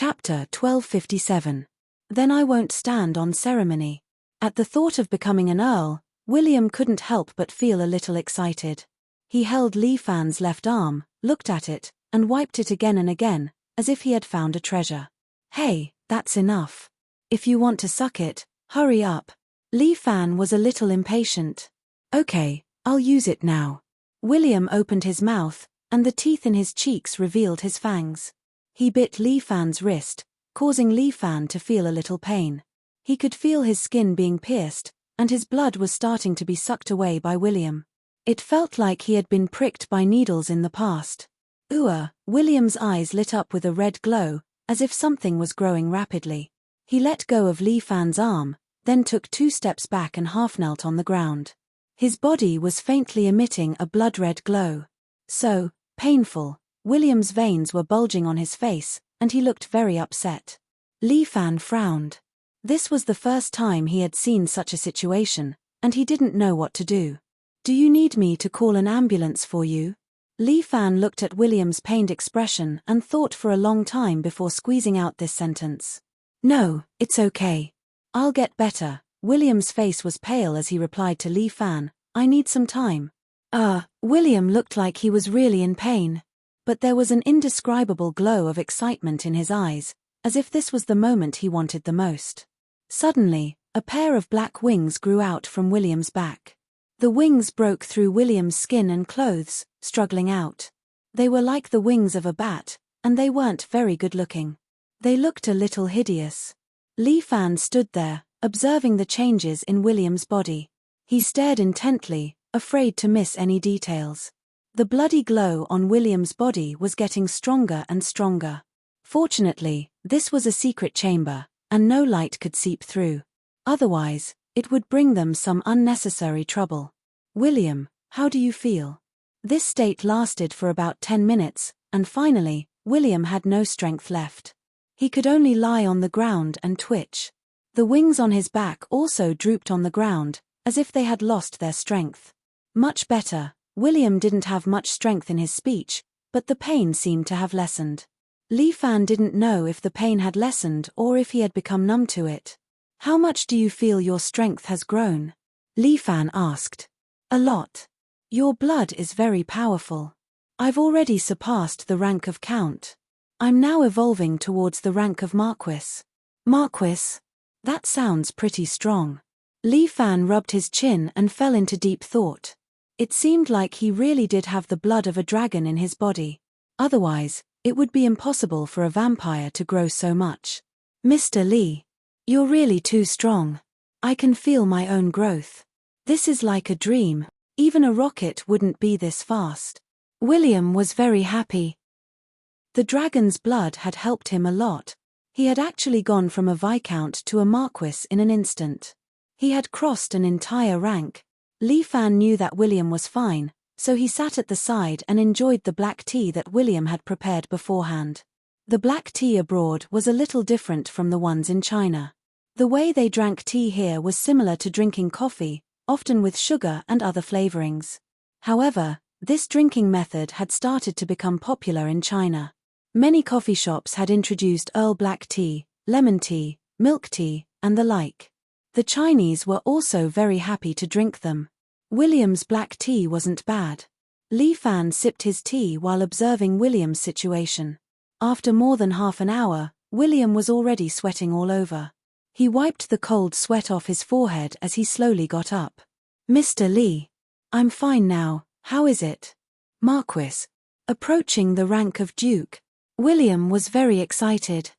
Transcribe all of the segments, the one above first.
Chapter 1257. Then I won't stand on ceremony. At the thought of becoming an earl, William couldn't help but feel a little excited. He held Li Fan's left arm, looked at it, and wiped it again and again, as if he had found a treasure. Hey, that's enough. If you want to suck it, hurry up. Li Fan was a little impatient. Okay, I'll use it now. William opened his mouth, and the teeth in his cheeks revealed his fangs. He bit Li Fan's wrist, causing Li Fan to feel a little pain. He could feel his skin being pierced, and his blood was starting to be sucked away by William. It felt like he had been pricked by needles in the past. William's eyes lit up with a red glow, as if something was growing rapidly. He let go of Li Fan's arm, then took 2 steps back and half-knelt on the ground. His body was faintly emitting a blood-red glow. So painful. William's veins were bulging on his face, and he looked very upset. Li Fan frowned. This was the first time he had seen such a situation, and he didn't know what to do. Do you need me to call an ambulance for you? Li Fan looked at William's pained expression and thought for a long time before squeezing out this sentence. No, it's okay. I'll get better. William's face was pale as he replied to Li Fan, I need some time. William looked like he was really in pain. But there was an indescribable glow of excitement in his eyes, as if this was the moment he wanted the most. Suddenly, a pair of black wings grew out from William's back. The wings broke through William's skin and clothes, struggling out. They were like the wings of a bat, and they weren't very good-looking. They looked a little hideous. Li Fan stood there, observing the changes in William's body. He stared intently, afraid to miss any details. The bloody glow on William's body was getting stronger and stronger. Fortunately, this was a secret chamber, and no light could seep through. Otherwise, it would bring them some unnecessary trouble. William, how do you feel? This state lasted for about 10 minutes, and finally, William had no strength left. He could only lie on the ground and twitch. The wings on his back also drooped on the ground, as if they had lost their strength. Much better. William didn't have much strength in his speech, but the pain seemed to have lessened. Li Fan didn't know if the pain had lessened or if he had become numb to it. How much do you feel your strength has grown? Li Fan asked. A lot. Your blood is very powerful. I've already surpassed the rank of Count. I'm now evolving towards the rank of Marquis. Marquis? That sounds pretty strong. Li Fan rubbed his chin and fell into deep thought. It seemed like he really did have the blood of a dragon in his body. Otherwise, it would be impossible for a vampire to grow so much. Mr. Li, you're really too strong. I can feel my own growth. This is like a dream. Even a rocket wouldn't be this fast. William was very happy. The dragon's blood had helped him a lot. He had actually gone from a viscount to a marquis in an instant. He had crossed an entire rank. Li Fan knew that William was fine, so he sat at the side and enjoyed the black tea that William had prepared beforehand. The black tea abroad was a little different from the ones in China. The way they drank tea here was similar to drinking coffee, often with sugar and other flavorings. However, this drinking method had started to become popular in China. Many coffee shops had introduced Earl black tea, lemon tea, milk tea, and the like. The Chinese were also very happy to drink them. William's black tea wasn't bad. Li Fan sipped his tea while observing William's situation. After more than half an hour, William was already sweating all over. He wiped the cold sweat off his forehead as he slowly got up. Mr. Li. I'm fine now, how is it? Marquis. Approaching the rank of Duke. William was very excited.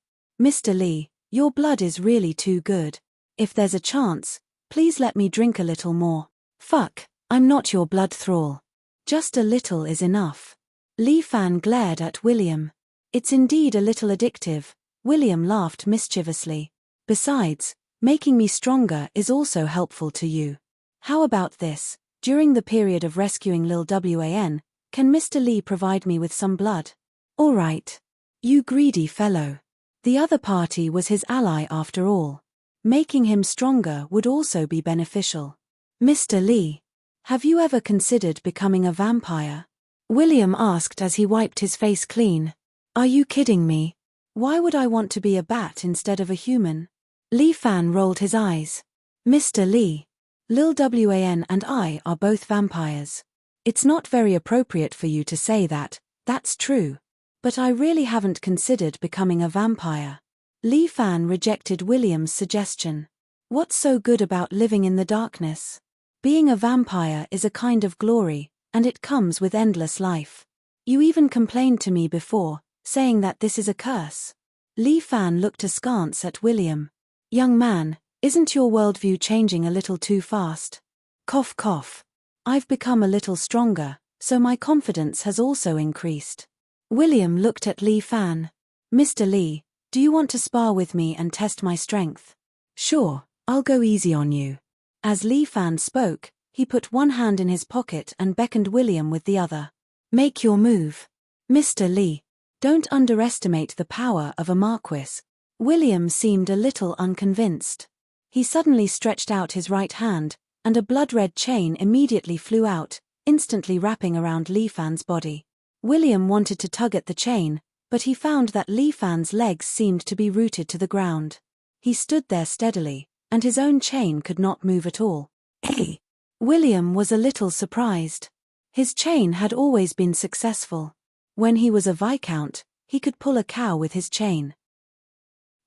Mr. Li, your blood is really too good. If there's a chance, please let me drink a little more. Fuck, I'm not your blood thrall. Just a little is enough. Li Fan glared at William. It's indeed a little addictive. William laughed mischievously. Besides, making me stronger is also helpful to you. How about this? During the period of rescuing Lil Wan, can Mr. Li provide me with some blood? All right. You greedy fellow. The other party was his ally after all. Making him stronger would also be beneficial. Mr. Li, have you ever considered becoming a vampire? William asked as he wiped his face clean. Are you kidding me? Why would I want to be a bat instead of a human? Li Fan rolled his eyes. Mr. Li, Lil Wan and I are both vampires. It's not very appropriate for you to say that, that's true. But I really haven't considered becoming a vampire. Li Fan rejected William's suggestion. What's so good about living in the darkness? Being a vampire is a kind of glory, and it comes with endless life. You even complained to me before, saying that this is a curse. Li Fan looked askance at William. Young man, isn't your worldview changing a little too fast? Cough cough. I've become a little stronger, so my confidence has also increased. William looked at Li Fan. Mr. Li, do you want to spar with me and test my strength? Sure, I'll go easy on you. As Li Fan spoke, he put one hand in his pocket and beckoned William with the other. Make your move. Mr. Li, don't underestimate the power of a marquis. William seemed a little unconvinced. He suddenly stretched out his right hand, and a blood-red chain immediately flew out, instantly wrapping around Li Fan's body. William wanted to tug at the chain, but he found that Li Fan's legs seemed to be rooted to the ground. He stood there steadily, and his own chain could not move at all. Hey! William was a little surprised. His chain had always been successful. When he was a viscount, he could pull a cow with his chain.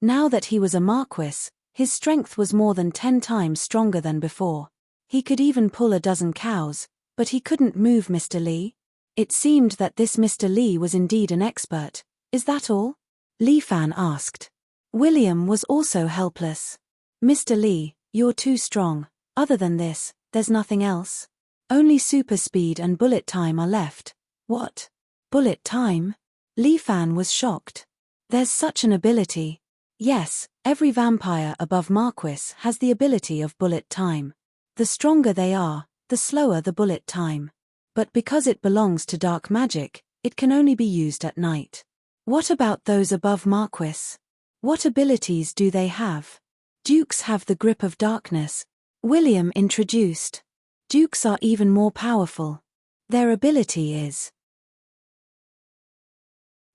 Now that he was a marquis, his strength was more than 10 times stronger than before. He could even pull a dozen cows, but he couldn't move Mr. Li. It seemed that this Mr. Li was indeed an expert. Is that all? Li Fan asked. William was also helpless. Mr. Li, you're too strong. Other than this, there's nothing else. Only super speed and bullet time are left. What? Bullet time? Li Fan was shocked. There's such an ability. Yes, every vampire above marquis has the ability of bullet time. The stronger they are, the slower the bullet time. But because it belongs to dark magic, it can only be used at night. What about those above marquis? What abilities do they have? Dukes have the grip of darkness. William introduced. Dukes are even more powerful. Their ability is.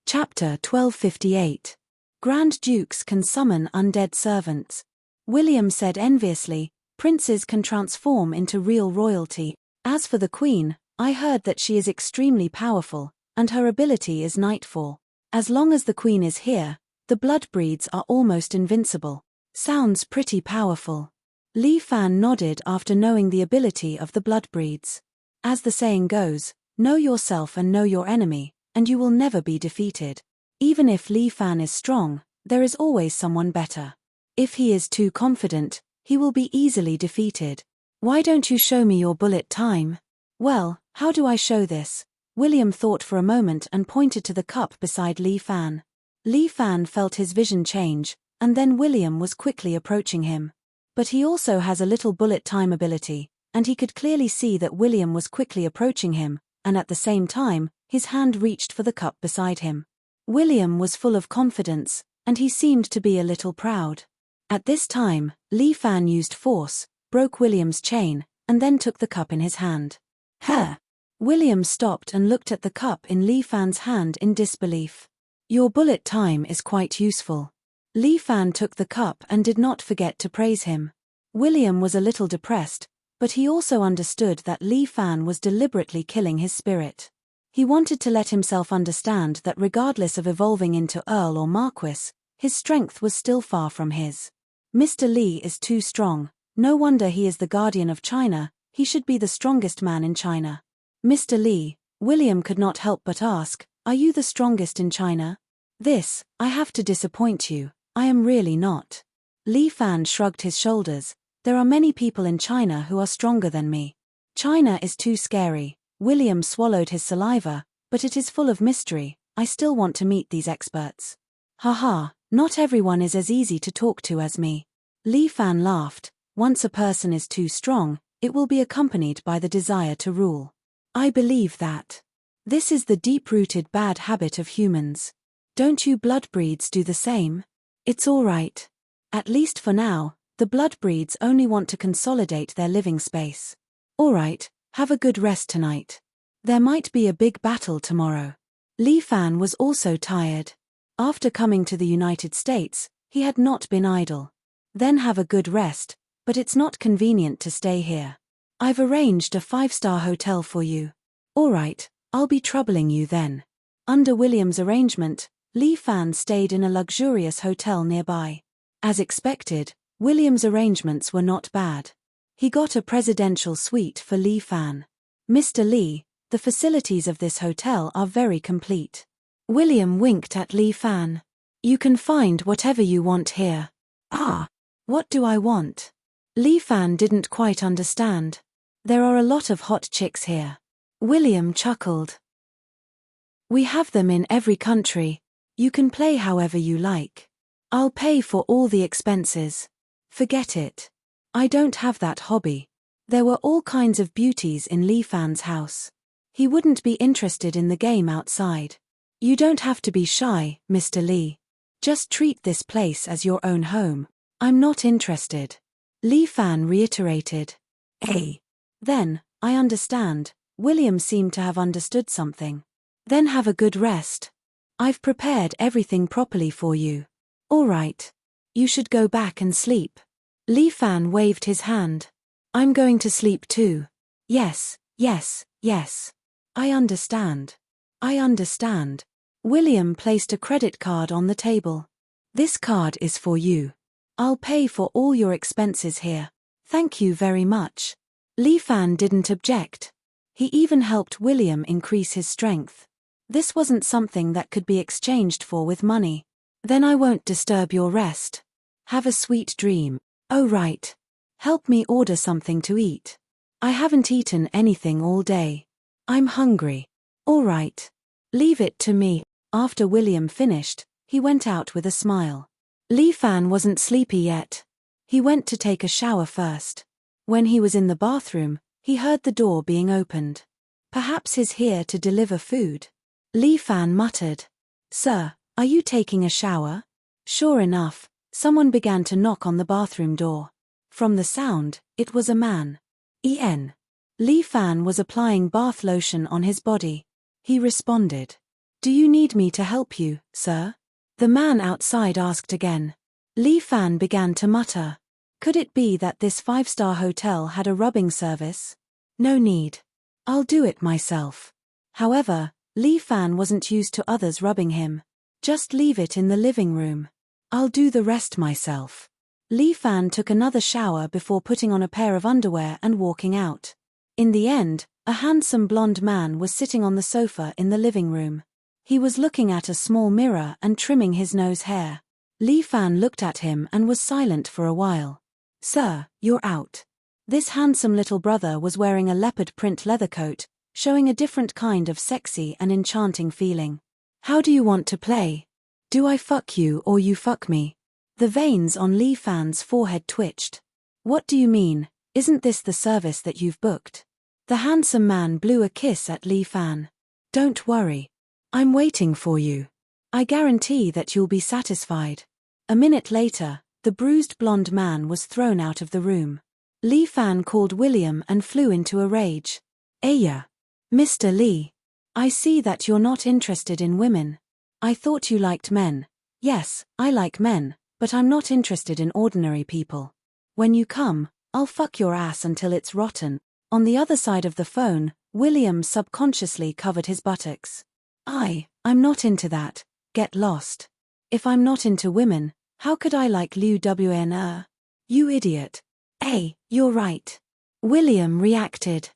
Chapter 1258. Grand Dukes can summon undead servants. William said enviously, princes can transform into real royalty. As for the queen, I heard that she is extremely powerful, and her ability is nightfall. As long as the queen is here, the blood breeds are almost invincible. Sounds pretty powerful. Li Fan nodded after knowing the ability of the blood breeds. As the saying goes, know yourself and know your enemy, and you will never be defeated. Even if Li Fan is strong, there is always someone better. If he is too confident, he will be easily defeated. Why don't you show me your bullet time? Well, how do I show this? William thought for a moment and pointed to the cup beside Li Fan. Li Fan felt his vision change, and then William was quickly approaching him. But he also has a little bullet time ability, and he could clearly see that William was quickly approaching him, and at the same time, his hand reached for the cup beside him. William was full of confidence, and he seemed to be a little proud. At this time, Li Fan used force, broke William's chain, and then took the cup in his hand. Huh! William stopped and looked at the cup in Li Fan's hand in disbelief. Your bullet time is quite useful. Li Fan took the cup and did not forget to praise him. William was a little depressed, but he also understood that Li Fan was deliberately killing his spirit. He wanted to let himself understand that regardless of evolving into Earl or Marquis, his strength was still far from his. Mr. Li is too strong, no wonder he is the guardian of China, he should be the strongest man in China. Mr. Li, William could not help but ask, are you the strongest in China? This, I have to disappoint you, I am really not. Li Fan shrugged his shoulders, there are many people in China who are stronger than me. China is too scary. William swallowed his saliva, but it is full of mystery, I still want to meet these experts. Haha, not everyone is as easy to talk to as me. Li Fan laughed, once a person is too strong, it will be accompanied by the desire to rule. I believe that. This is the deep-rooted bad habit of humans. Don't you blood breeds do the same? It's all right. At least for now, the blood breeds only want to consolidate their living space. All right, have a good rest tonight. There might be a big battle tomorrow. Li Fan was also tired. After coming to the United States, he had not been idle. Then have a good rest, but it's not convenient to stay here. I've arranged a 5-star hotel for you. All right, I'll be troubling you then. Under William's arrangement, Li Fan stayed in a luxurious hotel nearby. As expected, William's arrangements were not bad. He got a presidential suite for Li Fan. Mr. Li, the facilities of this hotel are very complete. William winked at Li Fan. You can find whatever you want here. Ah, what do I want? Li Fan didn't quite understand. There are a lot of hot chicks here. William chuckled. We have them in every country. You can play however you like. I'll pay for all the expenses. Forget it. I don't have that hobby. There were all kinds of beauties in Li Fan's house. He wouldn't be interested in the game outside. You don't have to be shy, Mr. Li. Just treat this place as your own home. I'm not interested. Li Fan reiterated. Hey. Then, I understand. William seemed to have understood something. Then have a good rest. I've prepared everything properly for you. All right. You should go back and sleep. Li Fan waved his hand. I'm going to sleep too. Yes, yes, yes. I understand. I understand. William placed a credit card on the table. This card is for you. I'll pay for all your expenses here. Thank you very much. Li Fan didn't object. He even helped William increase his strength. This wasn't something that could be exchanged for with money. Then I won't disturb your rest. Have a sweet dream. Oh right. Help me order something to eat. I haven't eaten anything all day. I'm hungry. All right. Leave it to me. After William finished, he went out with a smile. Li Fan wasn't sleepy yet. He went to take a shower first. When he was in the bathroom, he heard the door being opened. Perhaps he's here to deliver food. Li Fan muttered. Sir, are you taking a shower? Sure enough, someone began to knock on the bathroom door. From the sound, it was a man. En. Li Fan was applying bath lotion on his body. He responded. Do you need me to help you, sir? The man outside asked again. Li Fan began to mutter. Could it be that this 5-star hotel had a rubbing service? No need. I'll do it myself. However, Li Fan wasn't used to others rubbing him. Just leave it in the living room. I'll do the rest myself. Li Fan took another shower before putting on a pair of underwear and walking out. In the end, a handsome blonde man was sitting on the sofa in the living room. He was looking at a small mirror and trimming his nose hair. Li Fan looked at him and was silent for a while. Sir, you're out. This handsome little brother was wearing a leopard print leather coat, showing a different kind of sexy and enchanting feeling. How do you want to play? Do I fuck you or you fuck me? The veins on Li Fan's forehead twitched. What do you mean? Isn't this the service that you've booked? The handsome man blew a kiss at Li Fan. Don't worry. I'm waiting for you. I guarantee that you'll be satisfied. A minute later, the bruised blonde man was thrown out of the room. Li Fan called William and flew into a rage. Aya. Mr. Li. I see that you're not interested in women. I thought you liked men. Yes, I like men, but I'm not interested in ordinary people. When you come, I'll fuck your ass until it's rotten. On the other side of the phone, William subconsciously covered his buttocks. I'm not into that. Get lost. If I'm not into women, how could I like Liu Wn? You idiot. You're right. William reacted.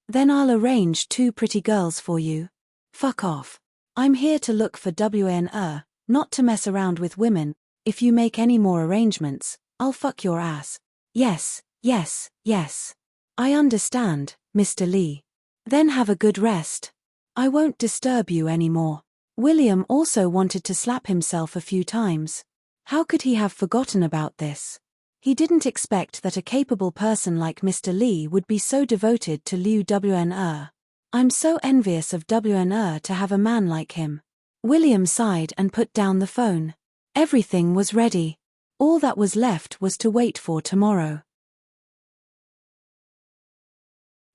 Then I'll arrange 2 pretty girls for you. Fuck off. I'm here to look for Wn, not to mess around with women. If you make any more arrangements, I'll fuck your ass. Yes, yes, yes. I understand, Mr. Li. Then have a good rest. I won't disturb you anymore. William also wanted to slap himself a few times. How could he have forgotten about this? He didn't expect that a capable person like Mr. Li would be so devoted to Liu Wn. I'm so envious of Wn to have a man like him. William sighed and put down the phone. Everything was ready. All that was left was to wait for tomorrow.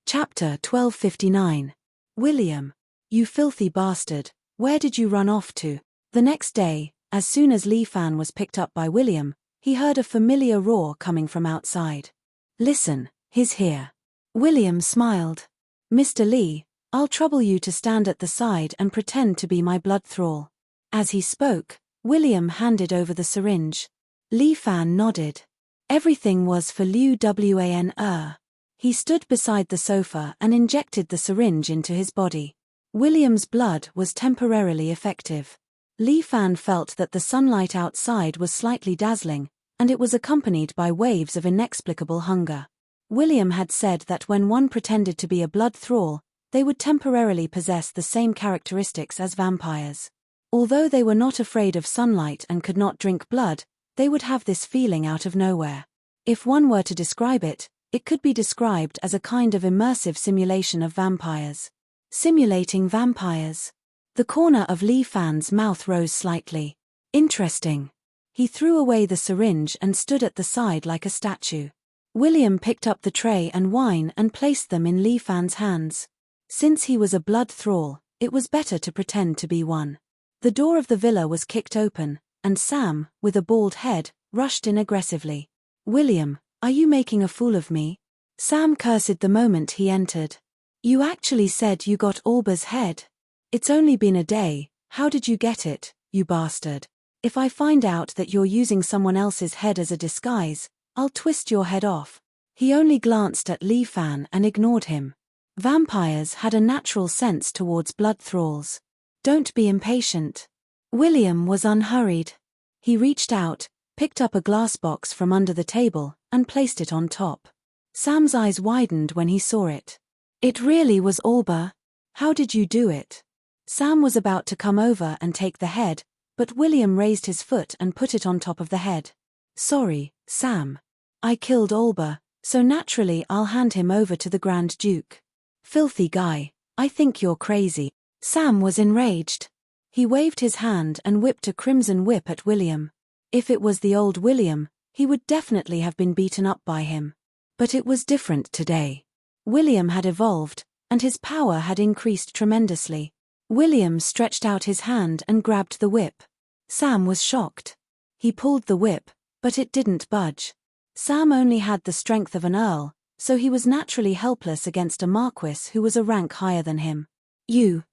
Chapter 1259. William. You filthy bastard, where did you run off to? The next day, as soon as Li Fan was picked up by William, he heard a familiar roar coming from outside. "Listen, he's here." William smiled. "Mr. Li, I'll trouble you to stand at the side and pretend to be my blood thrall." As he spoke, William handed over the syringe. Li Fan nodded. Everything was for Liu Wan. He stood beside the sofa and injected the syringe into his body. William's blood was temporarily effective. Li Fan felt that the sunlight outside was slightly dazzling, and it was accompanied by waves of inexplicable hunger. William had said that when one pretended to be a blood thrall, they would temporarily possess the same characteristics as vampires. Although they were not afraid of sunlight and could not drink blood, they would have this feeling out of nowhere. If one were to describe it, it could be described as a kind of immersive simulation of vampires. Simulating vampires. The corner of Li Fan's mouth rose slightly. Interesting. He threw away the syringe and stood at the side like a statue. William picked up the tray and wine and placed them in Li Fan's hands. Since he was a blood thrall, it was better to pretend to be one. The door of the villa was kicked open, and Sam, with a bald head, rushed in aggressively. "William, are you making a fool of me?" Sam cursed the moment he entered. "You actually said you got Alba's head. It's only been a day, how did you get it, you bastard? If I find out that you're using someone else's head as a disguise, I'll twist your head off." He only glanced at Li Fan and ignored him. Vampires had a natural sense towards blood thralls. "Don't be impatient." William was unhurried. He reached out, picked up a glass box from under the table, and placed it on top. Sam's eyes widened when he saw it. "It really was Alba. How did you do it?" Sam was about to come over and take the head, but William raised his foot and put it on top of the head. "Sorry, Sam. I killed Alba, so naturally I'll hand him over to the Grand Duke." "Filthy guy, I think you're crazy." Sam was enraged. He waved his hand and whipped a crimson whip at William. If it was the old William, he would definitely have been beaten up by him. But it was different today. William had evolved, and his power had increased tremendously. William stretched out his hand and grabbed the whip. Sam was shocked. He pulled the whip, but it didn't budge. Sam only had the strength of an earl, so he was naturally helpless against a marquis who was a rank higher than him.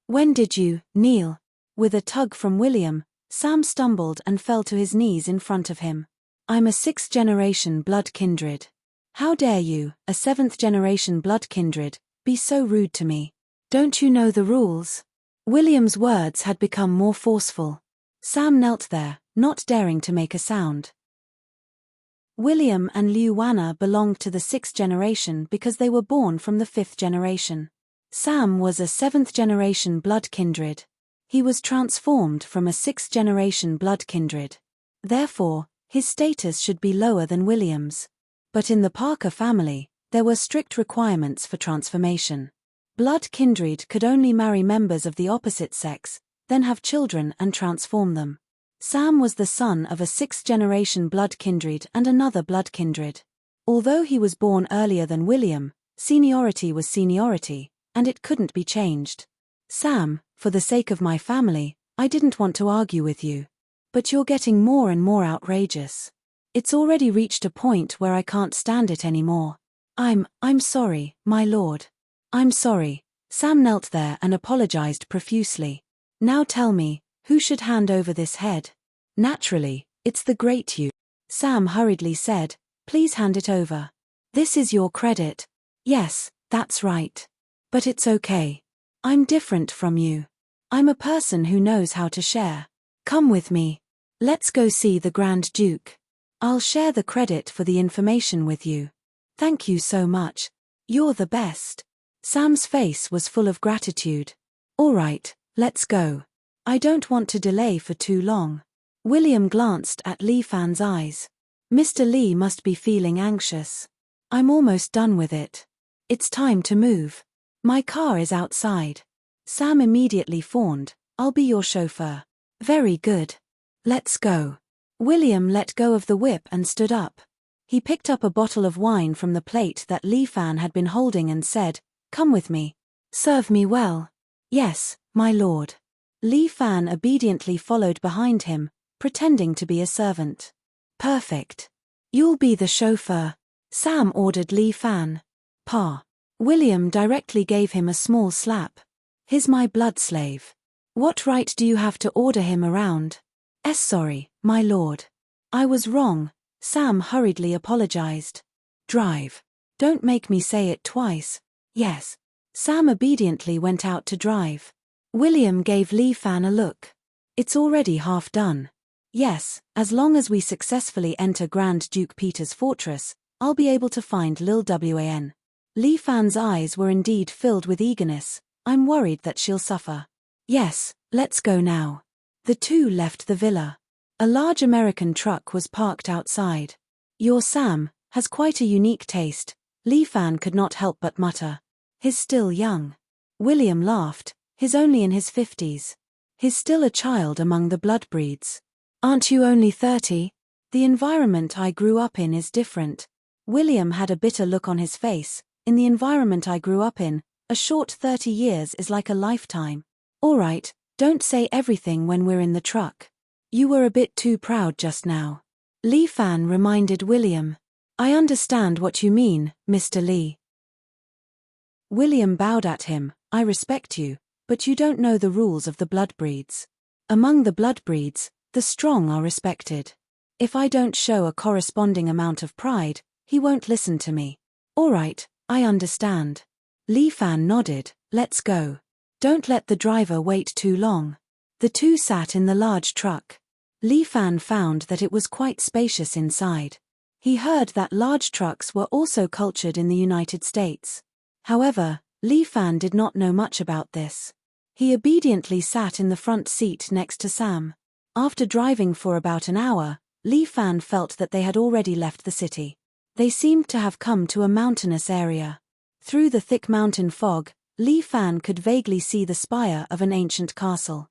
When did you, kneel?" With a tug from William, Sam stumbled and fell to his knees in front of him. "I'm a 6th-generation blood kindred. How dare you, a 7th-generation blood kindred, be so rude to me? Don't you know the rules?" William's words had become more forceful. Sam knelt there, not daring to make a sound. William and Liu Wan belonged to the 6th generation because they were born from the 5th generation. Sam was a 7th-generation blood kindred. He was transformed from a 6th-generation blood kindred. Therefore, his status should be lower than William's. But in the Parker family, there were strict requirements for transformation. Blood kindred could only marry members of the opposite sex, then have children and transform them. Sam was the son of a 6th-generation blood kindred and another blood kindred. Although he was born earlier than William, seniority was seniority, and it couldn't be changed. "Sam, for the sake of my family, I didn't want to argue with you. But you're getting more and more outrageous. It's already reached a point where I can't stand it anymore. I'm sorry, my lord. I'm sorry." Sam knelt there and apologized profusely. "Now tell me, who should hand over this head?" "Naturally, it's the great you." Sam hurriedly said, "Please hand it over. This is your credit." "Yes, that's right. But it's okay. I'm different from you. I'm a person who knows how to share. Come with me. Let's go see the Grand Duke. I'll share the credit for the information with you. Thank you so much. You're the best." Sam's face was full of gratitude. "All right, let's go. I don't want to delay for too long." William glanced at Li Fan's eyes. "Mr. Li must be feeling anxious. I'm almost done with it. It's time to move. My car is outside." Sam immediately fawned, "I'll be your chauffeur." "Very good. Let's go." William let go of the whip and stood up. He picked up a bottle of wine from the plate that Li Fan had been holding and said, "Come with me. Serve me well." "Yes, my lord." Li Fan obediently followed behind him, pretending to be a servant. Perfect. You'll be the chauffeur, Sam ordered Li Fan. Pa. William directly gave him a small slap. He's my blood slave. What right do you have to order him around? Sorry, my lord. I was wrong, Sam hurriedly apologized. Drive. Don't make me say it twice. Yes. Sam obediently went out to drive. William gave Li Fan a look. It's already half done. Yes, as long as we successfully enter Grand Duke Peter's fortress, I'll be able to find Lil Wan. Li Fan's eyes were indeed filled with eagerness. I'm worried that she'll suffer. Yes, let's go now. The two left the villa. A large American truck was parked outside. Your Sam has quite a unique taste, Li Fan could not help but mutter. He's still young. William laughed. He's only in his 50s. He's still a child among the blood breeds. Aren't you only 30? The environment I grew up in is different. William had a bitter look on his face. In the environment I grew up in, a short 30 years is like a lifetime. All right, don't say everything when we're in the truck. You were a bit too proud just now. Li Fan reminded William. I understand what you mean, Mr. Li. William bowed at him. I respect you, but you don't know the rules of the blood breeds. Among the blood breeds, the strong are respected. If I don't show a corresponding amount of pride, he won't listen to me. All right, I understand. Li Fan nodded. Let's go. Don't let the driver wait too long. The two sat in the large truck. Li Fan found that it was quite spacious inside. He heard that large trucks were also cultured in the United States. However, Li Fan did not know much about this. He obediently sat in the front seat next to Sam. After driving for about an hour, Li Fan felt that they had already left the city. They seemed to have come to a mountainous area. Through the thick mountain fog, Li Fan could vaguely see the spire of an ancient castle.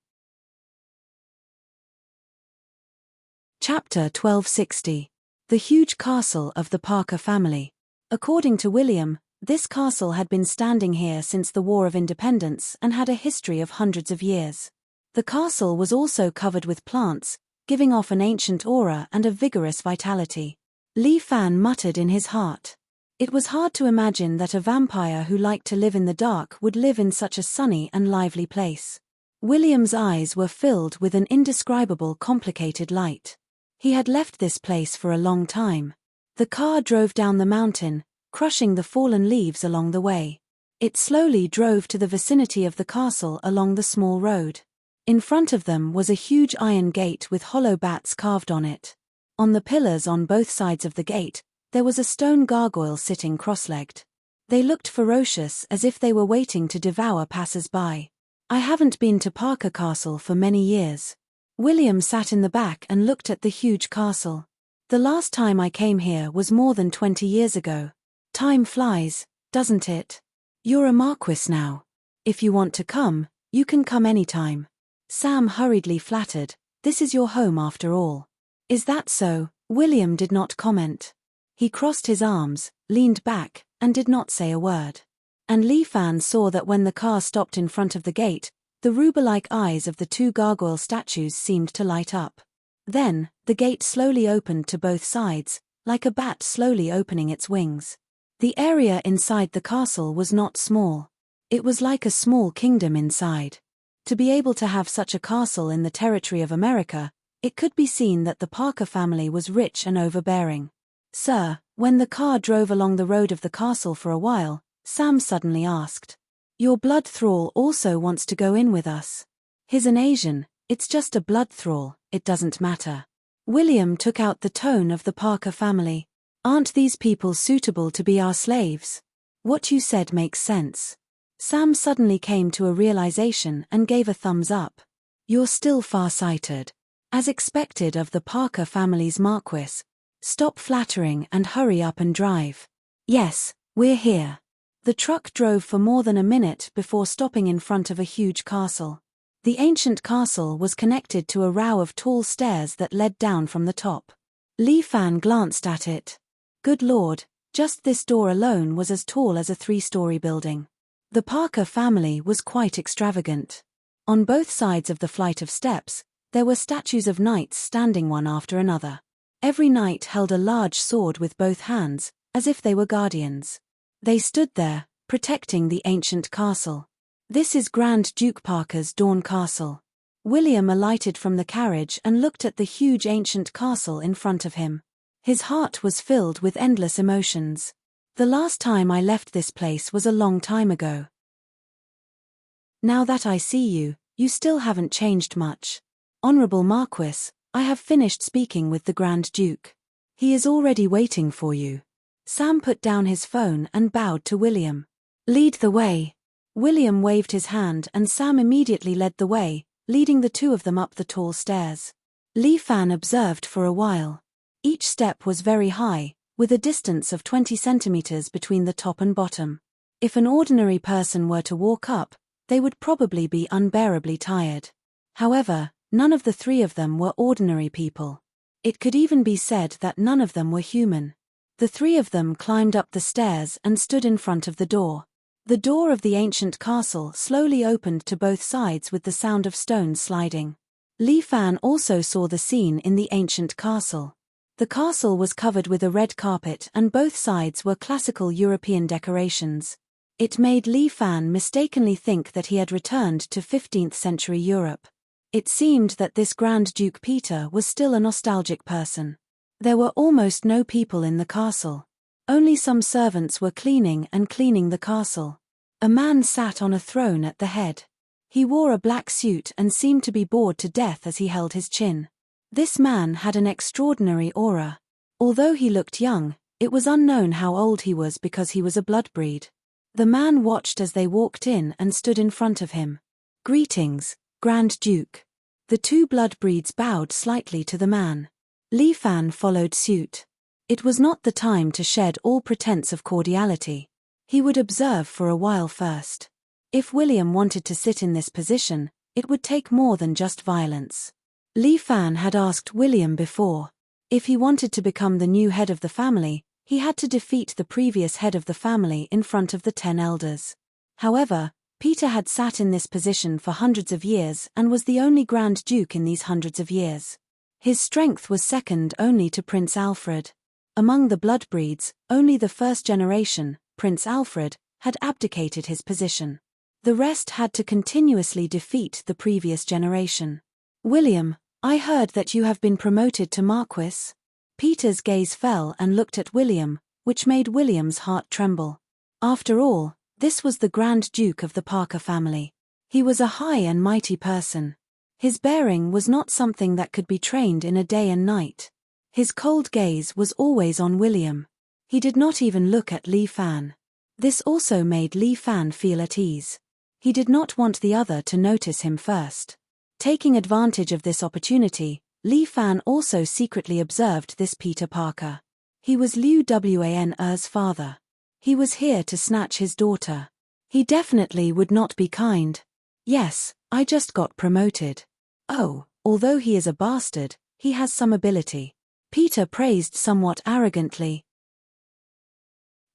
Chapter 1260. The huge castle of the Parker family. According to William, this castle had been standing here since the War of Independence and had a history of hundreds of years. The castle was also covered with plants, giving off an ancient aura and a vigorous vitality. Li Fan muttered in his heart. It was hard to imagine that a vampire who liked to live in the dark would live in such a sunny and lively place. William's eyes were filled with an indescribable complicated light. He had left this place for a long time. The car drove down the mountain, crushing the fallen leaves along the way. It slowly drove to the vicinity of the castle along the small road. In front of them was a huge iron gate with hollow bats carved on it. On the pillars on both sides of the gate, there was a stone gargoyle sitting cross-legged. They looked ferocious as if they were waiting to devour passers-by. I haven't been to Parker Castle for many years. William sat in the back and looked at the huge castle. The last time I came here was more than 20 years ago. Time flies, doesn't it? You're a marquis now. If you want to come, you can come anytime. Sam hurriedly flattered. This is your home after all. Is that so? William did not comment. He crossed his arms, leaned back, and did not say a word. And Li Fan saw that when the car stopped in front of the gate, the ruber-like eyes of the two gargoyle statues seemed to light up. Then, the gate slowly opened to both sides, like a bat slowly opening its wings. The area inside the castle was not small. It was like a small kingdom inside. To be able to have such a castle in the territory of America, it could be seen that the Parker family was rich and overbearing. Sir, when the car drove along the road of the castle for a while, Sam suddenly asked. Your blood thrall also wants to go in with us. He's an Asian, it's just a blood thrall, it doesn't matter. William took out the tone of the Parker family. Aren't these people suitable to be our slaves? What you said makes sense. Sam suddenly came to a realization and gave a thumbs up. You're still far-sighted. As expected of the Parker family's marquis. Stop flattering and hurry up and drive. Yes, we're here. The truck drove for more than a minute before stopping in front of a huge castle. The ancient castle was connected to a row of tall stairs that led down from the top. Li Fan glanced at it. Good Lord, just this door alone was as tall as a 3-story building. The Parker family was quite extravagant. On both sides of the flight of steps, there were statues of knights standing one after another. Every knight held a large sword with both hands, as if they were guardians. They stood there, protecting the ancient castle. This is Grand Duke Parker's Dawn Castle. William alighted from the carriage and looked at the huge ancient castle in front of him. His heart was filled with endless emotions. The last time I left this place was a long time ago. Now that I see you, you still haven't changed much. Honorable Marquis, I have finished speaking with the Grand Duke. He is already waiting for you. Sam put down his phone and bowed to William. Lead the way. William waved his hand and Sam immediately led the way, leading the two of them up the tall stairs. Li Fan observed for a while. Each step was very high, with a distance of 20 centimeters between the top and bottom. If an ordinary person were to walk up, they would probably be unbearably tired. However, none of the three of them were ordinary people. It could even be said that none of them were human. The three of them climbed up the stairs and stood in front of the door. The door of the ancient castle slowly opened to both sides with the sound of stones sliding. Li Fan also saw the scene in the ancient castle. The castle was covered with a red carpet and both sides were classical European decorations. It made Li Fan mistakenly think that he had returned to 15th century Europe. It seemed that this Grand Duke Peter was still a nostalgic person. There were almost no people in the castle. Only some servants were cleaning the castle. A man sat on a throne at the head. He wore a black suit and seemed to be bored to death as he held his chin. This man had an extraordinary aura. Although he looked young, it was unknown how old he was because he was a bloodbreed. The man watched as they walked in and stood in front of him. Greetings, Grand Duke. The two bloodbreeds bowed slightly to the man. Li Fan followed suit. It was not the time to shed all pretense of cordiality. He would observe for a while first. If William wanted to sit in this position, it would take more than just violence. Li Fan had asked William before. If he wanted to become the new head of the family, he had to defeat the previous head of the family in front of the 10 elders. However, Peter had sat in this position for hundreds of years and was the only Grand Duke in these hundreds of years. His strength was second only to Prince Alfred. Among the bloodbreeds, only the first generation, Prince Alfred, had abdicated his position. The rest had to continuously defeat the previous generation. William, I heard that you have been promoted to Marquis. Peter's gaze fell and looked at William, which made William's heart tremble. After all, this was the Grand Duke of the Parker family. He was a high and mighty person. His bearing was not something that could be trained in a day and night. His cold gaze was always on William. He did not even look at Li Fan. This also made Li Fan feel at ease. He did not want the other to notice him first. Taking advantage of this opportunity, Li Fan also secretly observed this Peter Parker. He was Liu Wan's father. He was here to snatch his daughter. He definitely would not be kind. Yes, I just got promoted. Oh, although he is a bastard, he has some ability. Peter praised somewhat arrogantly.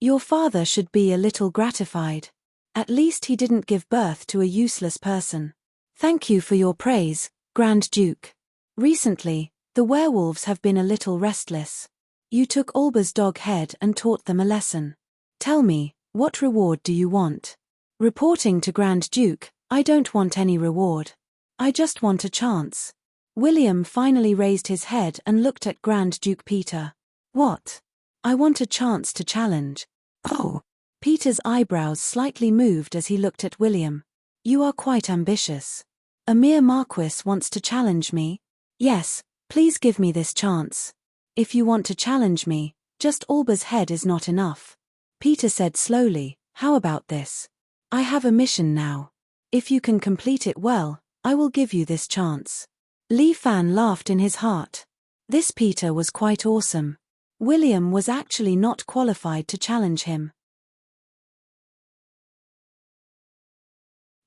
Your father should be a little gratified. At least he didn't give birth to a useless person. Thank you for your praise, Grand Duke. Recently, the werewolves have been a little restless. You took Alba's dog head and taught them a lesson. Tell me, what reward do you want? Reporting to Grand Duke, I don't want any reward. I just want a chance. William finally raised his head and looked at Grand Duke Peter. What? I want a chance to challenge. Oh. Peter's eyebrows slightly moved as he looked at William. You are quite ambitious. A mere Marquis wants to challenge me? Yes, please give me this chance. If you want to challenge me, just Alba's head is not enough. Peter said slowly, how about this? I have a mission now. If you can complete it well, I will give you this chance. Li Fan laughed in his heart. This Peter was quite awesome. William was actually not qualified to challenge him.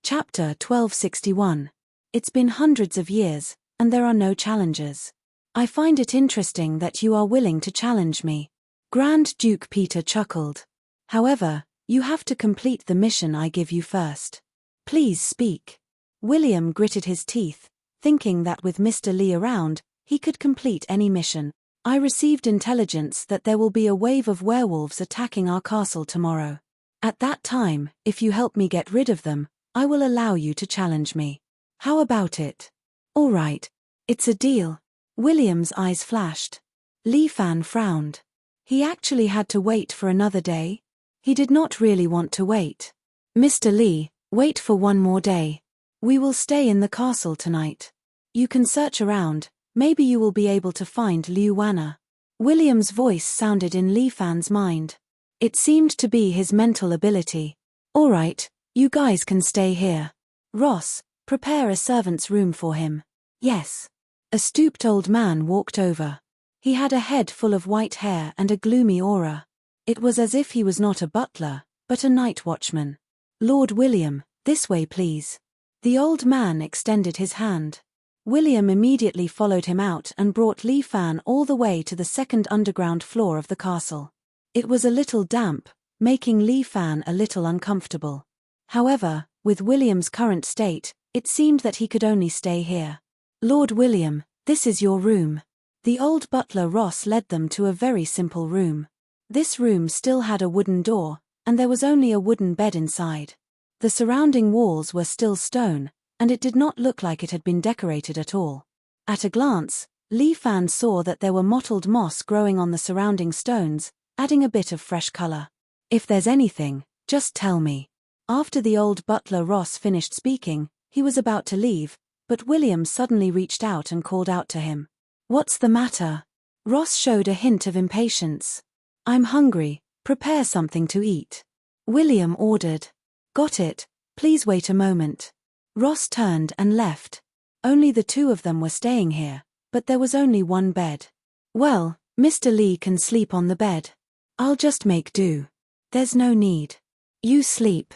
Chapter 1261. It's been hundreds of years, and there are no challengers. I find it interesting that you are willing to challenge me. Grand Duke Peter chuckled. However, you have to complete the mission I give you first. Please speak. William gritted his teeth, thinking that with Mr. Lee around, he could complete any mission. I received intelligence that there will be a wave of werewolves attacking our castle tomorrow. At that time, if you help me get rid of them, I will allow you to challenge me. How about it? All right. It's a deal. William's eyes flashed. Li Fan frowned. He actually had to wait for another day? He did not really want to wait. Mr. Lee, wait for one more day. We will stay in the castle tonight. You can search around, maybe you will be able to find Liu Wanna. William's voice sounded in Li Fan's mind. It seemed to be his mental ability. All right, you guys can stay here. Ross, prepare a servant's room for him. Yes. A stooped old man walked over. He had a head full of white hair and a gloomy aura. It was as if he was not a butler, but a night watchman. Lord William, this way please. The old man extended his hand. William immediately followed him out and brought Li Fan all the way to the second underground floor of the castle. It was a little damp, making Li Fan a little uncomfortable. However, with William's current state, it seemed that he could only stay here. Lord William, this is your room. The old butler Ross led them to a very simple room. This room still had a wooden door, and there was only a wooden bed inside. The surrounding walls were still stone, and it did not look like it had been decorated at all. At a glance, Li Fan saw that there were mottled moss growing on the surrounding stones, adding a bit of fresh color. If there's anything, just tell me. After the old butler Ross finished speaking, he was about to leave, but William suddenly reached out and called out to him. What's the matter? Ross showed a hint of impatience. I'm hungry, prepare something to eat. William ordered. Got it, please wait a moment. Ross turned and left. Only the two of them were staying here, but there was only one bed. Well, Mr. Lee can sleep on the bed. I'll just make do. There's no need. You sleep.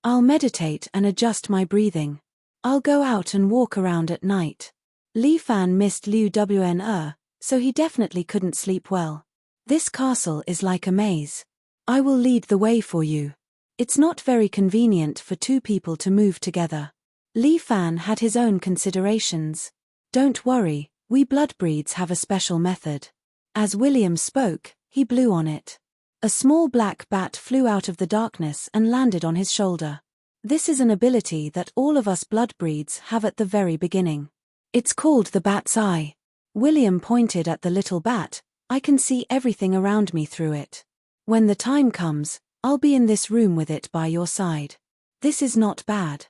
I'll meditate and adjust my breathing. I'll go out and walk around at night. Li Fan missed Liu Wn, so he definitely couldn't sleep well. This castle is like a maze. I will lead the way for you. It's not very convenient for two people to move together. Li Fan had his own considerations. Don't worry, we bloodbreeds have a special method. As William spoke, he blew on it. A small black bat flew out of the darkness and landed on his shoulder. This is an ability that all of us bloodbreeds have at the very beginning. It's called the bat's eye. William pointed at the little bat. I can see everything around me through it. When the time comes, I'll be in this room with it by your side. This is not bad.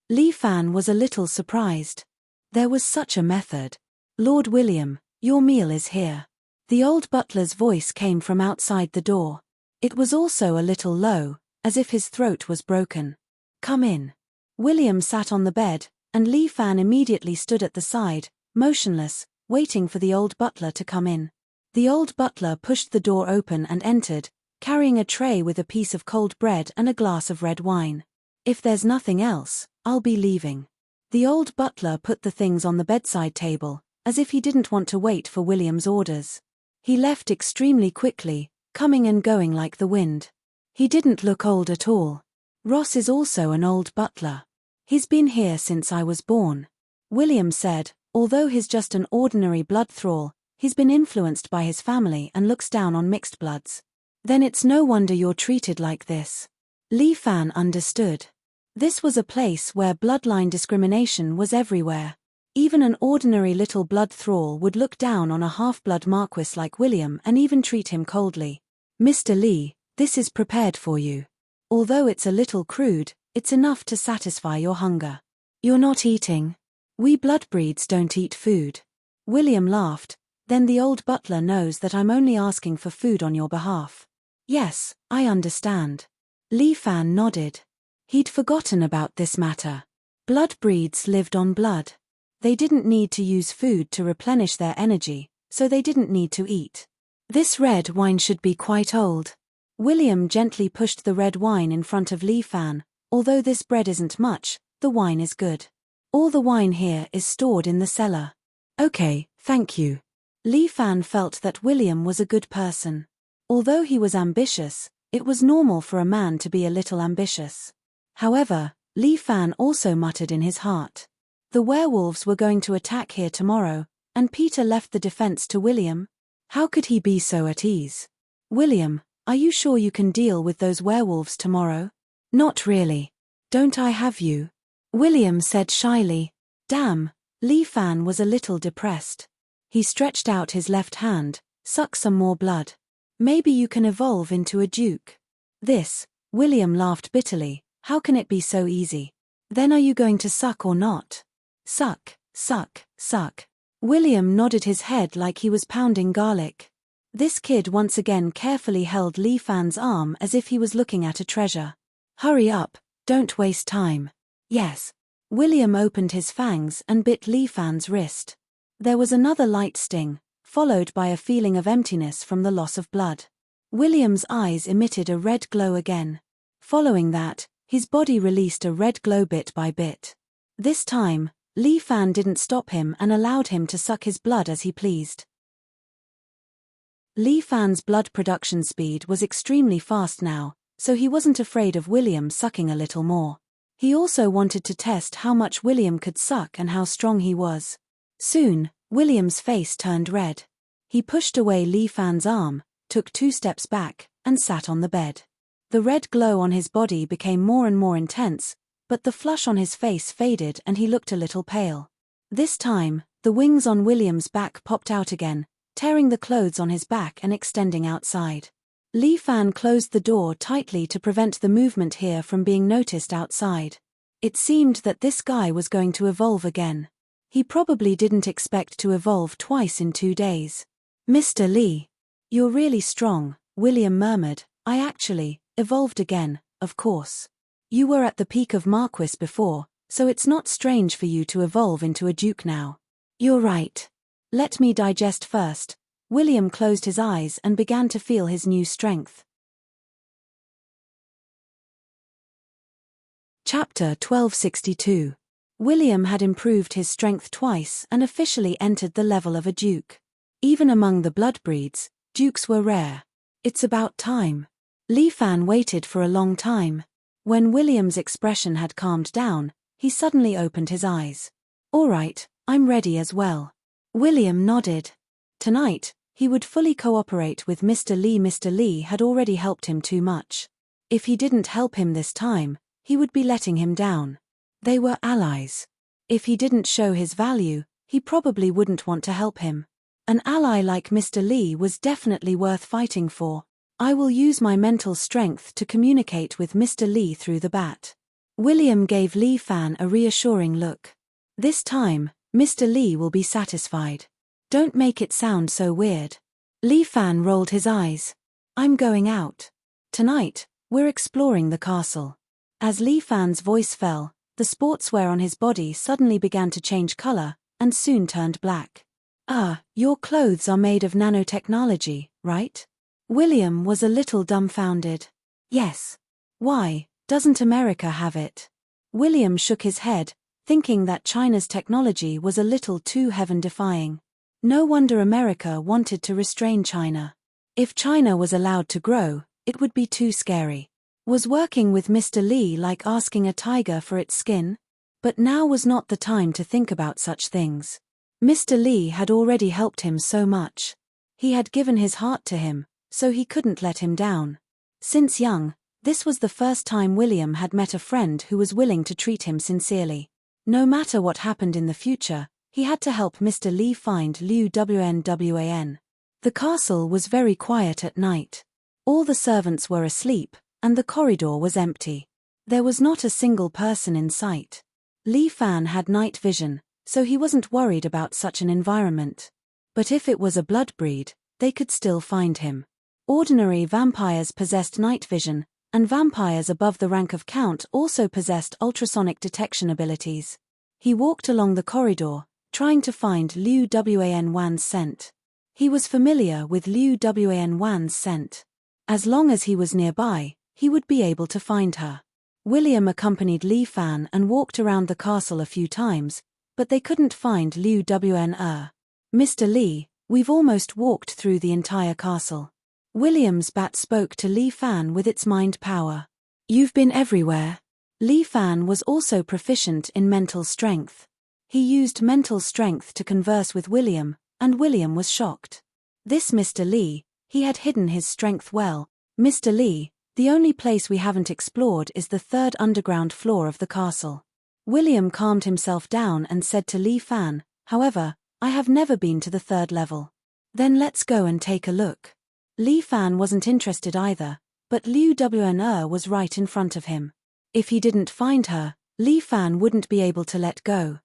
Li Fan was a little surprised. There was such a method. Lord William, your meal is here. The old butler's voice came from outside the door. It was also a little low, as if his throat was broken. Come in. William sat on the bed, and Li Fan immediately stood at the side, motionless, waiting for the old butler to come in. The old butler pushed the door open and entered, carrying a tray with a piece of cold bread and a glass of red wine. If there's nothing else, I'll be leaving. The old butler put the things on the bedside table, as if he didn't want to wait for William's orders. He left extremely quickly, coming and going like the wind. He didn't look old at all. Ross is also an old butler. He's been here since I was born. William said, although he's just an ordinary blood thrall, he's been influenced by his family and looks down on mixed bloods. Then it's no wonder you're treated like this. Li Fan understood. This was a place where bloodline discrimination was everywhere. Even an ordinary little blood thrall would look down on a half-blood marquis like William and even treat him coldly. Mr. Lee, this is prepared for you. Although it's a little crude, it's enough to satisfy your hunger. You're not eating. We bloodbreeds don't eat food. William laughed. Then the old butler knows that I'm only asking for food on your behalf. Yes, I understand. Li Fan nodded. He'd forgotten about this matter. Bloodbreeds lived on blood. They didn't need to use food to replenish their energy, so they didn't need to eat. This red wine should be quite old. William gently pushed the red wine in front of Li Fan. Although this bread isn't much, the wine is good. All the wine here is stored in the cellar. Okay, thank you. Li Fan felt that William was a good person. Although he was ambitious, it was normal for a man to be a little ambitious. However, Li Fan also muttered in his heart. The werewolves were going to attack here tomorrow, and Peter left the defense to William? How could he be so at ease? William, are you sure you can deal with those werewolves tomorrow? Not really. Don't I have you? William said shyly. Damn, Li Fan was a little depressed. He stretched out his left hand. Suck some more blood. Maybe you can evolve into a duke. This, William laughed bitterly, how can it be so easy? Then are you going to suck or not? Suck, suck, suck. William nodded his head like he was pounding garlic. This kid once again carefully held Li Fan's arm as if he was looking at a treasure. Hurry up, don't waste time. Yes. William opened his fangs and bit Li Fan's wrist. There was another light sting, followed by a feeling of emptiness from the loss of blood. William's eyes emitted a red glow again. Following that, his body released a red glow bit by bit. This time, Li Fan didn't stop him and allowed him to suck his blood as he pleased. Li Fan's blood production speed was extremely fast now, so he wasn't afraid of William sucking a little more. He also wanted to test how much William could suck and how strong he was. Soon, William's face turned red. He pushed away Li Fan's arm, took 2 steps back, and sat on the bed. The red glow on his body became more and more intense, but the flush on his face faded and he looked a little pale. This time, the wings on William's back popped out again, tearing the clothes on his back and extending outside. Li Fan closed the door tightly to prevent the movement here from being noticed outside. It seemed that this guy was going to evolve again. He probably didn't expect to evolve twice in 2 days. Mr. Li. You're really strong, William murmured. I actually evolved again, of course. You were at the peak of Marquis before, so it's not strange for you to evolve into a duke now. You're right. Let me digest first. William closed his eyes and began to feel his new strength. Chapter 1262. William had improved his strength twice and officially entered the level of a duke. Even among the blood breeds, dukes were rare. It's about time. Li Fan waited for a long time. When William's expression had calmed down, he suddenly opened his eyes. All right, I'm ready as well. William nodded. Tonight, he would fully cooperate with Mr. Li. Mr. Li had already helped him too much. If he didn't help him this time, he would be letting him down. They were allies. If he didn't show his value, he probably wouldn't want to help him. An ally like Mr. Li was definitely worth fighting for. I will use my mental strength to communicate with Mr. Li through the bat. William gave Li Fan a reassuring look. This time, Mr. Li will be satisfied. Don't make it sound so weird. Li Fan rolled his eyes. I'm going out. Tonight, we're exploring the castle. As Li Fan's voice fell, the sportswear on his body suddenly began to change color, and soon turned black. Your clothes are made of nanotechnology, right? William was a little dumbfounded. Yes. Why, doesn't America have it? William shook his head, thinking that China's technology was a little too heaven-defying. No wonder America wanted to restrain China. If China was allowed to grow, it would be too scary. Was working with Mr. Li like asking a tiger for its skin? But now was not the time to think about such things. Mr. Li had already helped him so much. He had given his heart to him, so he couldn't let him down. Since young, this was the first time William had met a friend who was willing to treat him sincerely. No matter what happened in the future, he had to help Mr. Li find Liu Wnwan. The castle was very quiet at night. All the servants were asleep, and the corridor was empty. There was not a single person in sight. Li Fan had night vision, so he wasn't worried about such an environment. But if it was a blood breed, they could still find him. Ordinary vampires possessed night vision, and vampires above the rank of Count also possessed ultrasonic detection abilities. He walked along the corridor, trying to find Liu Wnwan's scent. He was familiar with Liu Wnwan's scent. As long as he was nearby, he would be able to find her. William accompanied Li Fan and walked around the castle a few times, but they couldn't find Liu Wn. Mr. Li, we've almost walked through the entire castle. William's bat spoke to Li Fan with its mind power. You've been everywhere. Li Fan was also proficient in mental strength. He used mental strength to converse with William, and William was shocked. This Mr. Li, he had hidden his strength well. Mr. Li, the only place we haven't explored is the third underground floor of the castle. William calmed himself down and said to Li Fan, however, I have never been to the third level. Then let's go and take a look. Li Fan wasn't interested either, but Liu Wn was right in front of him. If he didn't find her, Li Fan wouldn't be able to let go.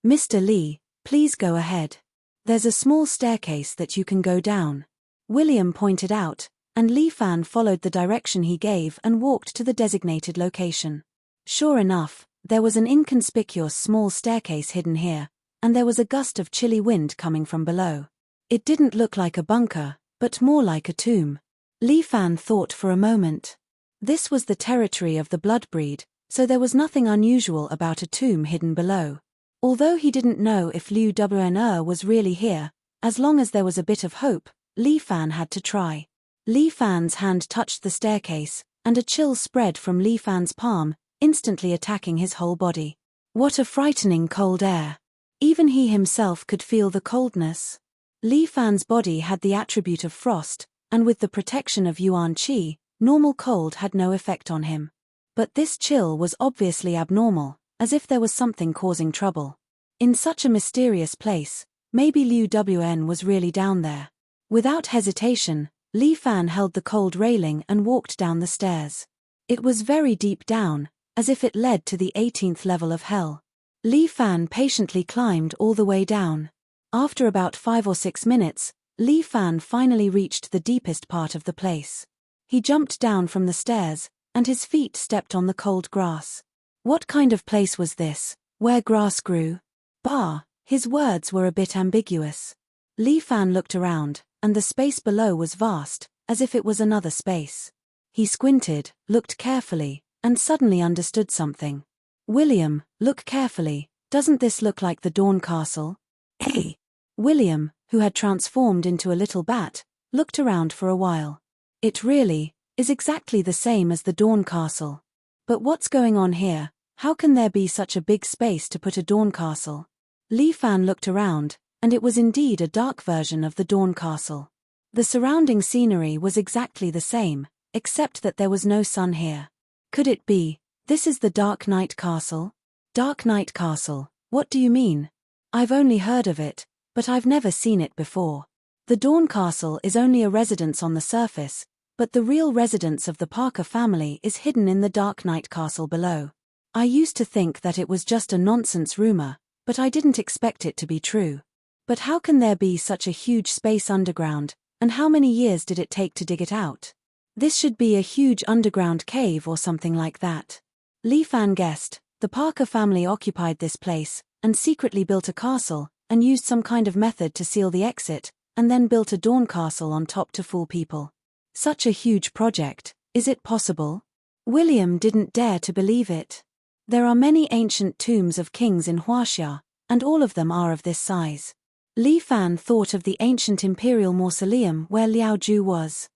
Mr. Li, please go ahead. There's a small staircase that you can go down. William pointed out, and Li Fan followed the direction he gave and walked to the designated location. Sure enough, there was an inconspicuous small staircase hidden here, and there was a gust of chilly wind coming from below. It didn't look like a bunker, but more like a tomb. Li Fan thought for a moment. This was the territory of the Bloodbreed, so there was nothing unusual about a tomb hidden below. Although he didn't know if Liu Wn was really here, as long as there was a bit of hope, Li Fan had to try. Li Fan's hand touched the staircase, and a chill spread from Li Fan's palm, instantly attacking his whole body. What a frightening cold air. Even he himself could feel the coldness. Li Fan's body had the attribute of frost, and with the protection of Yuan Qi, normal cold had no effect on him. But this chill was obviously abnormal, as if there was something causing trouble. In such a mysterious place, maybe Liu Wn was really down there. Without hesitation, Li Fan held the cold railing and walked down the stairs. It was very deep down, as if it led to the 18th level of hell. Li Fan patiently climbed all the way down. After about 5 or 6 minutes, Li Fan finally reached the deepest part of the place. He jumped down from the stairs, and his feet stepped on the cold grass. What kind of place was this, where grass grew? Bah, his words were a bit ambiguous. Li Fan looked around, and the space below was vast, as if it was another space. He squinted, looked carefully, and suddenly understood something. William, look carefully, doesn't this look like the Dawn Castle? Hey! William, who had transformed into a little bat, looked around for a while. It really is exactly the same as the Dawn Castle. But what's going on here? How can there be such a big space to put a Dawn Castle? Li Fan looked around, and it was indeed a dark version of the Dawn Castle. The surrounding scenery was exactly the same, except that there was no sun here. Could it be, this is the Dark Knight Castle? Dark Knight Castle, what do you mean? I've only heard of it, but I've never seen it before. The Dawn Castle is only a residence on the surface, but the real residence of the Parker family is hidden in the Dark Knight Castle below. I used to think that it was just a nonsense rumor, but I didn't expect it to be true. But how can there be such a huge space underground, and how many years did it take to dig it out? This should be a huge underground cave or something like that. Li Fan guessed, the Parker family occupied this place, and secretly built a castle, and used some kind of method to seal the exit, and then built a Dawn Castle on top to fool people. Such a huge project, is it possible? William didn't dare to believe it. There are many ancient tombs of kings in Huaxia, and all of them are of this size. Li Fan thought of the ancient imperial mausoleum where Liao Ju was.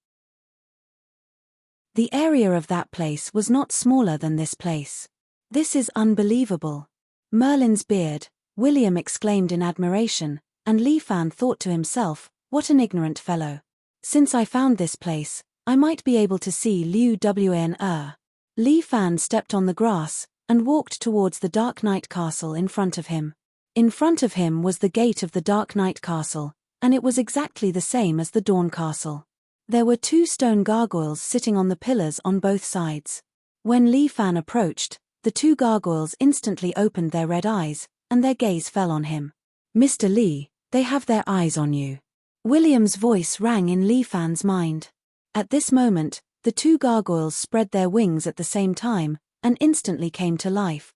The area of that place was not smaller than this place. This is unbelievable. Merlin's beard, William exclaimed in admiration, and Li Fan thought to himself, what an ignorant fellow. Since I found this place, I might be able to see Liu Wn. Li Fan stepped on the grass, and walked towards the Dark Knight Castle in front of him. In front of him was the gate of the Dark Knight Castle, and it was exactly the same as the Dawn Castle. There were 2 stone gargoyles sitting on the pillars on both sides. When Li Fan approached, the 2 gargoyles instantly opened their red eyes, and their gaze fell on him. Mr. Li, they have their eyes on you. William's voice rang in Li Fan's mind. At this moment, the 2 gargoyles spread their wings at the same time, and instantly came to life.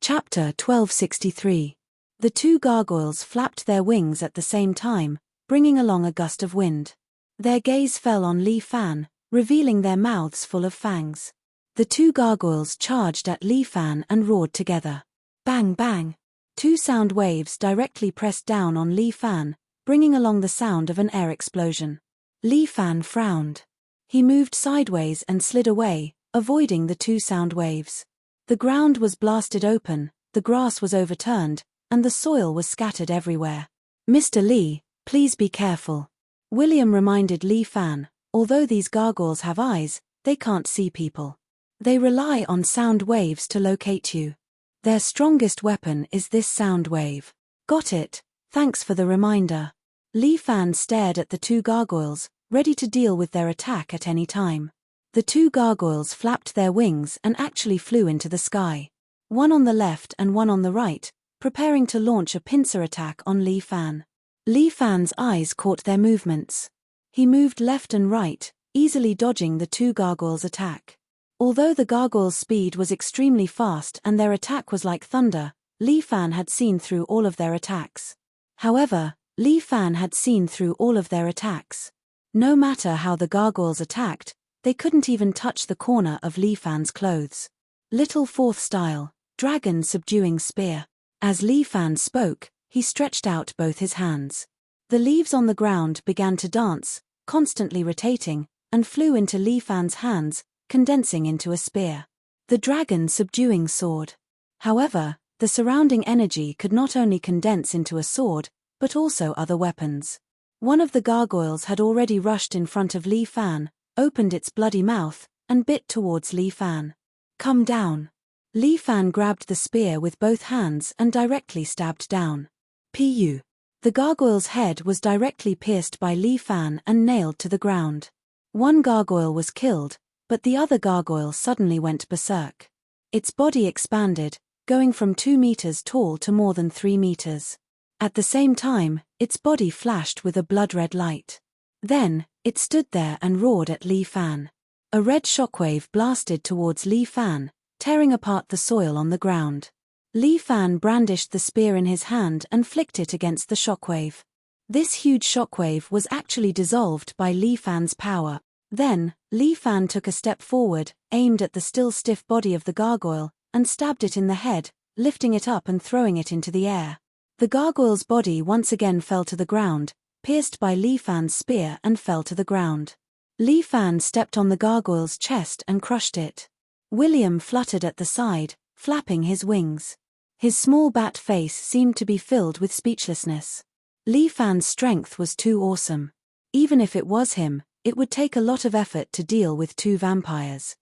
Chapter 1263. The 2 gargoyles flapped their wings at the same time, bringing along a gust of wind. Their gaze fell on Li Fan, revealing their mouths full of fangs. The 2 gargoyles charged at Li Fan and roared together. Bang bang! 2 sound waves directly pressed down on Li Fan, bringing along the sound of an air explosion. Li Fan frowned. He moved sideways and slid away, avoiding the two sound waves. The ground was blasted open, the grass was overturned, and the soil was scattered everywhere. "Mr. Lee, please be careful," William reminded Li Fan. "Although these gargoyles have eyes, they can't see people. They rely on sound waves to locate you. Their strongest weapon is this sound wave." "Got it, thanks for the reminder." Li Fan stared at the two gargoyles, ready to deal with their attack at any time. The two gargoyles flapped their wings and actually flew into the sky. One on the left and one on the right, preparing to launch a pincer attack on Li Fan. Li Fan's eyes caught their movements. He moved left and right, easily dodging the two gargoyles' attack. Although the gargoyles' speed was extremely fast and their attack was like thunder, Li Fan had seen through all of their attacks. However, Li Fan had seen through all of their attacks. No matter how the gargoyles attacked, they couldn't even touch the corner of Li Fan's clothes. "Little fourth style, dragon subduing spear." As Li Fan spoke, he stretched out both his hands. The leaves on the ground began to dance, constantly rotating, and flew into Li Fan's hands, condensing into a spear. The dragon subduing sword. However, the surrounding energy could not only condense into a sword, but also other weapons. One of the gargoyles had already rushed in front of Li Fan, opened its bloody mouth, and bit towards Li Fan. "Come down." Li Fan grabbed the spear with both hands and directly stabbed down. Pu. The gargoyle's head was directly pierced by Li Fan and nailed to the ground. One gargoyle was killed, but the other gargoyle suddenly went berserk. Its body expanded, going from 2 meters tall to more than 3 meters. At the same time, its body flashed with a blood-red light. Then, it stood there and roared at Li Fan. A red shockwave blasted towards Li Fan, tearing apart the soil on the ground. Li Fan brandished the spear in his hand and flicked it against the shockwave. This huge shockwave was actually dissolved by Li Fan's power. Then, Li Fan took a step forward, aimed at the still stiff body of the gargoyle, and stabbed it in the head, lifting it up and throwing it into the air. The gargoyle's body once again fell to the ground, pierced by Li Fan's spear, and fell to the ground. Li Fan stepped on the gargoyle's chest and crushed it. William fluttered at the side, flapping his wings. His small bat face seemed to be filled with speechlessness. Li Fan's strength was too awesome. Even if it was him, it would take a lot of effort to deal with 2 vampires.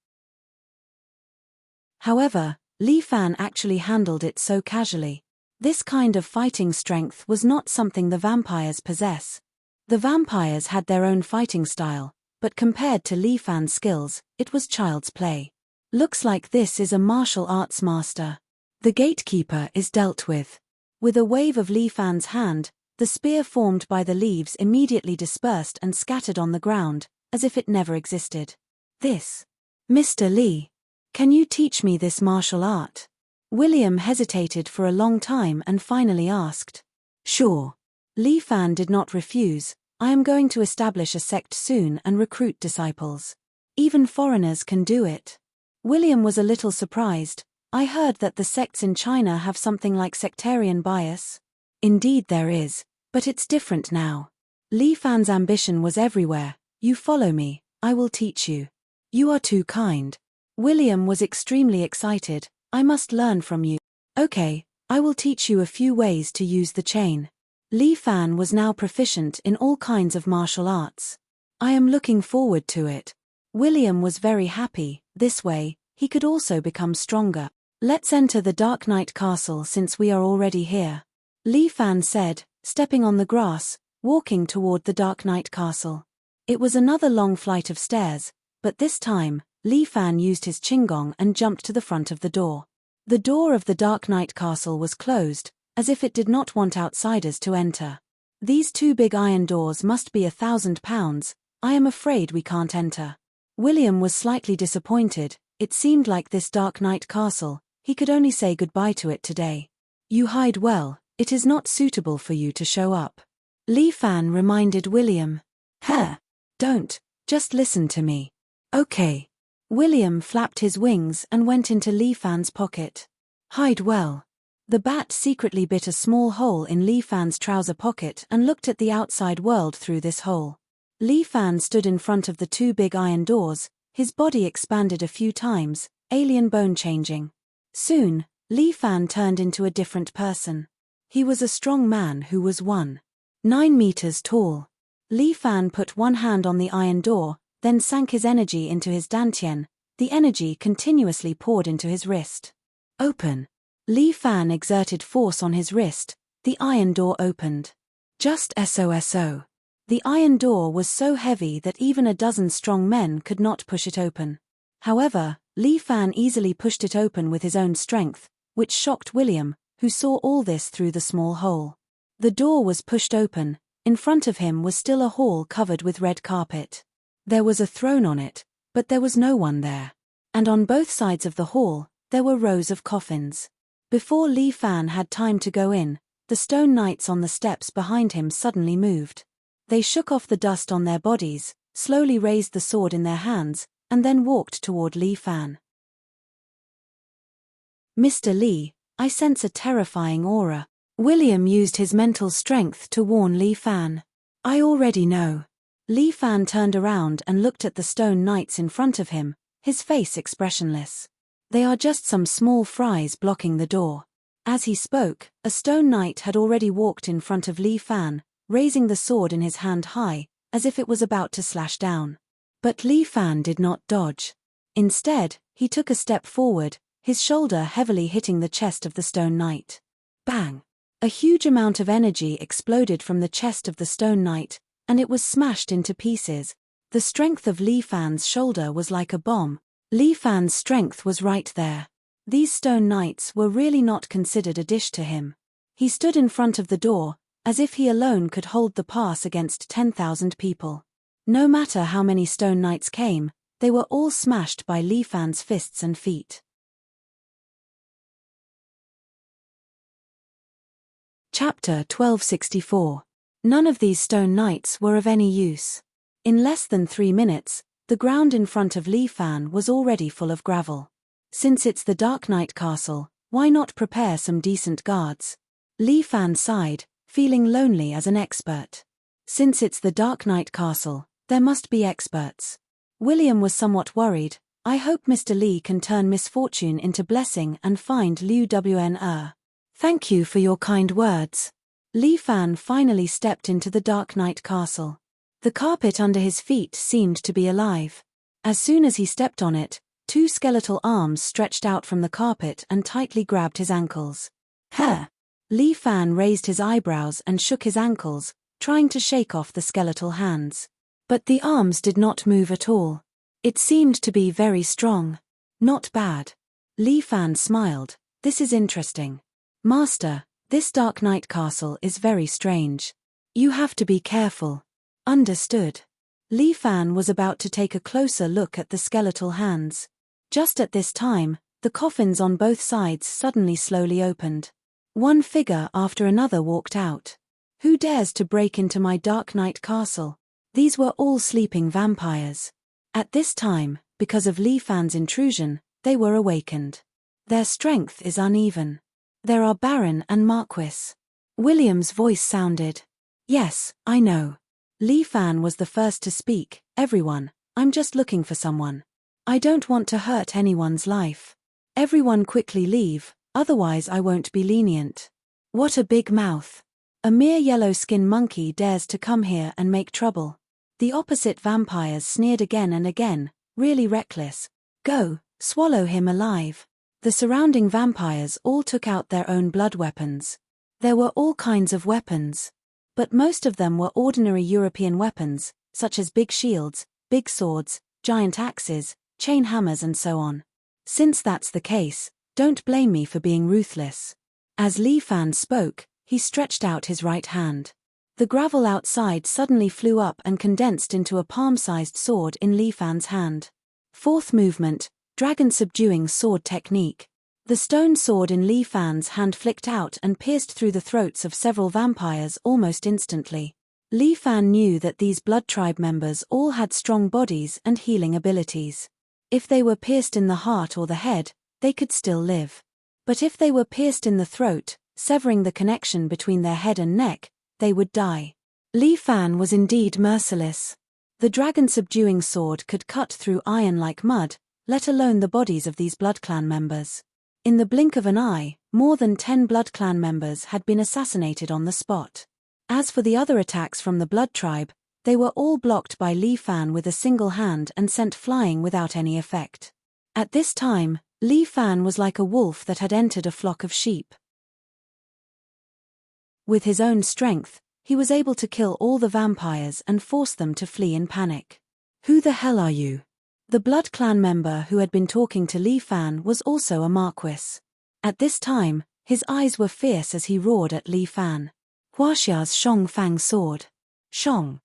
However, Li Fan actually handled it so casually. This kind of fighting strength was not something the vampires possess. The vampires had their own fighting style, but compared to Li Fan's skills, it was child's play. "Looks like this is a martial arts master. The gatekeeper is dealt with." With a wave of Li Fan's hand, the spear formed by the leaves immediately dispersed and scattered on the ground, as if it never existed. "This. Mr. Lee. Can you teach me this martial art?" William hesitated for a long time and finally asked. "Sure." Li Fan did not refuse. "I am going to establish a sect soon and recruit disciples. Even foreigners can do it." William was a little surprised. "I heard that the sects in China have something like sectarian bias." "Indeed there is, but it's different now. Li Fan's ambition was everywhere. You follow me, I will teach you." "You are too kind." William was extremely excited. "I must learn from you." "Okay, I will teach you a few ways to use the chain." Li Fan was now proficient in all kinds of martial arts. "I am looking forward to it." William was very happy. This way, he could also become stronger. "Let's enter the Dark Knight Castle since we are already here," Li Fan said, stepping on the grass, walking toward the Dark Knight Castle. It was another long flight of stairs, but this time, Li Fan used his qinggong and jumped to the front of the door. The door of the Dark Knight Castle was closed, as if it did not want outsiders to enter. "These 2 big iron doors must be £1,000, I am afraid we can't enter." William was slightly disappointed. It seemed like this Dark Knight Castle, he could only say goodbye to it today. "You hide well, it is not suitable for you to show up," Li Fan reminded William. "Huh. Don't, just listen to me." "Okay." William flapped his wings and went into Li Fan's pocket. "Hide well." The bat secretly bit a small hole in Li Fan's trouser pocket and looked at the outside world through this hole. Li Fan stood in front of the two big iron doors, his body expanded a few times, alien bone changing. Soon, Li Fan turned into a different person. He was a strong man who was 9 meters tall. Li Fan put one hand on the iron door, then sank his energy into his dantian. The energy continuously poured into his wrist. Open. Li Fan exerted force on his wrist, the iron door opened. Just so. The iron door was so heavy that even a dozen strong men could not push it open. However, Li Fan easily pushed it open with his own strength, which shocked William, who saw all this through the small hole. The door was pushed open. In front of him was still a hall covered with red carpet. There was a throne on it, but there was no one there. And on both sides of the hall, there were rows of coffins. Before Li Fan had time to go in, the stone knights on the steps behind him suddenly moved. They shook off the dust on their bodies, slowly raised the sword in their hands, and then walked toward Li Fan. Mr. Li, I sense a terrifying aura. William used his mental strength to warn Li Fan. I already know. Li Fan turned around and looked at the stone knights in front of him, his face expressionless. They are just some small fries blocking the door. As he spoke, a stone knight had already walked in front of Li Fan, raising the sword in his hand high, as if it was about to slash down. But Li Fan did not dodge. Instead, he took a step forward, his shoulder heavily hitting the chest of the stone knight. Bang! A huge amount of energy exploded from the chest of the stone knight, and it was smashed into pieces. The strength of Li Fan's shoulder was like a bomb. Li Fan's strength was right there. These stone knights were really not considered a dish to him. He stood in front of the door, as if he alone could hold the pass against 10,000 people. No matter how many stone knights came, they were all smashed by Li Fan's fists and feet. Chapter 1264. None of these stone knights were of any use. In less than 3 minutes, the ground in front of Li Fan was already full of gravel. Since it's the Dark Knight Castle, why not prepare some decent guards? Li Fan sighed, feeling lonely as an expert. Since it's the Dark Knight Castle, there must be experts. William was somewhat worried. I hope Mr. Li can turn misfortune into blessing and find Liu Wn. Thank you for your kind words. Li Fan finally stepped into the Dark Knight Castle. The carpet under his feet seemed to be alive. As soon as he stepped on it, 2 skeletal arms stretched out from the carpet and tightly grabbed his ankles. Huh! Li Fan raised his eyebrows and shook his ankles, trying to shake off the skeletal hands. But the arms did not move at all. It seemed to be very strong. Not bad. Li Fan smiled. This is interesting. Master, this Dark Knight Castle is very strange. You have to be careful. Understood. Li Fan was about to take a closer look at the skeletal hands. Just at this time, the coffins on both sides suddenly slowly opened. One figure after another walked out. Who dares to break into my Dark Knight Castle? These were all sleeping vampires. At this time, because of Li Fan's intrusion, they were awakened. Their strength is uneven. There are Baron and Marquis. William's voice sounded. Yes, I know. Li Fan was the first to speak. Everyone, I'm just looking for someone. I don't want to hurt anyone's life. Everyone quickly leave, otherwise I won't be lenient. What a big mouth. A mere yellow skin monkey dares to come here and make trouble. The opposite vampires sneered again and again, really reckless. Go, swallow him alive. The surrounding vampires all took out their own blood weapons. There were all kinds of weapons. But most of them were ordinary European weapons, such as big shields, big swords, giant axes, chain hammers and so on. Since that's the case, don't blame me for being ruthless. As Li Fan spoke, he stretched out his right hand. The gravel outside suddenly flew up and condensed into a palm-sized sword in Li Fan's hand. Fourth movement, Dragon Subduing Sword Technique. The stone sword in Li Fan's hand flicked out and pierced through the throats of several vampires almost instantly. Li Fan knew that these blood tribe members all had strong bodies and healing abilities. If they were pierced in the heart or the head, they could still live. But if they were pierced in the throat, severing the connection between their head and neck, they would die. Li Fan was indeed merciless. The dragon-subduing sword could cut through iron like mud, let alone the bodies of these Blood Clan members. In the blink of an eye, more than 10 Blood Clan members had been assassinated on the spot. As for the other attacks from the Blood Tribe, they were all blocked by Li Fan with a single hand and sent flying without any effect. At this time, Li Fan was like a wolf that had entered a flock of sheep. With his own strength, he was able to kill all the vampires and force them to flee in panic. "Who the hell are you?" The Blood Clan member who had been talking to Li Fan was also a marquis. At this time, his eyes were fierce as he roared at Li Fan. "Huaxia's Shong Fang sword." Shong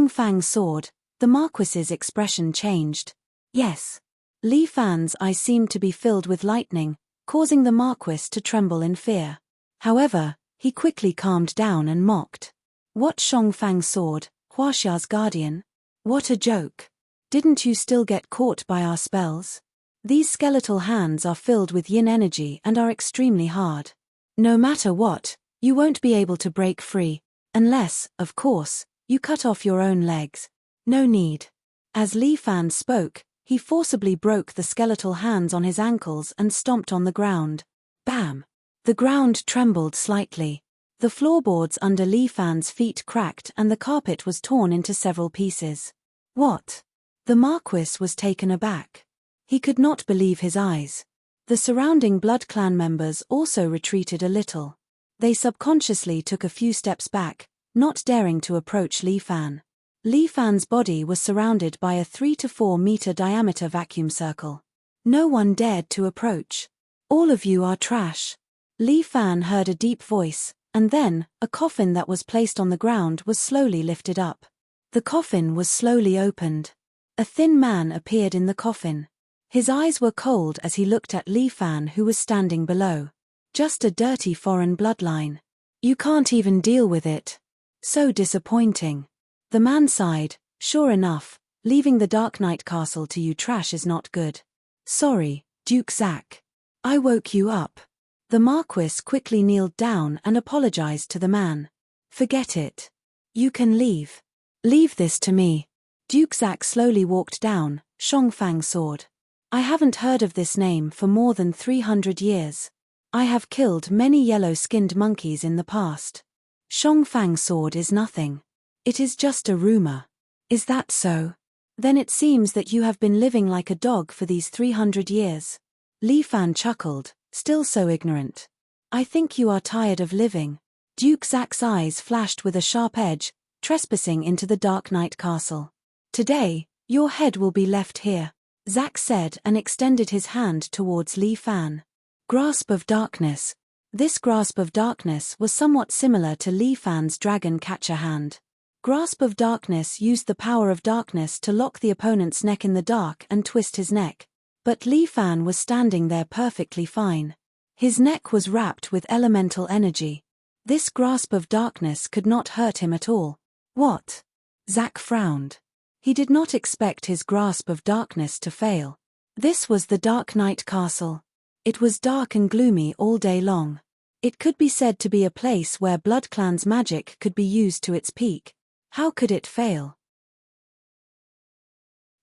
Fang sword, the marquis's expression changed. Yes. Li Fan's eyes seemed to be filled with lightning, causing the marquis to tremble in fear. However, he quickly calmed down and mocked. "What Shong Fang sword, Huaxia's guardian? What a joke. Didn't you still get caught by our spells? These skeletal hands are filled with yin energy and are extremely hard. No matter what, you won't be able to break free, unless, of course, you cut off your own legs. No need." As Li Fan spoke, he forcibly broke the skeletal hands on his ankles and stomped on the ground. Bam! The ground trembled slightly. The floorboards under Li Fan's feet cracked and the carpet was torn into several pieces. What? The marquis was taken aback. He could not believe his eyes. The surrounding Blood Clan members also retreated a little. They subconsciously took a few steps back, not daring to approach Li Fan. Li Fan's body was surrounded by a 3 to 4 meter diameter vacuum circle. No one dared to approach. "All of you are trash." Li Fan heard a deep voice, and then, a coffin that was placed on the ground was slowly lifted up. The coffin was slowly opened. A thin man appeared in the coffin. His eyes were cold as he looked at Li Fan, who was standing below. "Just a dirty foreign bloodline. You can't even deal with it. So disappointing." The man sighed. "Sure enough, leaving the Dark Knight Castle to you trash is not good. Sorry, Duke Zack. I woke you up." The marquis quickly kneeled down and apologized to the man. "Forget it. You can leave. Leave this to me." Duke Zack slowly walked down, Shong Fang sword. "I haven't heard of this name for more than 300 years. I have killed many yellow-skinned monkeys in the past. Shong Fang sword is nothing. It is just a rumor." "Is that so? Then it seems that you have been living like a dog for these 300 years. Li Fan chuckled, still so ignorant. "I think you are tired of living." Duke Zack's eyes flashed with a sharp edge, trespassing into the Dark Knight Castle. "Today, your head will be left here," Zack said and extended his hand towards Li Fan. Grasp of Darkness. This Grasp of Darkness was somewhat similar to Li Fan's Dragon Catcher hand. Grasp of Darkness used the power of darkness to lock the opponent's neck in the dark and twist his neck. But Li Fan was standing there perfectly fine. His neck was wrapped with elemental energy. This Grasp of Darkness could not hurt him at all. "What?" Zack frowned. He did not expect his Grasp of Darkness to fail. This was the Dark Knight Castle. It was dark and gloomy all day long. It could be said to be a place where Blood Clan's magic could be used to its peak. How could it fail?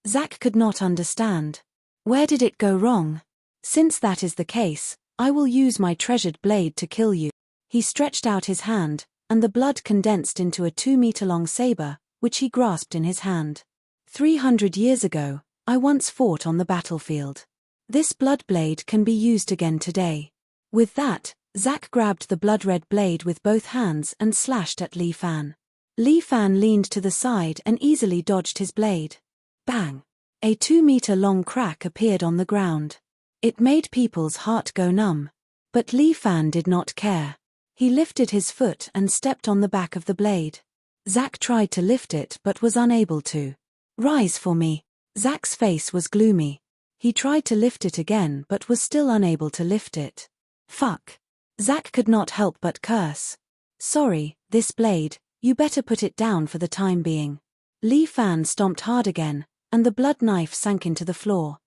Zack could not understand. Where did it go wrong? "Since that is the case, I will use my treasured blade to kill you." He stretched out his hand, and the blood condensed into a 2-meter-long saber, which he grasped in his hand. 300 years ago, I once fought on the battlefield. This blood blade can be used again today. With that, Zack grabbed the blood-red blade with both hands and slashed at Li Fan. Li Fan leaned to the side and easily dodged his blade. Bang! A 2-meter-long crack appeared on the ground. It made people's heart go numb. But Li Fan did not care. He lifted his foot and stepped on the back of the blade. Zack tried to lift it but was unable to. "Rise for me." Zack's face was gloomy. He tried to lift it again but was still unable to lift it. Fuck. Zack could not help but curse. "Sorry, this blade, you better put it down for the time being." Li Fan stomped hard again, and the blood knife sank into the floor.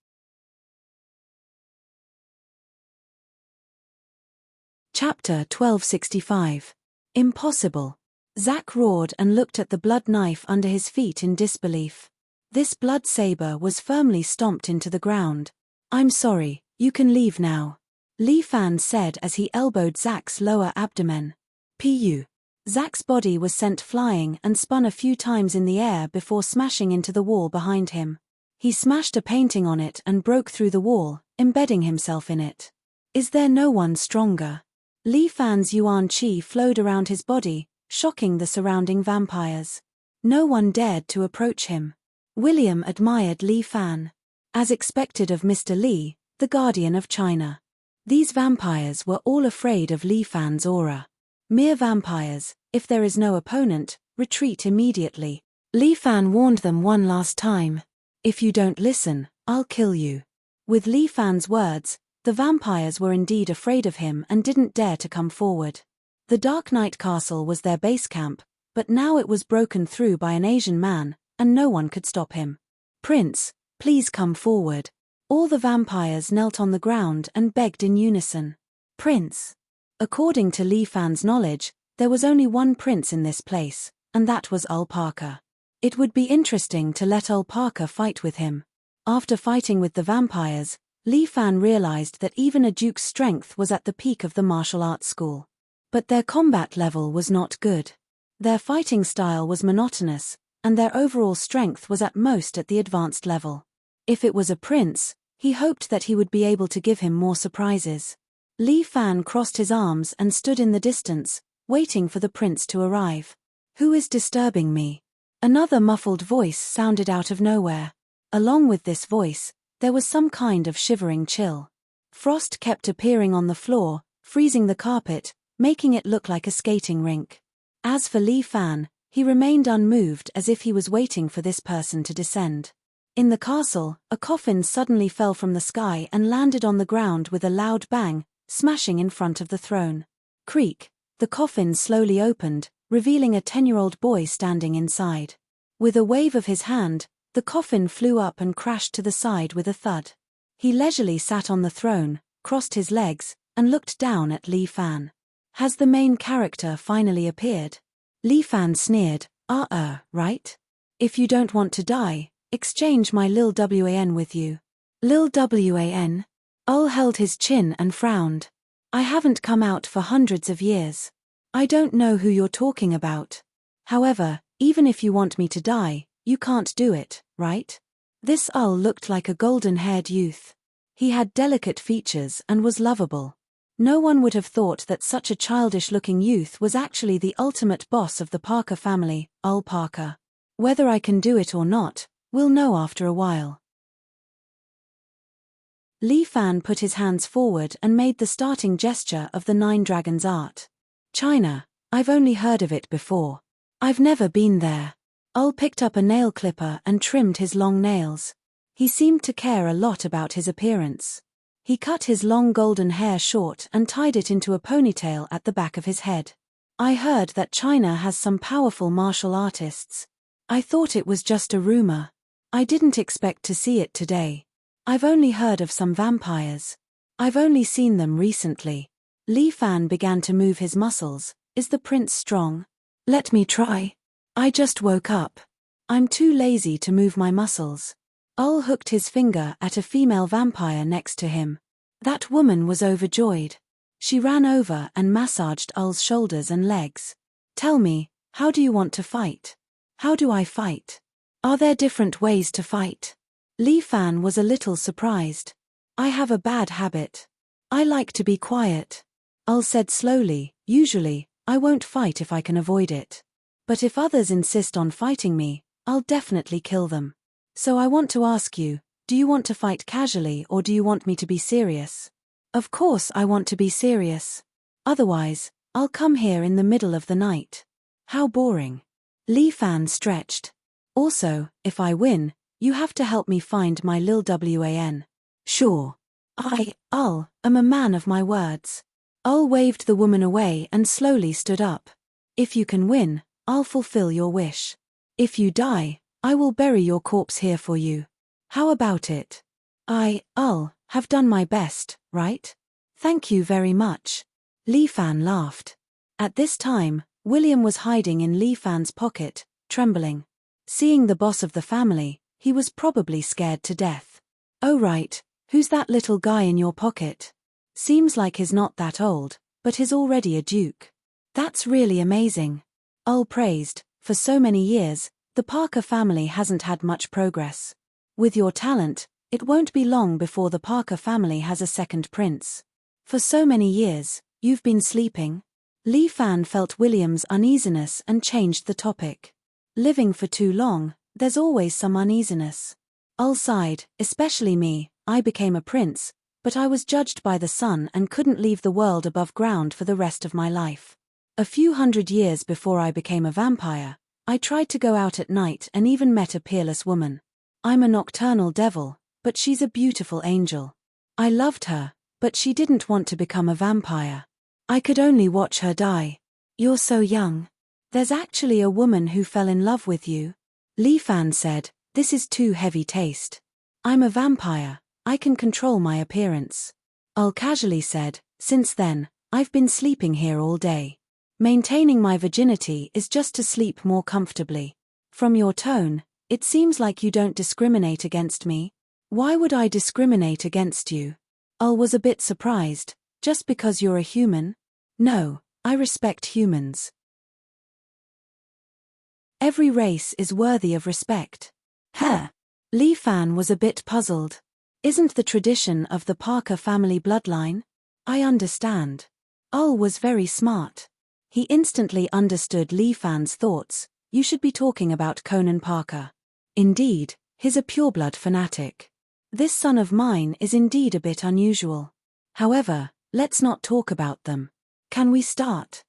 Chapter 1265. Impossible. Zack roared and looked at the blood knife under his feet in disbelief. This blood saber was firmly stomped into the ground. "I'm sorry, you can leave now," Li Fan said as he elbowed Zack's lower abdomen. Pu. Zack's body was sent flying and spun a few times in the air before smashing into the wall behind him. He smashed a painting on it and broke through the wall, embedding himself in it. Is there no one stronger? Li Fan's yuan qi flowed around his body, shocking the surrounding vampires. No one dared to approach him. William admired Li Fan. As expected of Mr. Li, the guardian of China. These vampires were all afraid of Li Fan's aura. Mere vampires, if there is no opponent, retreat immediately. Li Fan warned them one last time. "If you don't listen, I'll kill you." With Li Fan's words, the vampires were indeed afraid of him and didn't dare to come forward. The Dark Knight Castle was their base camp, but now it was broken through by an Asian man, and no one could stop him. "Prince, please come forward." All the vampires knelt on the ground and begged in unison. "Prince." According to Li Fan's knowledge, there was only one prince in this place, and that was Ul Parker. It would be interesting to let Ul Parker fight with him. After fighting with the vampires, Li Fan realized that even a duke's strength was at the peak of the martial arts school. But their combat level was not good. Their fighting style was monotonous, and their overall strength was at most at the advanced level. If it was a prince, he hoped that he would be able to give him more surprises. Li Fan crossed his arms and stood in the distance, waiting for the prince to arrive. "Who is disturbing me?" Another muffled voice sounded out of nowhere. Along with this voice, there was some kind of shivering chill. Frost kept appearing on the floor, freezing the carpet, making it look like a skating rink. As for Li Fan, he remained unmoved as if he was waiting for this person to descend. In the castle, a coffin suddenly fell from the sky and landed on the ground with a loud bang, smashing in front of the throne. Creak, the coffin slowly opened, revealing a 10-year-old boy standing inside. With a wave of his hand, the coffin flew up and crashed to the side with a thud. He leisurely sat on the throne, crossed his legs, and looked down at Li Fan. "Has the main character finally appeared?" Li Fan sneered, right? "If you don't want to die, exchange my Lil Wan with you." "Lil Wan?" Ul held his chin and frowned. "I haven't come out for hundreds of years. I don't know who you're talking about. However, even if you want me to die, you can't do it, right?" This Ul looked like a golden-haired youth. He had delicate features and was lovable. No one would have thought that such a childish-looking youth was actually the ultimate boss of the Parker family, Ul Parker. "Whether I can do it or not, we'll know after a while." Li Fan put his hands forward and made the starting gesture of the Nine Dragons art. "China, I've only heard of it before. I've never been there." Ul picked up a nail clipper and trimmed his long nails. He seemed to care a lot about his appearance. He cut his long golden hair short and tied it into a ponytail at the back of his head. "I heard that China has some powerful martial artists. I thought it was just a rumor. I didn't expect to see it today. I've only heard of some vampires. I've only seen them recently." Li Fan began to move his muscles. "Is the prince strong? Let me try. I just woke up. I'm too lazy to move my muscles." Ul hooked his finger at a female vampire next to him. That woman was overjoyed. She ran over and massaged Ul's shoulders and legs. "Tell me, how do you want to fight? How do I fight? Are there different ways to fight?" Li Fan was a little surprised. "I have a bad habit. I like to be quiet." Ul said slowly, "Usually, I won't fight if I can avoid it. But if others insist on fighting me, I'll definitely kill them. So I want to ask you, do you want to fight casually or do you want me to be serious?" "Of course I want to be serious. Otherwise, I'll come here in the middle of the night." "How boring." Li Fan stretched. "Also, if I win, you have to help me find my Lil Wan." "Sure. Ul, am a man of my words." Ul waved the woman away and slowly stood up. "If you can win, I'll fulfill your wish. If you die, I will bury your corpse here for you. How about it? Ul, have done my best, right? Thank you very much." Li Fan laughed. At this time, William was hiding in Li Fan's pocket, trembling. Seeing the boss of the family, he was probably scared to death. "Oh right, who's that little guy in your pocket? Seems like he's not that old, but he's already a duke. That's really amazing." Earl praised. "For so many years, the Parker family hasn't had much progress. With your talent, it won't be long before the Parker family has a second prince. For so many years, you've been sleeping?" Li Fan felt William's uneasiness and changed the topic. "Living for too long, there's always some uneasiness." Earl sighed. "Especially me, I became a prince, but I was judged by the sun and couldn't leave the world above ground for the rest of my life. A few hundred years before I became a vampire, I tried to go out at night and even met a peerless woman. I'm a nocturnal devil, but she's a beautiful angel. I loved her, but she didn't want to become a vampire. I could only watch her die." "You're so young. There's actually a woman who fell in love with you." Li Fan said, "This is too heavy taste. I'm a vampire, I can control my appearance." Earl casually said, "Since then, I've been sleeping here all day. Maintaining my virginity is just to sleep more comfortably. From your tone, it seems like you don't discriminate against me." "Why would I discriminate against you?" Earl was a bit surprised. "Just because you're a human?" "No, I respect humans. Every race is worthy of respect." "Huh." Li Fan was a bit puzzled. "Isn't the tradition of the Parker family bloodline?" "I understand." Earl was very smart. He instantly understood Li Fan's thoughts. "You should be talking about Conan Parker. Indeed, he's a pureblood fanatic. This son of mine is indeed a bit unusual. However, let's not talk about them. Can we start?"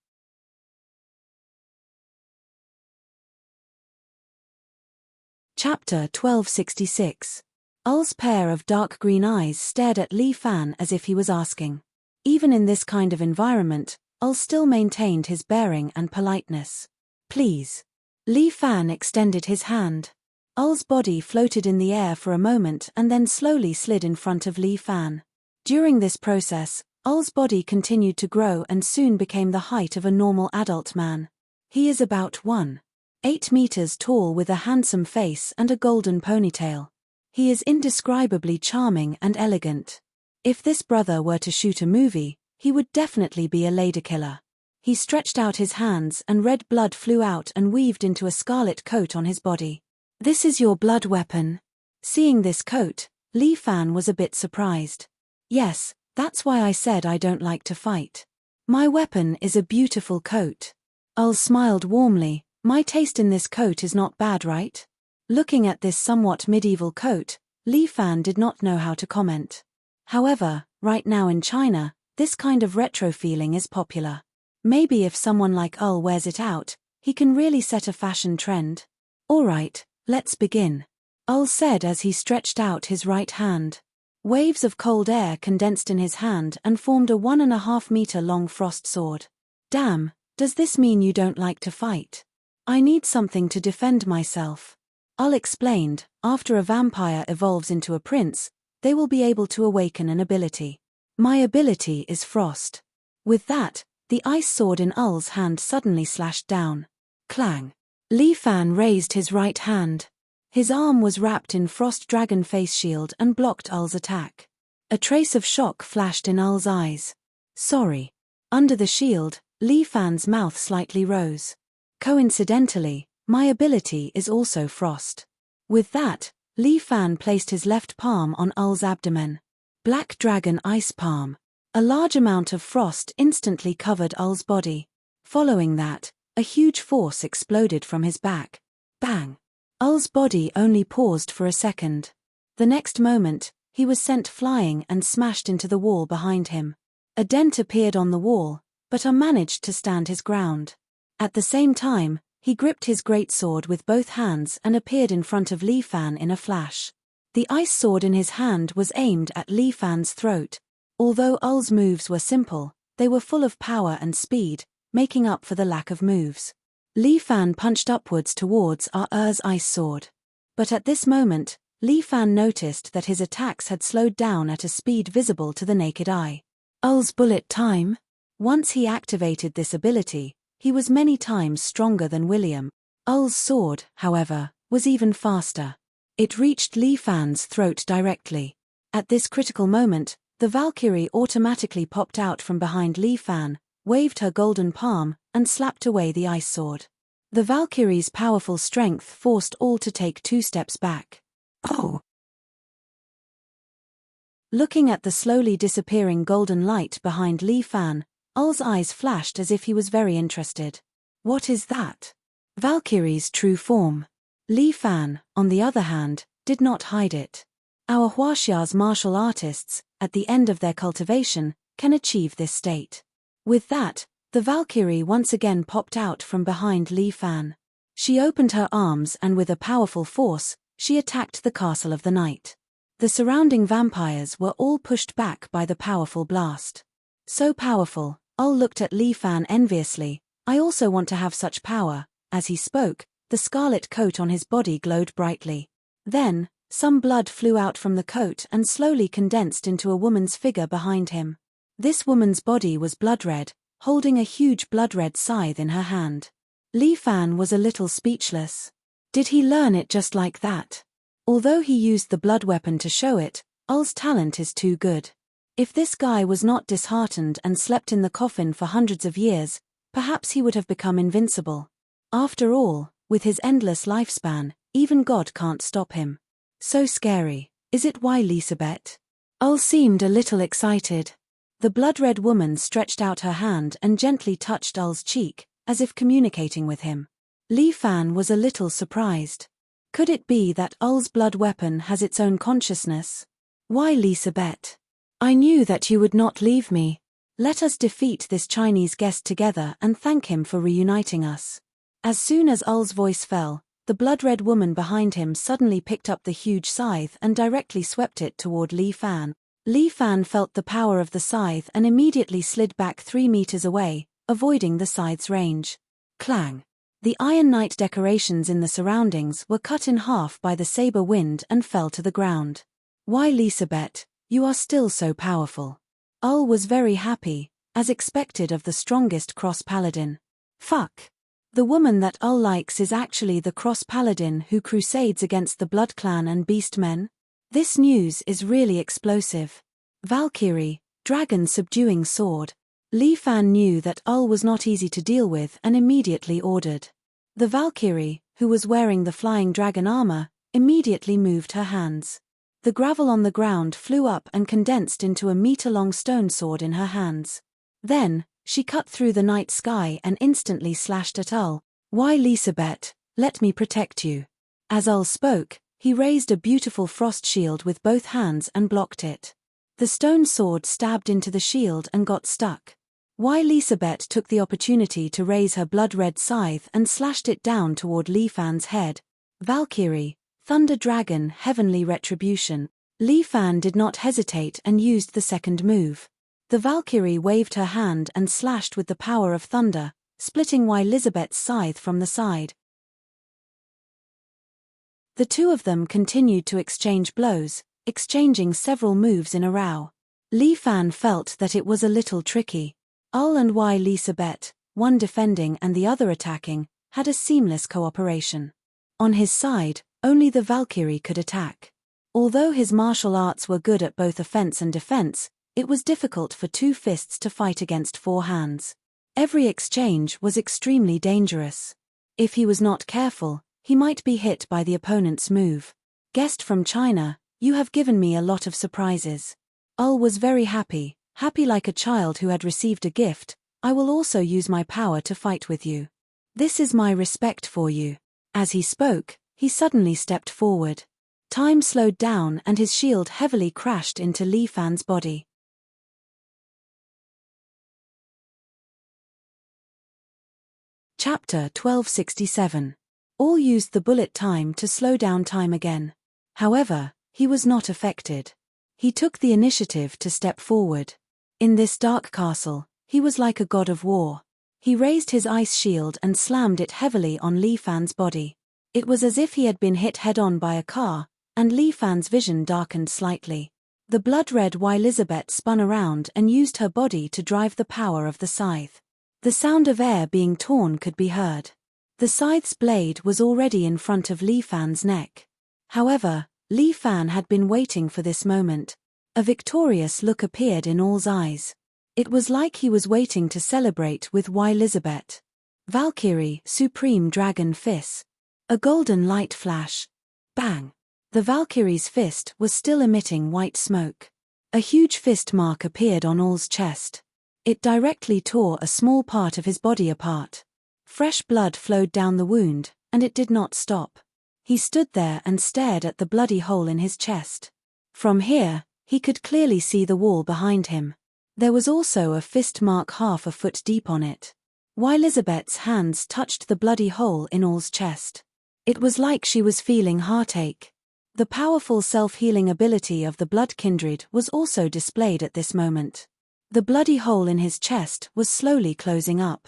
Chapter 1266. Earl's pair of dark green eyes stared at Li Fan as if he was asking. Even in this kind of environment, Earl still maintained his bearing and politeness. "Please." Li Fan extended his hand. Earl's body floated in the air for a moment and then slowly slid in front of Li Fan. During this process, Earl's body continued to grow and soon became the height of a normal adult man. He is about 1.8 meters tall with a handsome face and a golden ponytail. He is indescribably charming and elegant. If this brother were to shoot a movie, he would definitely be a ladykiller. He stretched out his hands and red blood flew out and weaved into a scarlet coat on his body. "This is your blood weapon." Seeing this coat, Li Fan was a bit surprised. "Yes, that's why I said I don't like to fight. My weapon is a beautiful coat." Earl smiled warmly. "My taste in this coat is not bad, right?" Looking at this somewhat medieval coat, Li Fan did not know how to comment. However, right now in China, this kind of retro feeling is popular. Maybe if someone like Earl wears it out, he can really set a fashion trend. "Alright, let's begin," Earl said as he stretched out his right hand. Waves of cold air condensed in his hand and formed a 1.5 meter long frost sword. "Damn, does this mean you don't like to fight?" "I need something to defend myself." Earl explained. "After a vampire evolves into a prince, they will be able to awaken an ability. My ability is frost." With that, the ice sword in Earl's hand suddenly slashed down. Clang. Li Fan raised his right hand. His arm was wrapped in Frost Dragon face shield and blocked Earl's attack. A trace of shock flashed in Earl's eyes. "Sorry." Under the shield, Li Fan's mouth slightly rose. "Coincidentally, my ability is also frost." With that, Li Fan placed his left palm on Earl's abdomen. Black Dragon Ice Palm. A large amount of frost instantly covered Earl's body. Following that, a huge force exploded from his back. Bang! Earl's body only paused for a second. The next moment, he was sent flying and smashed into the wall behind him. A dent appeared on the wall, but Earl managed to stand his ground. At the same time, he gripped his greatsword with both hands and appeared in front of Li Fan in a flash. The ice sword in his hand was aimed at Li Fan's throat. Although Earl's moves were simple, they were full of power and speed, making up for the lack of moves. Li Fan punched upwards towards Earl's ice sword. But at this moment, Li Fan noticed that his attacks had slowed down at a speed visible to the naked eye. Earl's bullet time? Once he activated this ability, He was many times stronger than William. Ul's sword, however, was even faster. It reached Li Fan's throat directly. At this critical moment, the Valkyrie automatically popped out from behind Li Fan, waved her golden palm, and slapped away the ice sword. The Valkyrie's powerful strength forced all to take 2 steps back. Oh! Looking at the slowly disappearing golden light behind Li Fan, Ul's eyes flashed as if he was very interested. What is that? Valkyrie's true form. Li Fan, on the other hand, did not hide it. Our Huaxia's martial artists, at the end of their cultivation, can achieve this state. With that, the Valkyrie once again popped out from behind Li Fan. She opened her arms and with a powerful force, she attacked the castle of the night. The surrounding vampires were all pushed back by the powerful blast. So powerful, Ul looked at Li Fan enviously. I also want to have such power. As he spoke, the scarlet coat on his body glowed brightly. Then, some blood flew out from the coat and slowly condensed into a woman's figure behind him. This woman's body was blood-red, holding a huge blood-red scythe in her hand. Li Fan was a little speechless. Did he learn it just like that? Although he used the blood weapon to show it, Ul's talent is too good. If this guy was not disheartened and slept in the coffin for hundreds of years, perhaps he would have become invincible. After all, with his endless lifespan, even God can't stop him. So scary, is it why Lisabeth? Ul seemed a little excited. The blood-red woman stretched out her hand and gently touched Ul's cheek, as if communicating with him. Li Fan was a little surprised. Could it be that Ul's blood weapon has its own consciousness? Why Lisabeth? I knew that you would not leave me. Let us defeat this Chinese guest together and thank him for reuniting us. As soon as Ul's voice fell, the blood-red woman behind him suddenly picked up the huge scythe and directly swept it toward Li Fan. Li Fan felt the power of the scythe and immediately slid back 3 meters away, avoiding the scythe's range. Clang! The Iron Knight decorations in the surroundings were cut in half by the saber wind and fell to the ground. Why Lisabeth, you are still so powerful. Ul was very happy, as expected of the strongest cross-paladin. Fuck! The woman that Ul likes is actually the cross-paladin who crusades against the Blood Clan and Beastmen? This news is really explosive. Valkyrie, dragon subduing sword. Li Fan knew that Ul was not easy to deal with and immediately ordered. The Valkyrie, who was wearing the flying dragon armor, immediately moved her hands. The gravel on the ground flew up and condensed into a meter-long stone sword in her hands. Then, she cut through the night sky and instantly slashed at Ul. Why Lisabeth, let me protect you. As Ul spoke, he raised a beautiful frost shield with both hands and blocked it. The stone sword stabbed into the shield and got stuck. Why Lisabeth took the opportunity to raise her blood-red scythe and slashed it down toward Li Fan's head. Valkyrie, Thunder Dragon, Heavenly Retribution. Li Fan did not hesitate and used the second move. The Valkyrie waved her hand and slashed with the power of thunder, splitting Why Lisabeth's scythe from the side. The two of them continued to exchange blows, exchanging several moves in a row. Li Fan felt that it was a little tricky. Ul and Why Lisabeth, one defending and the other attacking, had a seamless cooperation. On his side, only the Valkyrie could attack. Although his martial arts were good at both offense and defense, it was difficult for 2 fists to fight against 4 hands. Every exchange was extremely dangerous. If he was not careful, he might be hit by the opponent's move. Guest from China, you have given me a lot of surprises. Ul was very happy like a child who had received a gift. I will also use my power to fight with you. This is my respect for you. As he spoke, he suddenly stepped forward. Time slowed down and his shield heavily crashed into Li Fan's body. Chapter 1267. All used the bullet time to slow down time again. However, he was not affected. He took the initiative to step forward. In this dark castle, he was like a god of war. He raised his ice shield and slammed it heavily on Li Fan's body. It was as if he had been hit head-on by a car, and Li Fan's vision darkened slightly. The blood-red Why Lisabeth spun around and used her body to drive the power of the scythe. The sound of air being torn could be heard. The scythe's blade was already in front of Li Fan's neck. However, Li Fan had been waiting for this moment. A victorious look appeared in all's eyes. It was like he was waiting to celebrate with Elizabeth. Valkyrie, Supreme Dragon Fist. A golden light flash. Bang! The Valkyrie's fist was still emitting white smoke. A huge fist mark appeared on All's chest. It directly tore a small part of his body apart. Fresh blood flowed down the wound, and it did not stop. He stood there and stared at the bloody hole in his chest. From here, he could clearly see the wall behind him. There was also a fist mark half a foot deep on it. Elizabeth's hands touched the bloody hole in All's chest. It was like she was feeling heartache. The powerful self-healing ability of the blood kindred was also displayed at this moment. The bloody hole in his chest was slowly closing up.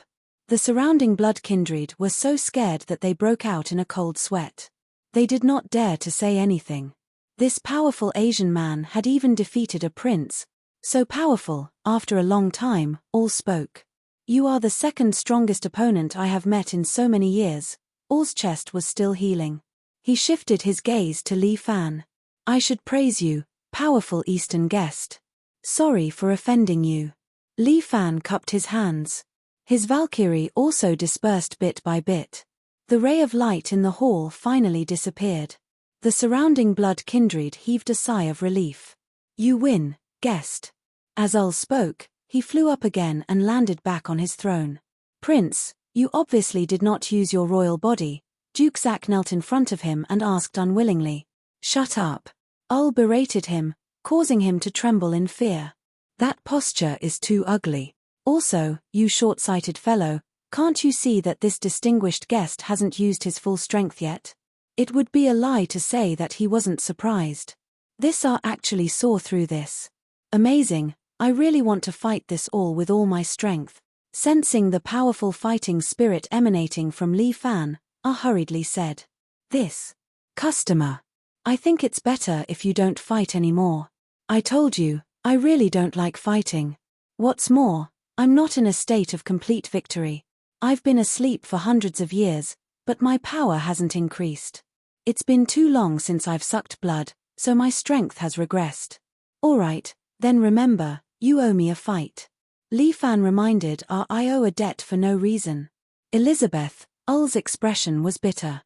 The surrounding blood kindred were so scared that they broke out in a cold sweat. They did not dare to say anything. This powerful Asian man had even defeated a prince. So powerful, after a long time, All spoke. "You are the second strongest opponent I have met in so many years." All's chest was still healing. He shifted his gaze to Li Fan. "I should praise you, powerful Eastern guest. Sorry for offending you." Li Fan cupped his hands. His Valkyrie also dispersed bit by bit. The ray of light in the hall finally disappeared. The surrounding blood kindred heaved a sigh of relief. "You win, guest." As Ul spoke, he flew up again and landed back on his throne. "Prince, you obviously did not use your royal body." Duke Zack knelt in front of him and asked unwillingly. "Shut up." Ul berated him, causing him to tremble in fear. "That posture is too ugly. Also, you short-sighted fellow, can't you see that this distinguished guest hasn't used his full strength yet?" It would be a lie to say that he wasn't surprised. This actually saw through this. "Amazing, I really want to fight this all with all my strength." Sensing the powerful fighting spirit emanating from Li Fan, hurriedly said. "This customer. I think it's better if you don't fight anymore. I told you, I really don't like fighting. What's more, I'm not in a state of complete victory. I've been asleep for hundreds of years, but my power hasn't increased. It's been too long since I've sucked blood, so my strength has regressed. Alright, then remember, you owe me a fight." Li Fan reminded I owe a debt for no reason. Elizabeth, Ul's expression was bitter.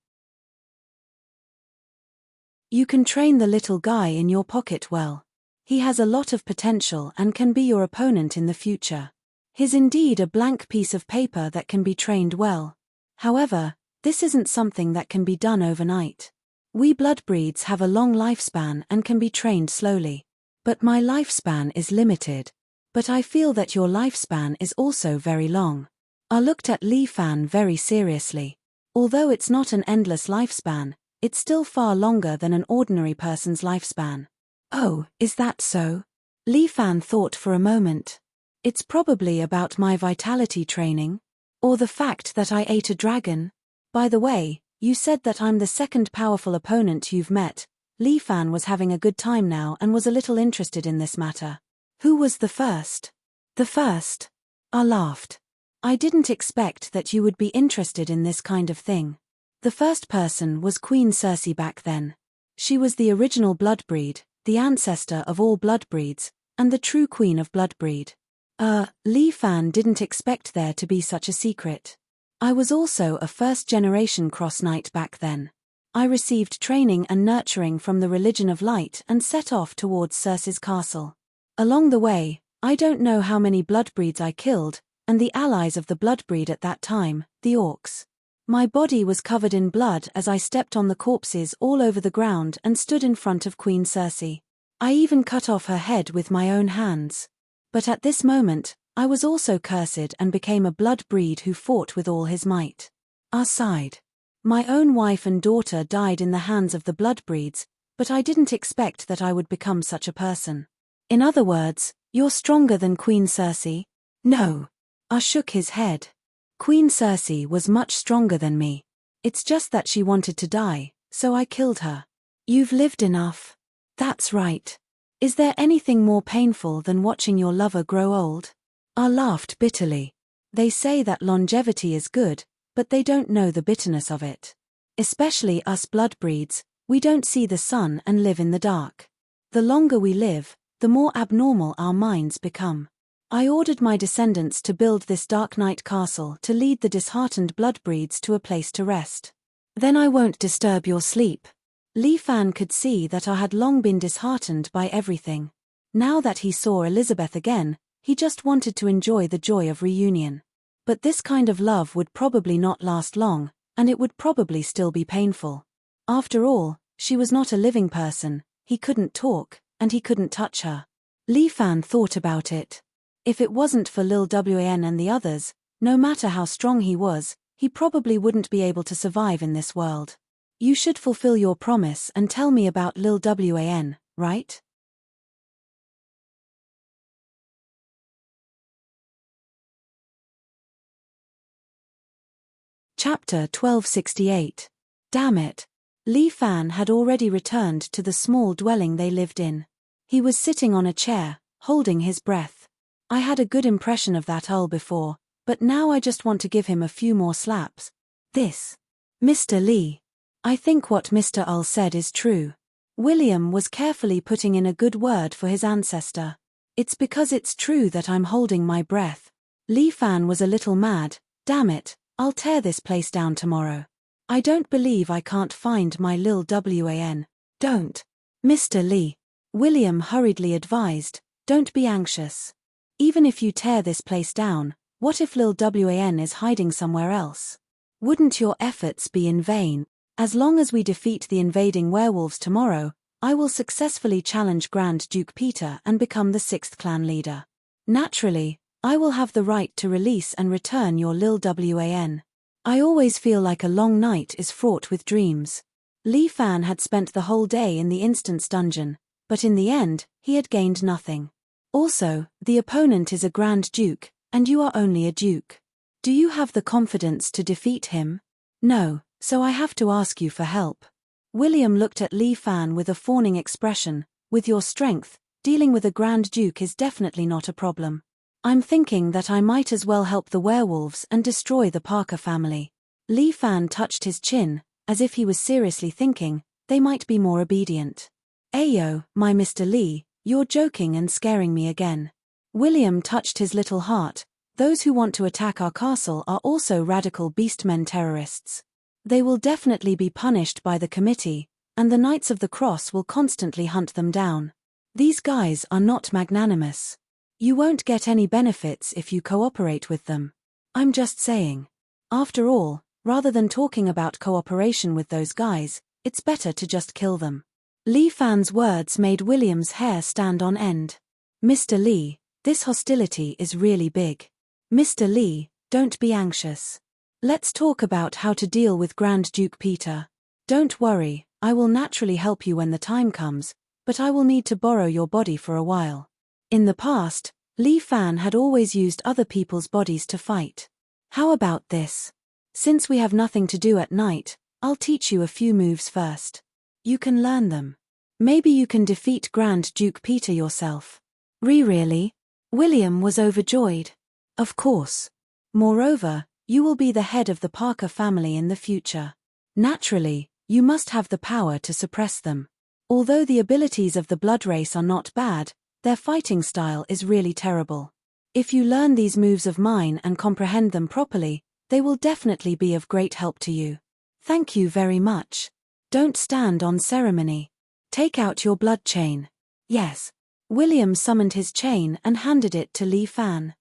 "You can train the little guy in your pocket well. He has a lot of potential and can be your opponent in the future. He's indeed a blank piece of paper that can be trained well. However, this isn't something that can be done overnight. We blood breeds have a long lifespan and can be trained slowly. But my lifespan is limited. But I feel that your lifespan is also very long." I looked at Li Fan very seriously. Although it's not an endless lifespan, it's still far longer than an ordinary person's lifespan. "Oh, is that so?" Li Fan thought for a moment. "It's probably about my vitality training. Or the fact that I ate a dragon. By the way, you said that I'm the second powerful opponent you've met." Li Fan was having a good time now and was a little interested in this matter. "Who was the first?" "The first?" I laughed. "I didn't expect that you would be interested in this kind of thing. The first person was Queen Cersei back then. She was the original blood breed, the ancestor of all blood breeds, and the true queen of blood breed." Li Fan didn't expect there to be such a secret. "I was also a first-generation cross knight back then. I received training and nurturing from the religion of light and set off towards Cersei's castle. Along the way, I don't know how many blood breeds I killed, and the allies of the blood breed at that time, the orcs. My body was covered in blood as I stepped on the corpses all over the ground and stood in front of Queen Cersei. I even cut off her head with my own hands. But at this moment, I was also cursed and became a blood breed who fought with all his might." I sighed. "My own wife and daughter died in the hands of the blood breeds, but I didn't expect that I would become such a person." "In other words, you're stronger than Queen Cersei?" "No." I shook his head. "Queen Cersei was much stronger than me. It's just that she wanted to die, so I killed her." "You've lived enough." "That's right. Is there anything more painful than watching your lover grow old?" I laughed bitterly. They say that longevity is good, but they don't know the bitterness of it. Especially us bloodbreeds, we don't see the sun and live in the dark. The longer we live, the more abnormal our minds become. I ordered my descendants to build this dark night castle to lead the disheartened bloodbreeds to a place to rest. Then I won't disturb your sleep. Li Fan could see that I had long been disheartened by everything. Now that he saw Elizabeth again, he just wanted to enjoy the joy of reunion. But this kind of love would probably not last long, and it would probably still be painful. After all, she was not a living person, he couldn't talk, and he couldn't touch her. Li Fan thought about it. If it wasn't for Lil Wan and the others, no matter how strong he was, he probably wouldn't be able to survive in this world. You should fulfill your promise and tell me about Lil Wan, right? Chapter 1268. Damn it. Li Fan had already returned to the small dwelling they lived in. He was sitting on a chair, holding his breath. I had a good impression of that Earl before, but now I just want to give him a few more slaps. This. Mr. Li. I think what Mr. Earl said is true. William was carefully putting in a good word for his ancestor. It's because it's true that I'm holding my breath. Li Fan was a little mad. Damn it, I'll tear this place down tomorrow. I don't believe I can't find my Lil Wan. Don't. Mr. Li. William hurriedly advised, don't be anxious. Even if you tear this place down, what if Lil Wan is hiding somewhere else? Wouldn't your efforts be in vain? As long as we defeat the invading werewolves tomorrow, I will successfully challenge Grand Duke Peter and become the 6th clan leader. Naturally, I will have the right to release and return your Lil Wan. I always feel like a long night is fraught with dreams. Li Fan had spent the whole day in the instance dungeon, but in the end, he had gained nothing. Also, the opponent is a Grand Duke, and you are only a Duke. Do you have the confidence to defeat him? No, so I have to ask you for help. William looked at Li Fan with a fawning expression. With your strength, dealing with a Grand Duke is definitely not a problem. I'm thinking that I might as well help the werewolves and destroy the Parker family. Li Fan touched his chin, as if he was seriously thinking, they might be more obedient. Ayo, my Mr. Li, you're joking and scaring me again. William touched his little heart. Those who want to attack our castle are also radical beastmen terrorists. They will definitely be punished by the committee, and the Knights of the Cross will constantly hunt them down. These guys are not magnanimous. You won't get any benefits if you cooperate with them. I'm just saying. After all, rather than talking about cooperation with those guys, it's better to just kill them. Li Fan's words made William's hair stand on end. Mr. Li, this hostility is really big. Mr. Li, don't be anxious. Let's talk about how to deal with Grand Duke Peter. Don't worry, I will naturally help you when the time comes, but I will need to borrow your body for a while. In the past, Li Fan had always used other people's bodies to fight. How about this? Since we have nothing to do at night, I'll teach you a few moves first. You can learn them. Maybe you can defeat Grand Duke Peter yourself. Really? William was overjoyed. Of course. Moreover, you will be the head of the Parker family in the future. Naturally, you must have the power to suppress them. Although the abilities of the blood race are not bad, their fighting style is really terrible. If you learn these moves of mine and comprehend them properly, they will definitely be of great help to you. Thank you very much. Don't stand on ceremony. Take out your blood chain. Yes. William summoned his chain and handed it to Li Fan.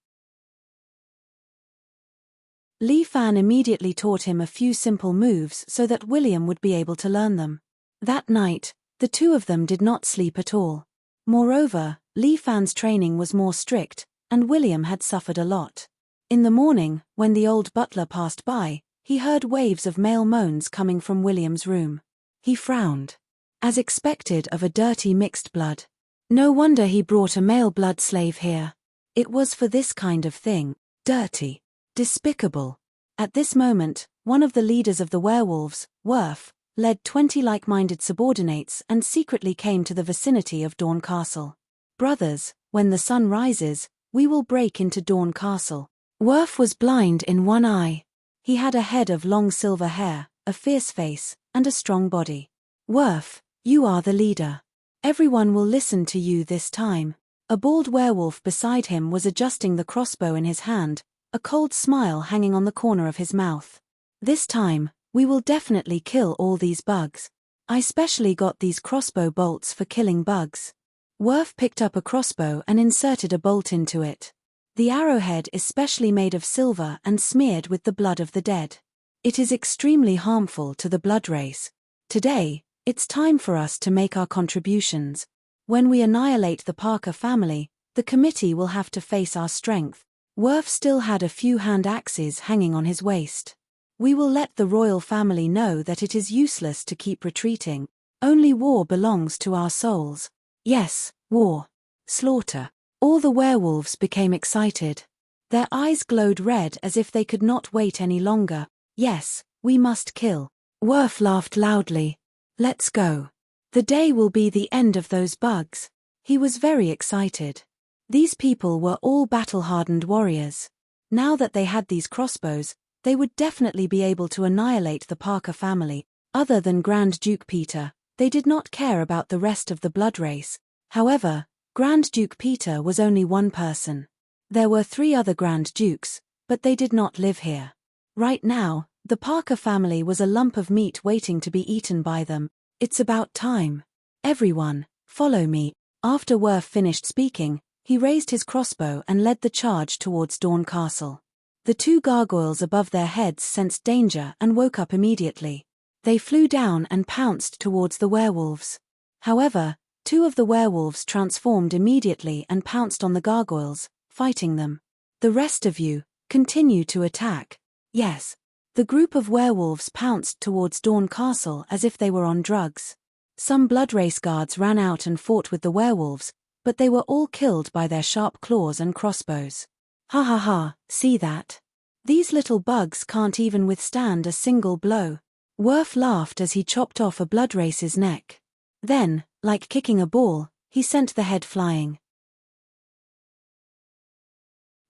Li Fan immediately taught him a few simple moves so that William would be able to learn them. That night, the two of them did not sleep at all. Moreover, Li Fan's training was more strict, and William had suffered a lot. In the morning, when the old butler passed by, he heard waves of male moans coming from William's room. He frowned. As expected of a dirty mixed blood. No wonder he brought a male blood slave here. It was for this kind of thing. Dirty. Despicable. At this moment, one of the leaders of the werewolves, Worf, led 20 like-minded subordinates and secretly came to the vicinity of Dawn Castle. Brothers, when the sun rises, we will break into Dawn Castle. Worf was blind in one eye. He had a head of long silver hair, a fierce face, and a strong body. Worf, you are the leader. Everyone will listen to you this time. A bald werewolf beside him was adjusting the crossbow in his hand, a cold smile hanging on the corner of his mouth. This time, we will definitely kill all these bugs. I specially got these crossbow bolts for killing bugs. Worf picked up a crossbow and inserted a bolt into it. The arrowhead is specially made of silver and smeared with the blood of the dead. It is extremely harmful to the blood race. Today, it's time for us to make our contributions. When we annihilate the Parker family, the committee will have to face our strength. Worf still had a few hand axes hanging on his waist. We will let the royal family know that it is useless to keep retreating. Only war belongs to our souls. Yes, war. Slaughter. All the werewolves became excited. Their eyes glowed red as if they could not wait any longer. Yes, we must kill. Worf laughed loudly. Let's go. The day will be the end of those bugs. He was very excited. These people were all battle-hardened warriors. Now that they had these crossbows, they would definitely be able to annihilate the Parker family. Other than Grand Duke Peter, they did not care about the rest of the blood race. However, Grand Duke Peter was only one person. There were 3 other Grand Dukes, but they did not live here. Right now, the Parker family was a lump of meat waiting to be eaten by them. It's about time. Everyone, follow me. After Worf finished speaking, he raised his crossbow and led the charge towards Dawn Castle. The 2 gargoyles above their heads sensed danger and woke up immediately. They flew down and pounced towards the werewolves. However, 2 of the werewolves transformed immediately and pounced on the gargoyles, fighting them. The rest of you, continue to attack. Yes. The group of werewolves pounced towards Dawn Castle as if they were on drugs. Some blood race guards ran out and fought with the werewolves, but they were all killed by their sharp claws and crossbows. Ha ha ha, see that? These little bugs can't even withstand a single blow. Worf laughed as he chopped off a blood race's neck. Then, like kicking a ball, he sent the head flying.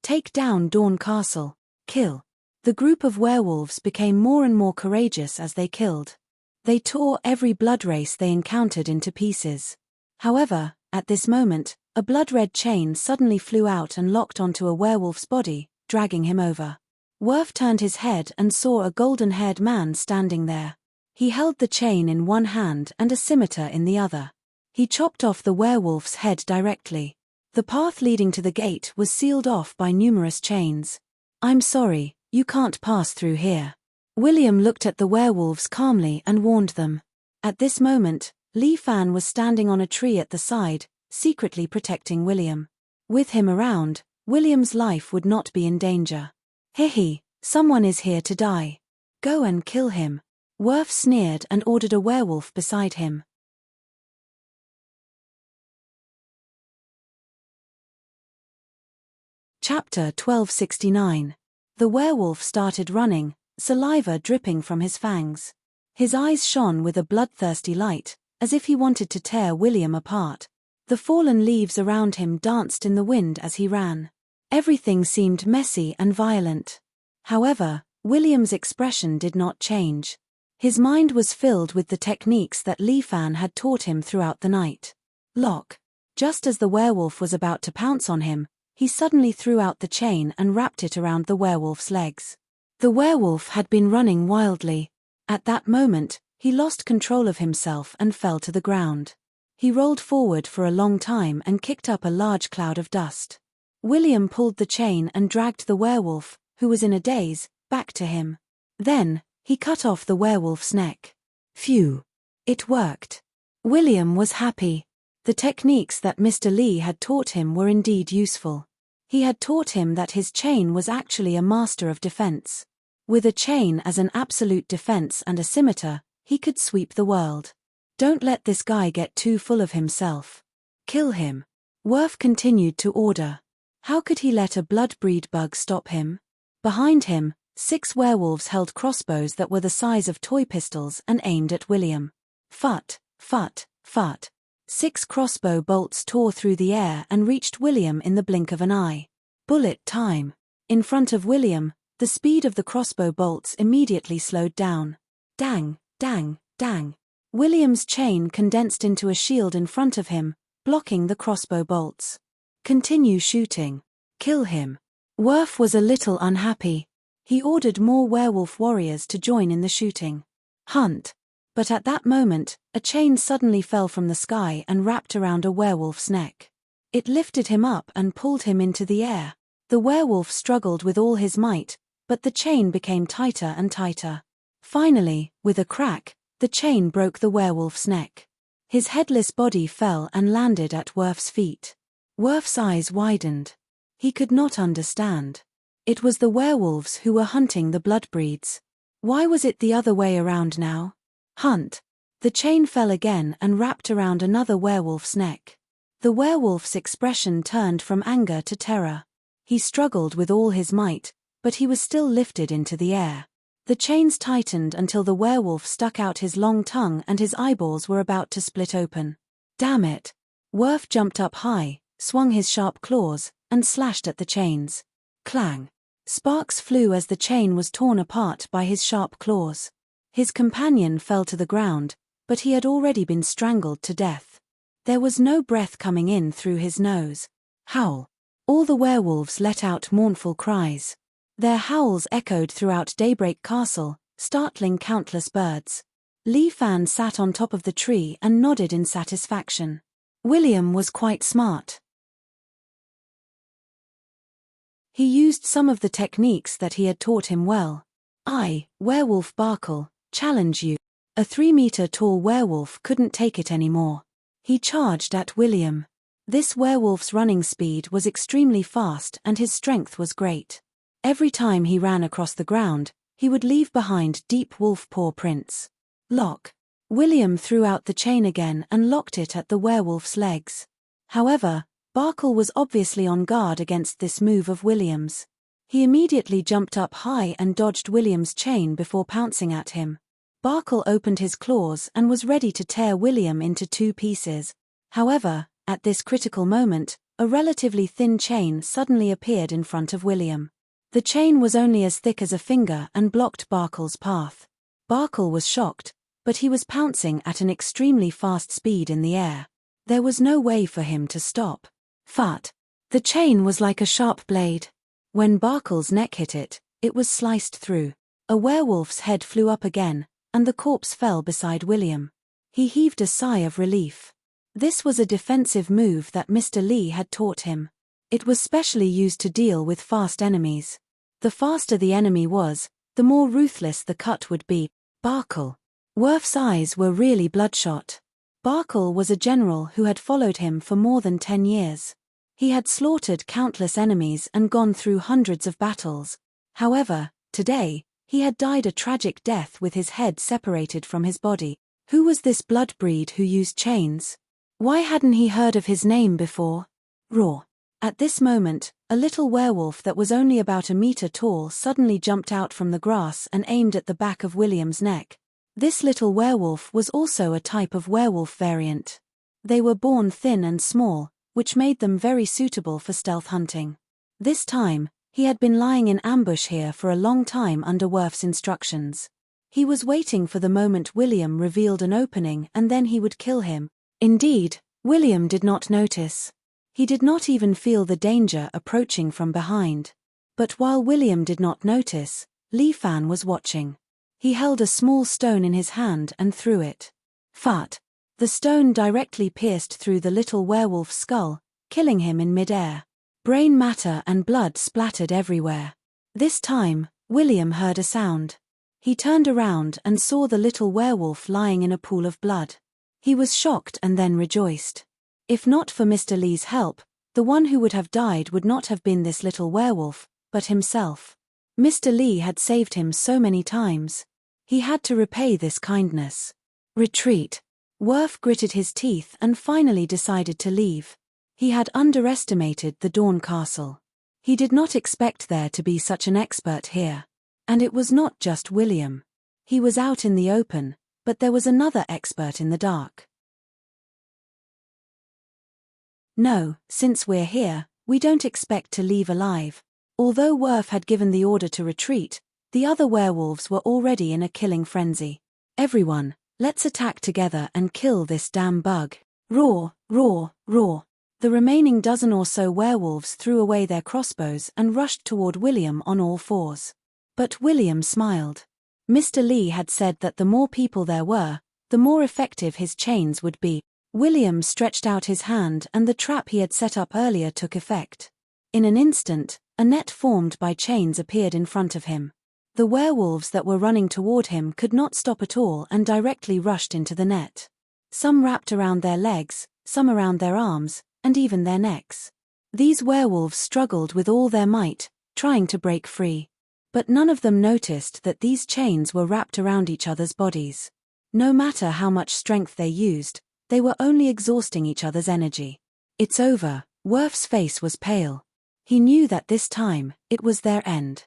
Take down Dawn Castle. Kill. The group of werewolves became more and more courageous as they killed. They tore every blood race they encountered into pieces. However, at this moment, a blood-red chain suddenly flew out and locked onto a werewolf's body, dragging him over. Worf turned his head and saw a golden-haired man standing there. He held the chain in one hand and a scimitar in the other. He chopped off the werewolf's head directly. The path leading to the gate was sealed off by numerous chains. I'm sorry, you can't pass through here. William looked at the werewolves calmly and warned them. At this moment, Li Fan was standing on a tree at the side, secretly protecting William. With him around, William's life would not be in danger. Hehe, someone is here to die. Go and kill him. Worf sneered and ordered a werewolf beside him. Chapter 1269. The werewolf started running, saliva dripping from his fangs. His eyes shone with a bloodthirsty light, as if he wanted to tear William apart. The fallen leaves around him danced in the wind as he ran. Everything seemed messy and violent. However, William's expression did not change. His mind was filled with the techniques that Li Fan had taught him throughout the night. Lock. Just as the werewolf was about to pounce on him, he suddenly threw out the chain and wrapped it around the werewolf's legs. The werewolf had been running wildly. At that moment, he lost control of himself and fell to the ground. He rolled forward for a long time and kicked up a large cloud of dust. William pulled the chain and dragged the werewolf, who was in a daze, back to him. Then, he cut off the werewolf's neck. Phew! It worked. William was happy. The techniques that Mr. Lee had taught him were indeed useful. He had taught him that his chain was actually a master of defense. With a chain as an absolute defense and a scimitar, he could sweep the world. Don't let this guy get too full of himself. Kill him. Worf continued to order. How could he let a blood-breed bug stop him? Behind him, 6 werewolves held crossbows that were the size of toy pistols and aimed at William. Fut, fut, fut. 6 crossbow bolts tore through the air and reached William in the blink of an eye. Bullet time. In front of William, the speed of the crossbow bolts immediately slowed down. Dang, dang, dang. William's chain condensed into a shield in front of him, blocking the crossbow bolts. Continue shooting. Kill him. Worf was a little unhappy. He ordered more werewolf warriors to join in the shooting. Hunt. But at that moment, a chain suddenly fell from the sky and wrapped around a werewolf's neck. It lifted him up and pulled him into the air. The werewolf struggled with all his might, but the chain became tighter and tighter. Finally, with a crack, the chain broke the werewolf's neck. His headless body fell and landed at Worf's feet. Worf's eyes widened. He could not understand. It was the werewolves who were hunting the bloodbreeds. Why was it the other way around now? Hunt. The chain fell again and wrapped around another werewolf's neck. The werewolf's expression turned from anger to terror. He struggled with all his might, but he was still lifted into the air. The chains tightened until the werewolf stuck out his long tongue and his eyeballs were about to split open. Damn it! Worf jumped up high, swung his sharp claws, and slashed at the chains. Clang! Sparks flew as the chain was torn apart by his sharp claws. His companion fell to the ground, but he had already been strangled to death. There was no breath coming in through his nose. Howl! All the werewolves let out mournful cries. Their howls echoed throughout Daybreak Castle, startling countless birds. Li Fan sat on top of the tree and nodded in satisfaction. William was quite smart. He used some of the techniques that he had taught him well. I, Werewolf Barkle, challenge you. A 3-meter-tall werewolf couldn't take it anymore. He charged at William. This werewolf's running speed was extremely fast and his strength was great. Every time he ran across the ground, he would leave behind deep wolf paw prints. Lock. William threw out the chain again and locked it at the werewolf's legs. However, Barkle was obviously on guard against this move of William's. He immediately jumped up high and dodged William's chain before pouncing at him. Barkle opened his claws and was ready to tear William into 2 pieces. However, at this critical moment, a relatively thin chain suddenly appeared in front of William. The chain was only as thick as a finger and blocked Barkle's path. Barkle was shocked, but he was pouncing at an extremely fast speed in the air. There was no way for him to stop. Fut! The chain was like a sharp blade. When Barkle's neck hit it, it was sliced through. A werewolf's head flew up again, and the corpse fell beside William. He heaved a sigh of relief. This was a defensive move that Mr. Lee had taught him. It was specially used to deal with fast enemies. The faster the enemy was, the more ruthless the cut would be. Barkle. Worf's eyes were really bloodshot. Barkle was a general who had followed him for more than 10 years. He had slaughtered countless enemies and gone through hundreds of battles. However, today, he had died a tragic death with his head separated from his body. Who was this bloodbreed who used chains? Why hadn't he heard of his name before? Roar. At this moment, a little werewolf that was only about a meter tall suddenly jumped out from the grass and aimed at the back of William's neck. This little werewolf was also a type of werewolf variant. They were born thin and small, which made them very suitable for stealth hunting. This time, he had been lying in ambush here for a long time under Worf's instructions. He was waiting for the moment William revealed an opening and then he would kill him. Indeed, William did not notice. He did not even feel the danger approaching from behind. But while William did not notice, Li Fan was watching. He held a small stone in his hand and threw it. Fut! The stone directly pierced through the little werewolf's skull, killing him in mid-air. Brain matter and blood splattered everywhere. This time, William heard a sound. He turned around and saw the little werewolf lying in a pool of blood. He was shocked and then rejoiced. If not for Mr. Lee's help, the one who would have died would not have been this little werewolf, but himself. Mr. Lee had saved him so many times. He had to repay this kindness. Retreat. Worf gritted his teeth and finally decided to leave. He had underestimated the Dawn Castle. He did not expect there to be such an expert here. And it was not just William. He was out in the open, but there was another expert in the dark. No, since we're here, we don't expect to leave alive. Although Worf had given the order to retreat, the other werewolves were already in a killing frenzy. "Everyone, let's attack together and kill this damn bug." Roar, roar, roar. The remaining dozen or so werewolves threw away their crossbows and rushed toward William on all fours. But William smiled. Mr. Lee had said that the more people there were, the more effective his chains would be. William stretched out his hand and the trap he had set up earlier took effect. In an instant, a net formed by chains appeared in front of him. The werewolves that were running toward him could not stop at all and directly rushed into the net. Some wrapped around their legs, some around their arms, and even their necks. These werewolves struggled with all their might, trying to break free. But none of them noticed that these chains were wrapped around each other's bodies. No matter how much strength they used, they were only exhausting each other's energy. "It's over." Worf's face was pale. He knew that this time, it was their end.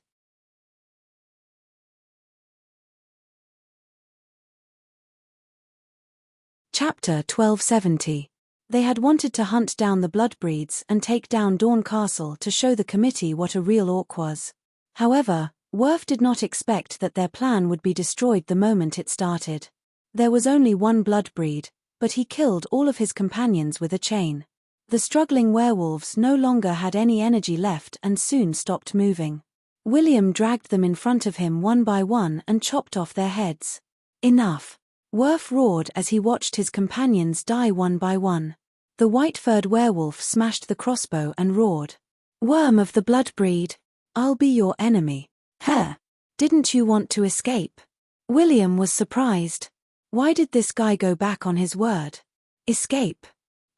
Chapter 1270. They had wanted to hunt down the Bloodbreeds and take down Dawn Castle to show the committee what a real orc was. However, Worf did not expect that their plan would be destroyed the moment it started. There was only one Bloodbreed, but he killed all of his companions with a chain. The struggling werewolves no longer had any energy left and soon stopped moving. William dragged them in front of him one by one and chopped off their heads. "Enough!" Worf roared as he watched his companions die one by one. The white-furred werewolf smashed the crossbow and roared, "Worm of the Bloodbreed, I'll be your enemy." "Huh! Didn't you want to escape?" William was surprised. Why did this guy go back on his word? "Escape?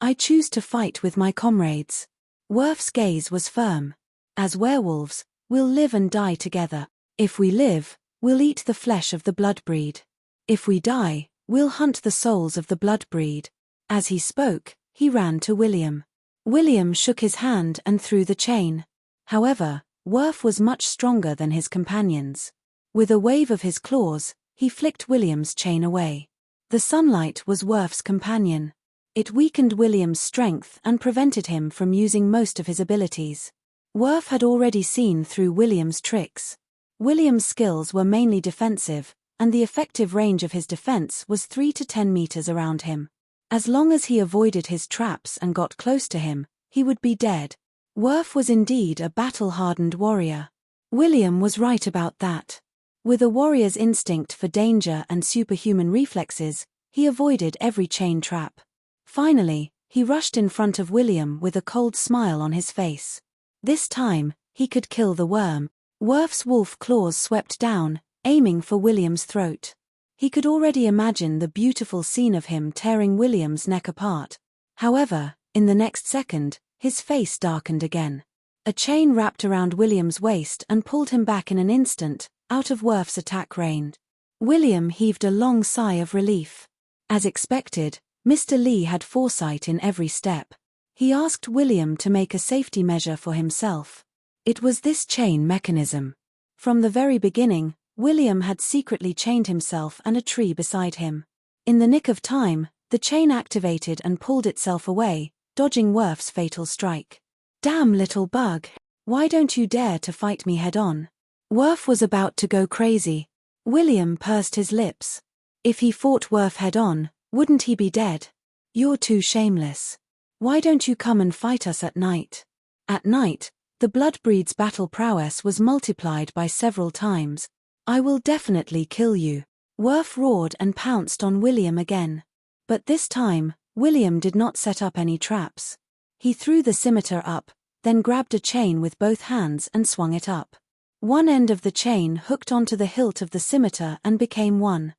I choose to fight with my comrades." Worf's gaze was firm. "As werewolves, we'll live and die together. If we live, we'll eat the flesh of the Bloodbreed. If we die, we'll hunt the souls of the Bloodbreed." As he spoke, he ran to William. William shook his hand and threw the chain. However, Worf was much stronger than his companions. With a wave of his claws, he flicked William's chain away. The sunlight was Worf's companion. It weakened William's strength and prevented him from using most of his abilities. Worf had already seen through William's tricks. William's skills were mainly defensive, and the effective range of his defense was 3 to 10 meters around him. As long as he avoided his traps and got close to him, he would be dead. Worf was indeed a battle-hardened warrior. William was right about that. With a warrior's instinct for danger and superhuman reflexes, he avoided every chain trap. Finally, he rushed in front of William with a cold smile on his face. This time, he could kill the worm. Worf's wolf claws swept down, aiming for William's throat. He could already imagine the beautiful scene of him tearing William's neck apart. However, in the next second, his face darkened again. A chain wrapped around William's waist and pulled him back in an instant, out of Worf's attack range. William heaved a long sigh of relief. As expected, Mr. Lee had foresight in every step. He asked William to make a safety measure for himself. It was this chain mechanism. From the very beginning, William had secretly chained himself and a tree beside him. In the nick of time, the chain activated and pulled itself away, dodging Worf's fatal strike. "Damn little bug. Why don't you dare to fight me head-on?" Worf was about to go crazy. William pursed his lips. If he fought Worf head-on, wouldn't he be dead? "You're too shameless. Why don't you come and fight us at night?" At night, the Bloodbreed's battle prowess was multiplied by several times. "I will definitely kill you." Worf roared and pounced on William again. But this time, William did not set up any traps. He threw the scimitar up, then grabbed a chain with both hands and swung it up. One end of the chain hooked onto the hilt of the scimitar and became one.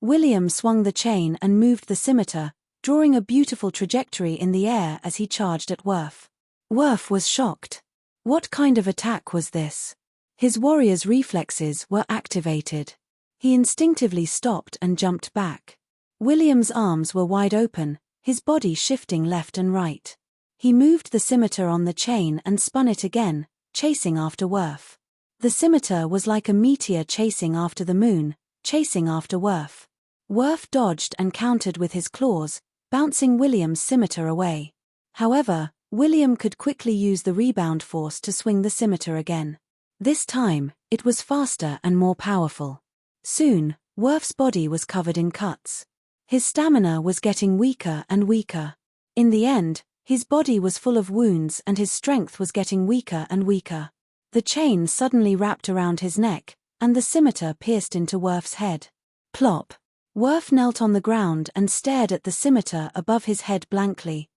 William swung the chain and moved the scimitar, drawing a beautiful trajectory in the air as he charged at Worf. Worf was shocked. What kind of attack was this? His warrior's reflexes were activated. He instinctively stopped and jumped back. William's arms were wide open, his body shifting left and right. He moved the scimitar on the chain and spun it again, chasing after Worf. The scimitar was like a meteor chasing after the moon, chasing after Worf. Worf dodged and countered with his claws, bouncing William's scimitar away. However, William could quickly use the rebound force to swing the scimitar again. This time, it was faster and more powerful. Soon, Worf's body was covered in cuts. His stamina was getting weaker and weaker. In the end, his body was full of wounds and his strength was getting weaker and weaker. The chain suddenly wrapped around his neck, and the scimitar pierced into Worf's head. Plop! Worf knelt on the ground and stared at the scimitar above his head blankly.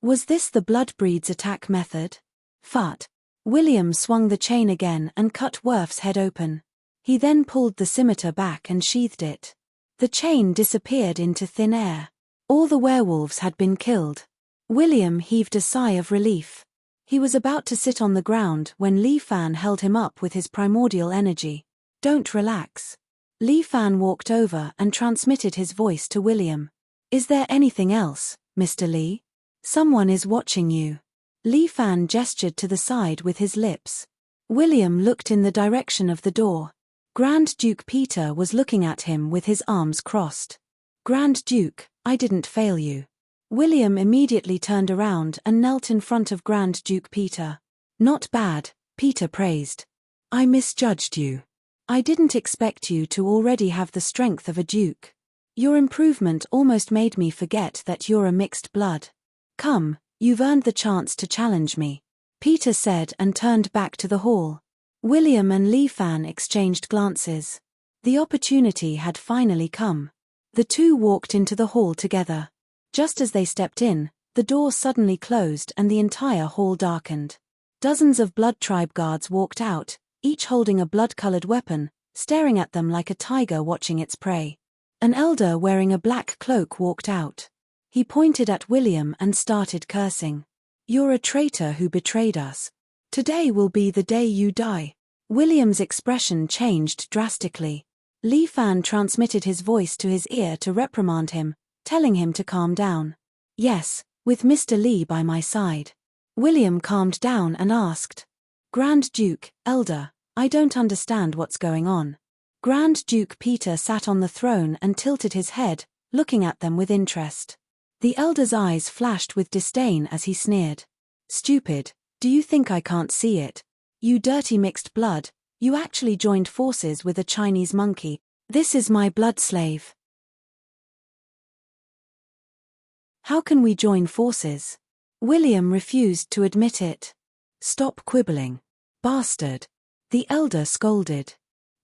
Was this the Bloodbreed's attack method? Fart! William swung the chain again and cut Worf's head open. He then pulled the scimitar back and sheathed it. The chain disappeared into thin air. All the werewolves had been killed. William heaved a sigh of relief. He was about to sit on the ground when Li Fan held him up with his primordial energy. Don't relax. Li Fan walked over and transmitted his voice to William. Is there anything else, Mr. Li? Someone is watching you. Li Fan gestured to the side with his lips. William looked in the direction of the door. Grand Duke Peter was looking at him with his arms crossed. Grand Duke, I didn't fail you. William immediately turned around and knelt in front of Grand Duke Peter. Not bad, Peter praised. I misjudged you. I didn't expect you to already have the strength of a duke. Your improvement almost made me forget that you're a mixed blood. Come, you've earned the chance to challenge me, Peter said and turned back to the hall. William and Li Fan exchanged glances. The opportunity had finally come. The two walked into the hall together. Just as they stepped in, the door suddenly closed and the entire hall darkened. Dozens of Blood Tribe guards walked out, each holding a blood-colored weapon, staring at them like a tiger watching its prey. An elder wearing a black cloak walked out. He pointed at William and started cursing. You're a traitor who betrayed us. Today will be the day you die. William's expression changed drastically. Li Fan transmitted his voice to his ear to reprimand him, telling him to calm down. Yes, with Mr. Li by my side. William calmed down and asked. Grand Duke, Elder, I don't understand what's going on. Grand Duke Peter sat on the throne and tilted his head, looking at them with interest. The elder's eyes flashed with disdain as he sneered. Stupid, do you think I can't see it? You dirty mixed blood, you actually joined forces with a Chinese monkey. This is my blood slave. How can we join forces? William refused to admit it. Stop quibbling. Bastard. The elder scolded.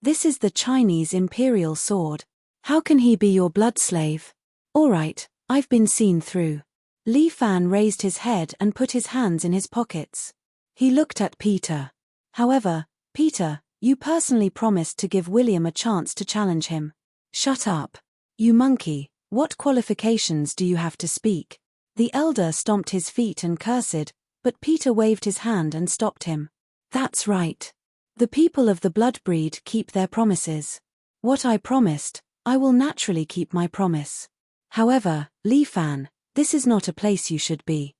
This is the Chinese imperial sword. How can he be your blood slave? All right. I've been seen through. Li Fan raised his head and put his hands in his pockets. He looked at Peter. However, Peter, you personally promised to give William a chance to challenge him. Shut up. You monkey, what qualifications do you have to speak? The elder stomped his feet and cursed, but Peter waved his hand and stopped him. That's right. The people of the Bloodbreed keep their promises. What I promised, I will naturally keep my promise. However, Li Fan, this is not a place you should be.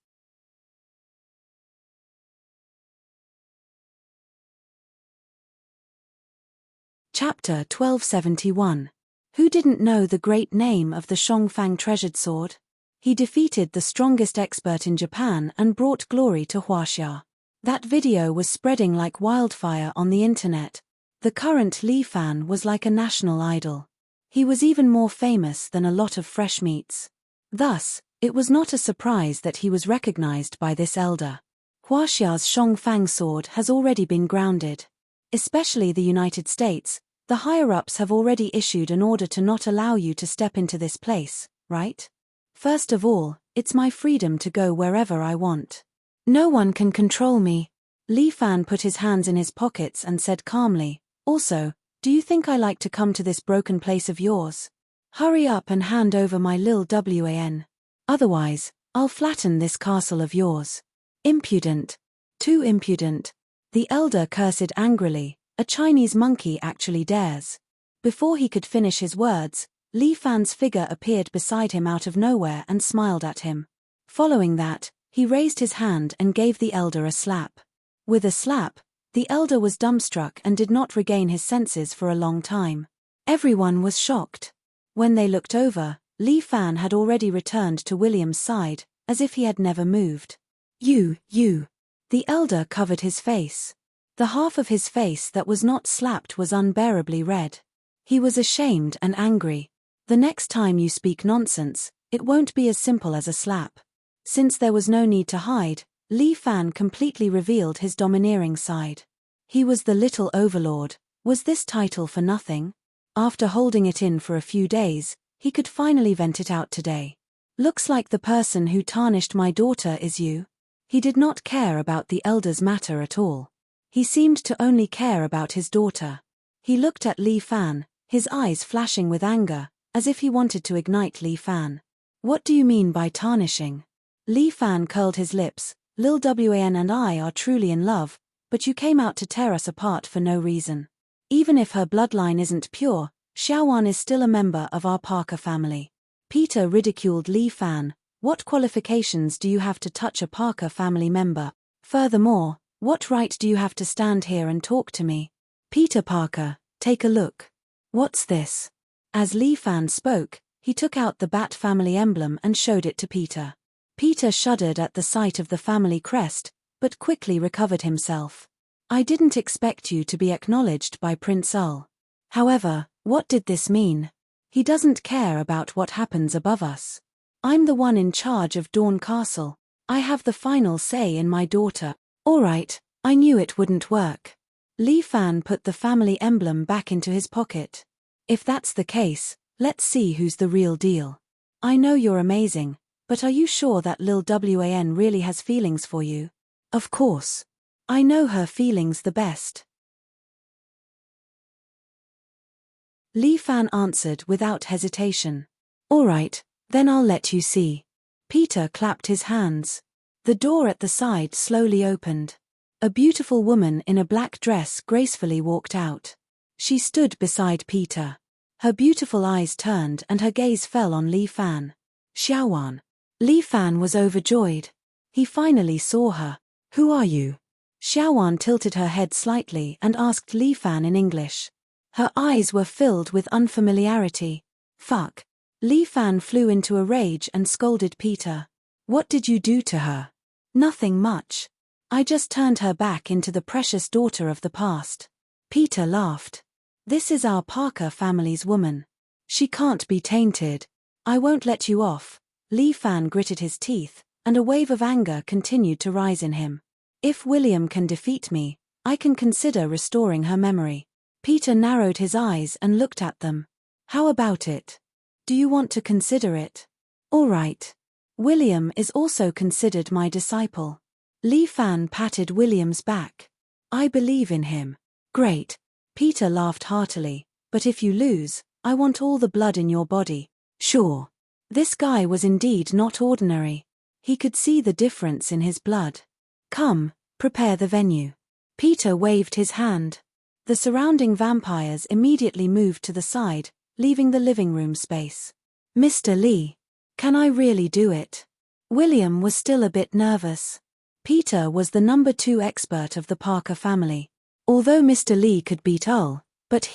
Chapter 1271. Who didn't know the great name of the Shongfang treasured sword? He defeated the strongest expert in Japan and brought glory to Huaxia. That video was spreading like wildfire on the internet. The current Li Fan was like a national idol. He was even more famous than a lot of fresh meats. Thus, it was not a surprise that he was recognized by this elder. Huaxia's Shongfang sword has already been grounded. Especially the United States, the higher-ups have already issued an order to not allow you to step into this place, right? First of all, it's my freedom to go wherever I want. No one can control me. Li Fan put his hands in his pockets and said calmly, also, do you think I like to come to this broken place of yours? Hurry up and hand over my lil Wan. Otherwise, I'll flatten this castle of yours. Impudent. Too impudent. The elder cursed angrily. A Chinese monkey actually dares. Before he could finish his words, Li Fan's figure appeared beside him out of nowhere and smiled at him. Following that, he raised his hand and gave the elder a slap. With a slap, the elder was dumbstruck and did not regain his senses for a long time. Everyone was shocked. When they looked over, Li Fan had already returned to William's side, as if he had never moved. You. The elder covered his face. The half of his face that was not slapped was unbearably red. He was ashamed and angry. The next time you speak nonsense, it won't be as simple as a slap. Since there was no need to hide, Li Fan completely revealed his domineering side. He was the little overlord. Was this title for nothing? After holding it in for a few days, he could finally vent it out today. Looks like the person who tarnished my daughter is you. He did not care about the elder's matter at all. He seemed to only care about his daughter. He looked at Li Fan, his eyes flashing with anger, as if he wanted to ignite Li Fan. What do you mean by tarnishing? Li Fan curled his lips. Lil Wan and I are truly in love, but you came out to tear us apart for no reason. Even if her bloodline isn't pure, Xiaowan is still a member of our Parker family. Peter ridiculed Li Fan. What qualifications do you have to touch a Parker family member? Furthermore, what right do you have to stand here and talk to me? Peter Parker, take a look. What's this? As Li Fan spoke, he took out the Bat family emblem and showed it to Peter. Peter shuddered at the sight of the family crest, but quickly recovered himself. I didn't expect you to be acknowledged by Prince Ul. However, what did this mean? He doesn't care about what happens above us. I'm the one in charge of Dawn Castle. I have the final say in my daughter. Alright, I knew it wouldn't work. Li Fan put the family emblem back into his pocket. If that's the case, let's see who's the real deal. I know you're amazing, but are you sure that Lil Wan really has feelings for you? Of course. I know her feelings the best. Li Fan answered without hesitation. Alright, then I'll let you see. Peter clapped his hands. The door at the side slowly opened. A beautiful woman in a black dress gracefully walked out. She stood beside Peter. Her beautiful eyes turned and her gaze fell on Li Fan. Xiaowan. Li Fan was overjoyed. He finally saw her. Who are you? Xiaowan tilted her head slightly and asked Li Fan in English. Her eyes were filled with unfamiliarity. Fuck. Li Fan flew into a rage and scolded Peter. What did you do to her? Nothing much. I just turned her back into the precious daughter of the past. Peter laughed. This is our Parker family's woman. She can't be tainted. I won't let you off. Li Fan gritted his teeth, and a wave of anger continued to rise in him. If William can defeat me, I can consider restoring her memory. Peter narrowed his eyes and looked at them. How about it? Do you want to consider it? All right. William is also considered my disciple. Li Fan patted William's back. I believe in him. Great. Peter laughed heartily. But if you lose, I want all the blood in your body. Sure. This guy was indeed not ordinary. He could see the difference in his blood. Come, prepare the venue. Peter waved his hand. The surrounding vampires immediately moved to the side, leaving the living room space. Mr. Li. Can I really do it? William was still a bit nervous. Peter was the number 2 expert of the Parker family. Although Mr. Li could beat Ul, but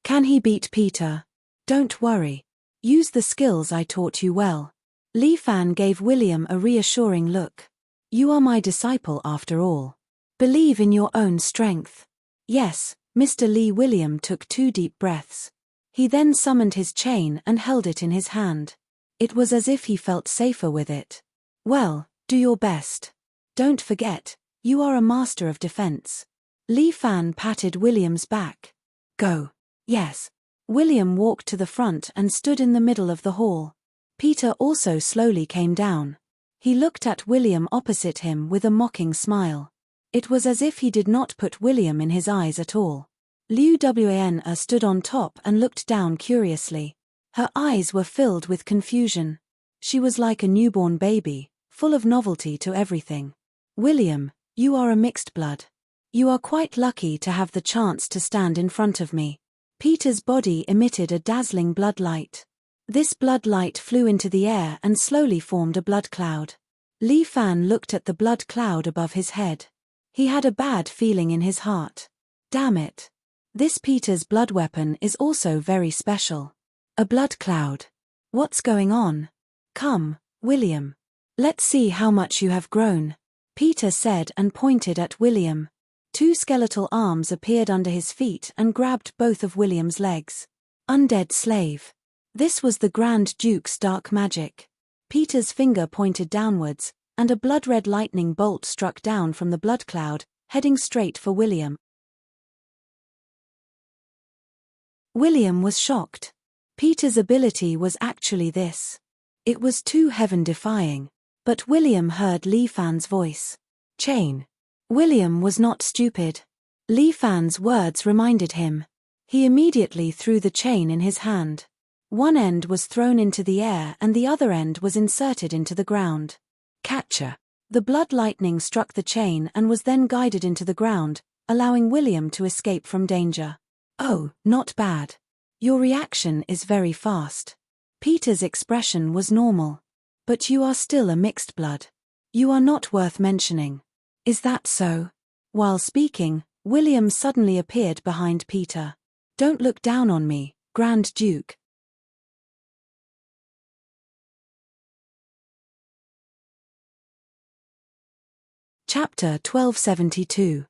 can he beat Peter? Don't worry. Use the skills I taught you well. Li Fan gave William a reassuring look. You are my disciple after all. Believe in your own strength. Yes, Mr. Li. William took 2 deep breaths. He then summoned his chain and held it in his hand. It was as if he felt safer with it. Well, do your best. Don't forget, you are a master of defense. Li Fan patted William's back. Go. Yes. William walked to the front and stood in the middle of the hall. Peter also slowly came down. He looked at William opposite him with a mocking smile. It was as if he did not put William in his eyes at all. Liu Wan stood on top and looked down curiously. Her eyes were filled with confusion. She was like a newborn baby, full of novelty to everything. William, you are a mixed blood. You are quite lucky to have the chance to stand in front of me. Peter's body emitted a dazzling blood light. This blood light flew into the air and slowly formed a blood cloud. Li Fan looked at the blood cloud above his head. He had a bad feeling in his heart. Damn it. This Peter's blood weapon is also very special. A blood cloud. What's going on? Come, William. Let's see how much you have grown. Peter said and pointed at William. Two skeletal arms appeared under his feet and grabbed both of William's legs. Undead slave. This was the Grand Duke's dark magic. Peter's finger pointed downwards, and a blood-red lightning bolt struck down from the blood cloud, heading straight for William. William was shocked. Peter's ability was actually this. It was too heaven-defying. But William heard Li Fan's voice. Chain. William was not stupid. Li Fan's words reminded him. He immediately threw the chain in his hand. One end was thrown into the air and the other end was inserted into the ground. Catcher. The blood lightning struck the chain and was then guided into the ground, allowing William to escape from danger. Oh, not bad. Your reaction is very fast. Peter's expression was normal. But you are still a mixed blood. You are not worth mentioning. Is that so? While speaking, William suddenly appeared behind Peter. Don't look down on me, Grand Duke. Chapter 1272.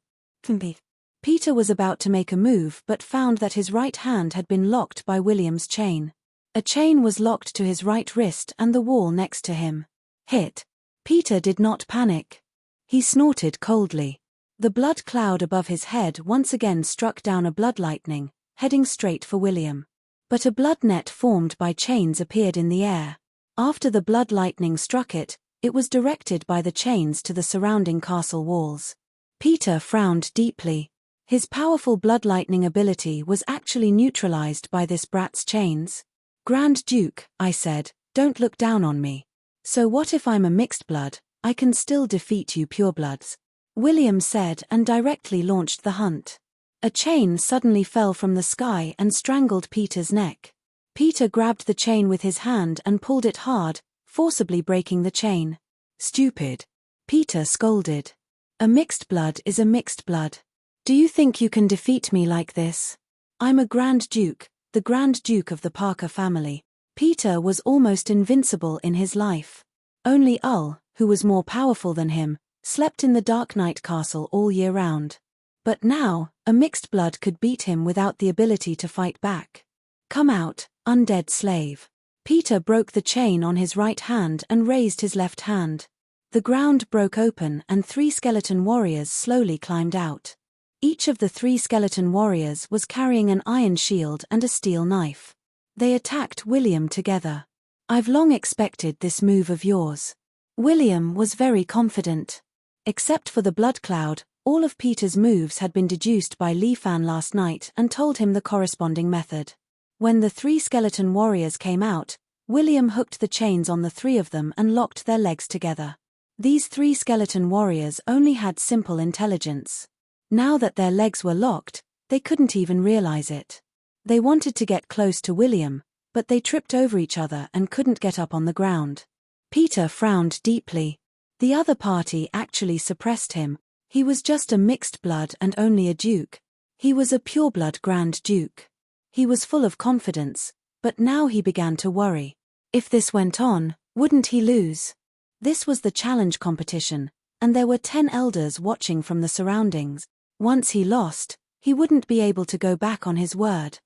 Peter was about to make a move but found that his right hand had been locked by William's chain. A chain was locked to his right wrist and the wall next to him. Hit. Peter did not panic. He snorted coldly. The blood cloud above his head once again struck down a blood lightning, heading straight for William. But a blood net formed by chains appeared in the air. After the blood lightning struck it, it was directed by the chains to the surrounding castle walls. Peter frowned deeply. His powerful blood lightning ability was actually neutralized by this brat's chains. Grand Duke, I said, don't look down on me. So what if I'm a mixed blood? I can still defeat you purebloods. William said and directly launched the hunt. A chain suddenly fell from the sky and strangled Peter's neck. Peter grabbed the chain with his hand and pulled it hard, forcibly breaking the chain. Stupid. Peter scolded. A mixed blood is a mixed blood. Do you think you can defeat me like this? I'm a Grand Duke, the Grand Duke of the Parker family. Peter was almost invincible in his life. Only Ull, who was more powerful than him, slept in the Dark Knight Castle all year round. But now, a mixed blood could beat him without the ability to fight back. Come out, undead slave. Peter broke the chain on his right hand and raised his left hand. The ground broke open and 3 skeleton warriors slowly climbed out. Each of the 3 skeleton warriors was carrying an iron shield and a steel knife. They attacked William together. I've long expected this move of yours. William was very confident. Except for the blood cloud, all of Peter's moves had been deduced by Li Fan last night and told him the corresponding method. When the 3 skeleton warriors came out, William hooked the chains on the 3 of them and locked their legs together. These 3 skeleton warriors only had simple intelligence. Now that their legs were locked, they couldn't even realize it. They wanted to get close to William, but they tripped over each other and couldn't get up on the ground. Peter frowned deeply. The other party actually suppressed him. He was just a mixed blood and only a duke. He was a pureblood Grand Duke. He was full of confidence, but now he began to worry. If this went on, wouldn't he lose? This was the challenge competition, and there were 10 elders watching from the surroundings. Once he lost, he wouldn't be able to go back on his word.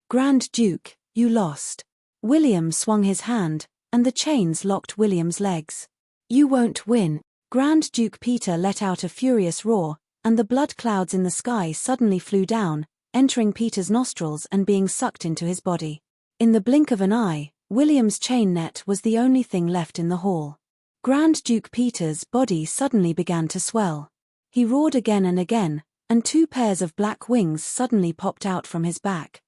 Grand Duke, you lost. William swung his hand, and the chains locked William's legs. You won't win. Grand Duke Peter let out a furious roar, and the blood clouds in the sky suddenly flew down, entering Peter's nostrils and being sucked into his body. In the blink of an eye, William's chain net was the only thing left in the hall. Grand Duke Peter's body suddenly began to swell. He roared again and again, and 2 pairs of black wings suddenly popped out from his back.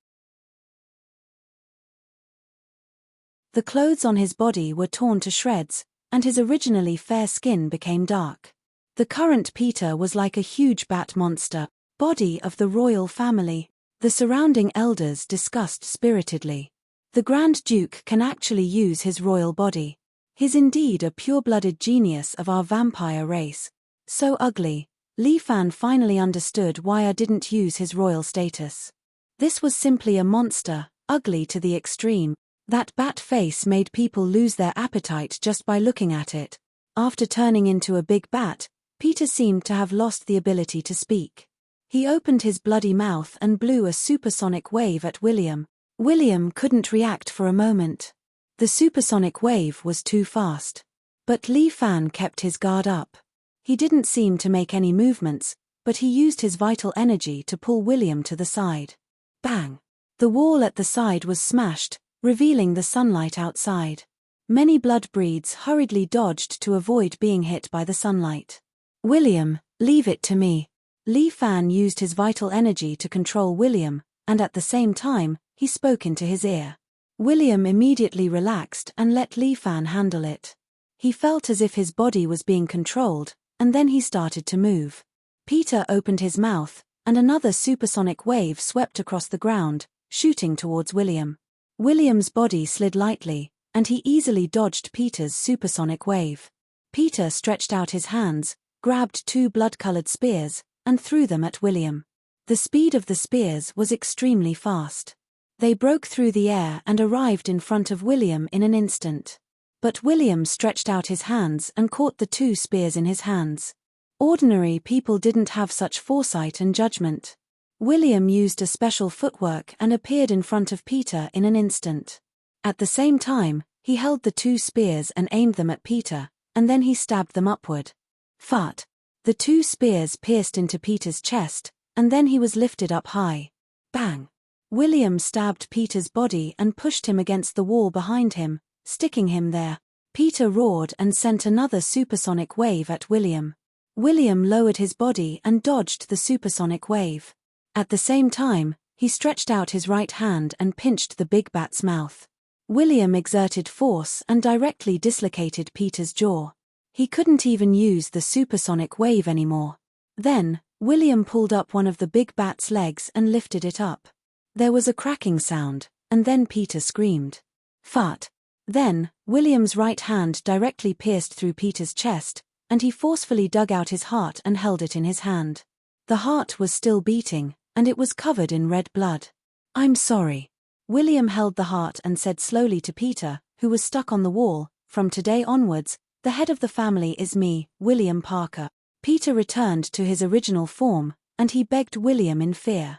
The clothes on his body were torn to shreds, and his originally fair skin became dark. The current Peter was like a huge bat monster, body of the royal family. The surrounding elders discussed spiritedly. The Grand Duke can actually use his royal body. He's indeed a pure-blooded genius of our vampire race. So ugly. Li Fan finally understood why I didn't use his royal status. This was simply a monster, ugly to the extreme. That bat face made people lose their appetite just by looking at it. After turning into a big bat, Peter seemed to have lost the ability to speak. He opened his bloody mouth and blew a supersonic wave at William. William couldn't react for a moment. The supersonic wave was too fast. But Li Fan kept his guard up. He didn't seem to make any movements, but he used his vital energy to pull William to the side. Bang! The wall at the side was smashed, revealing the sunlight outside. Many blood breeds hurriedly dodged to avoid being hit by the sunlight. William, leave it to me. Li Fan used his vital energy to control William, and at the same time, he spoke into his ear. William immediately relaxed and let Li Fan handle it. He felt as if his body was being controlled, and then he started to move. Peter opened his mouth, and another supersonic wave swept across the ground, shooting towards William. William's body slid lightly, and he easily dodged Peter's supersonic wave. Peter stretched out his hands, grabbed two blood-colored spears, and threw them at William. The speed of the spears was extremely fast. They broke through the air and arrived in front of William in an instant. But William stretched out his hands and caught the two spears in his hands. Ordinary people didn't have such foresight and judgment. William used a special footwork and appeared in front of Peter in an instant. At the same time, he held the two spears and aimed them at Peter, and then he stabbed them upward. Fart! The two spears pierced into Peter's chest, and then he was lifted up high. Bang! William stabbed Peter's body and pushed him against the wall behind him, sticking him there. Peter roared and sent another supersonic wave at William. William lowered his body and dodged the supersonic wave. At the same time, he stretched out his right hand and pinched the big bat's mouth. William exerted force and directly dislocated Peter's jaw. He couldn't even use the supersonic wave anymore. Then, William pulled up one of the big bat's legs and lifted it up. There was a cracking sound, and then Peter screamed. Fart! Then, William's right hand directly pierced through Peter's chest, and he forcefully dug out his heart and held it in his hand. The heart was still beating, and it was covered in red blood. I'm sorry. William held the heart and said slowly to Peter, who was stuck on the wall, from today onwards, the head of the family is me, William Parker. Peter returned to his original form, and he begged William in fear.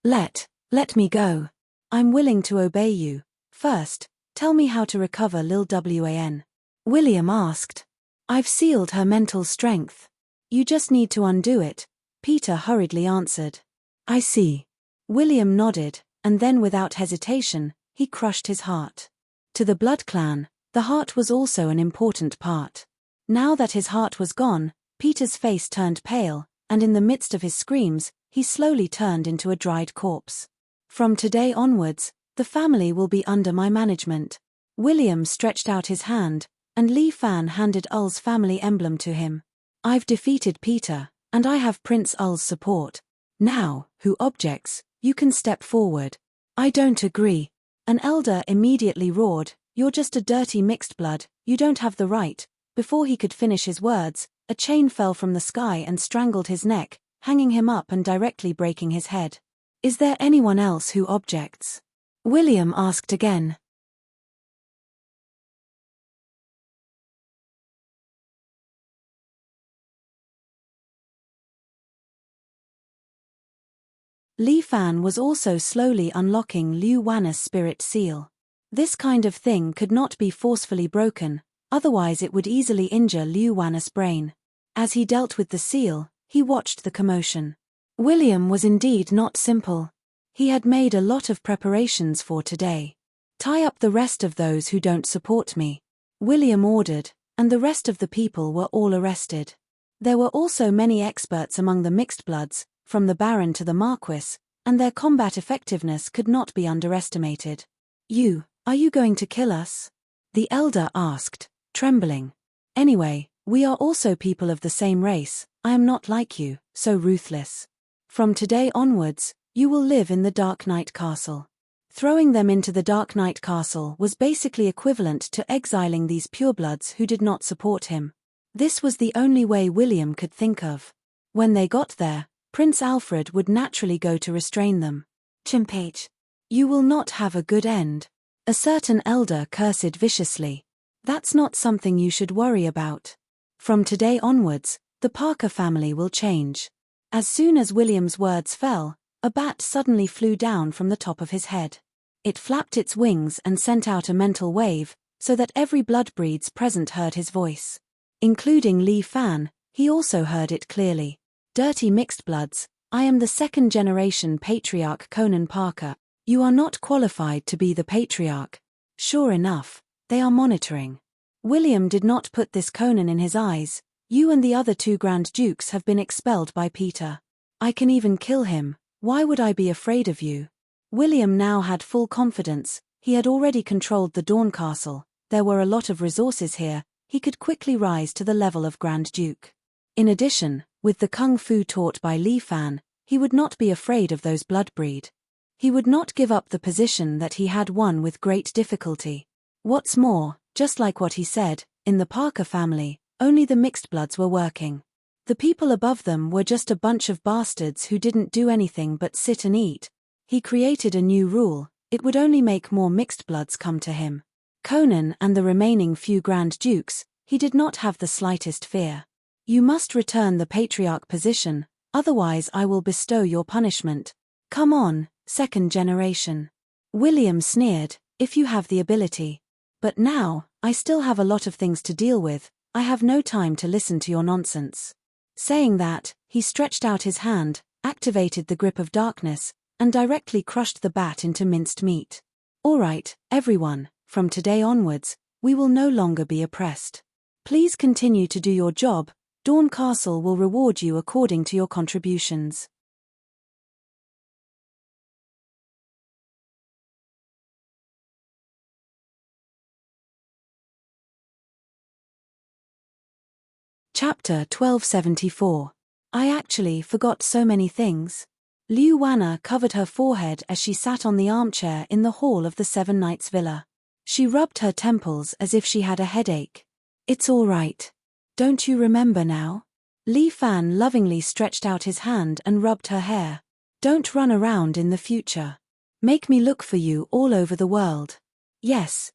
Let me go. I'm willing to obey you. First, tell me how to recover Lil Wan. William asked. I've sealed her mental strength. You just need to undo it, Peter hurriedly answered. I see. William nodded, and then without hesitation, he crushed his heart. To the Blood Clan, the heart was also an important part. Now that his heart was gone, Peter's face turned pale, and in the midst of his screams, he slowly turned into a dried corpse. From today onwards, the family will be under my management. William stretched out his hand, and Li Fan handed Ul's family emblem to him. I've defeated Peter, and I have Prince Ul's support. Now, who objects, you can step forward. I don't agree. An elder immediately roared, you're just a dirty mixed blood, you don't have the right. Before he could finish his words, a chain fell from the sky and strangled his neck, hanging him up and directly breaking his head. Is there anyone else who objects? William asked again. Li Fan was also slowly unlocking Liu Wan's spirit seal. This kind of thing could not be forcefully broken, otherwise it would easily injure Liu Wan's brain. As he dealt with the seal, he watched the commotion. William was indeed not simple. He had made a lot of preparations for today. Tie up the rest of those who don't support me, William ordered, and the rest of the people were all arrested. There were also many experts among the mixed bloods, from the Baron to the Marquis, and their combat effectiveness could not be underestimated. Are you going to kill us? The elder asked, trembling. Anyway, we are also people of the same race, I am not like you, so ruthless. From today onwards, you will live in the Dark Knight Castle. Throwing them into the Dark Knight Castle was basically equivalent to exiling these purebloods who did not support him. This was the only way William could think of. When they got there, Prince Alfred would naturally go to restrain them. Chimpage. You will not have a good end. A certain elder cursed viciously. That's not something you should worry about. From today onwards, the Parker family will change. As soon as William's words fell, a bat suddenly flew down from the top of his head. It flapped its wings and sent out a mental wave, so that every bloodbreeds present heard his voice. Including Li Fan, he also heard it clearly. Dirty mixed bloods, I am the second-generation patriarch Conan Parker. You are not qualified to be the patriarch. Sure enough, they are monitoring. William did not put this Conan in his eyes. You and the other two Grand Dukes have been expelled by Peter. I can even kill him. Why would I be afraid of you? William now had full confidence. He had already controlled the Dawn Castle. There were a lot of resources here. He could quickly rise to the level of Grand Duke. In addition, with the kung fu taught by Li Fan, he would not be afraid of those bloodbreed. He would not give up the position that he had won with great difficulty. What's more, just like what he said, in the Parker family, only the mixed bloods were working. The people above them were just a bunch of bastards who didn't do anything but sit and eat. He created a new rule. It would only make more mixed bloods come to him. Conan and the remaining few Grand Dukes, he did not have the slightest fear. You must return the patriarch position, otherwise I will bestow your punishment. Come on, second generation. William sneered, if you have the ability. But now, I still have a lot of things to deal with. I have no time to listen to your nonsense. Saying that, he stretched out his hand, activated the grip of darkness, and directly crushed the bat into minced meat. All right, everyone, from today onwards, we will no longer be oppressed. Please continue to do your job. Dawn Castle will reward you according to your contributions. Chapter 1274. I actually forgot so many things. Liu Wanna covered her forehead as she sat on the armchair in the hall of the Seven Knights Villa. She rubbed her temples as if she had a headache. It's all right. Don't you remember now? Li Fan lovingly stretched out his hand and rubbed her hair. Don't run around in the future. Make me look for you all over the world. Yes,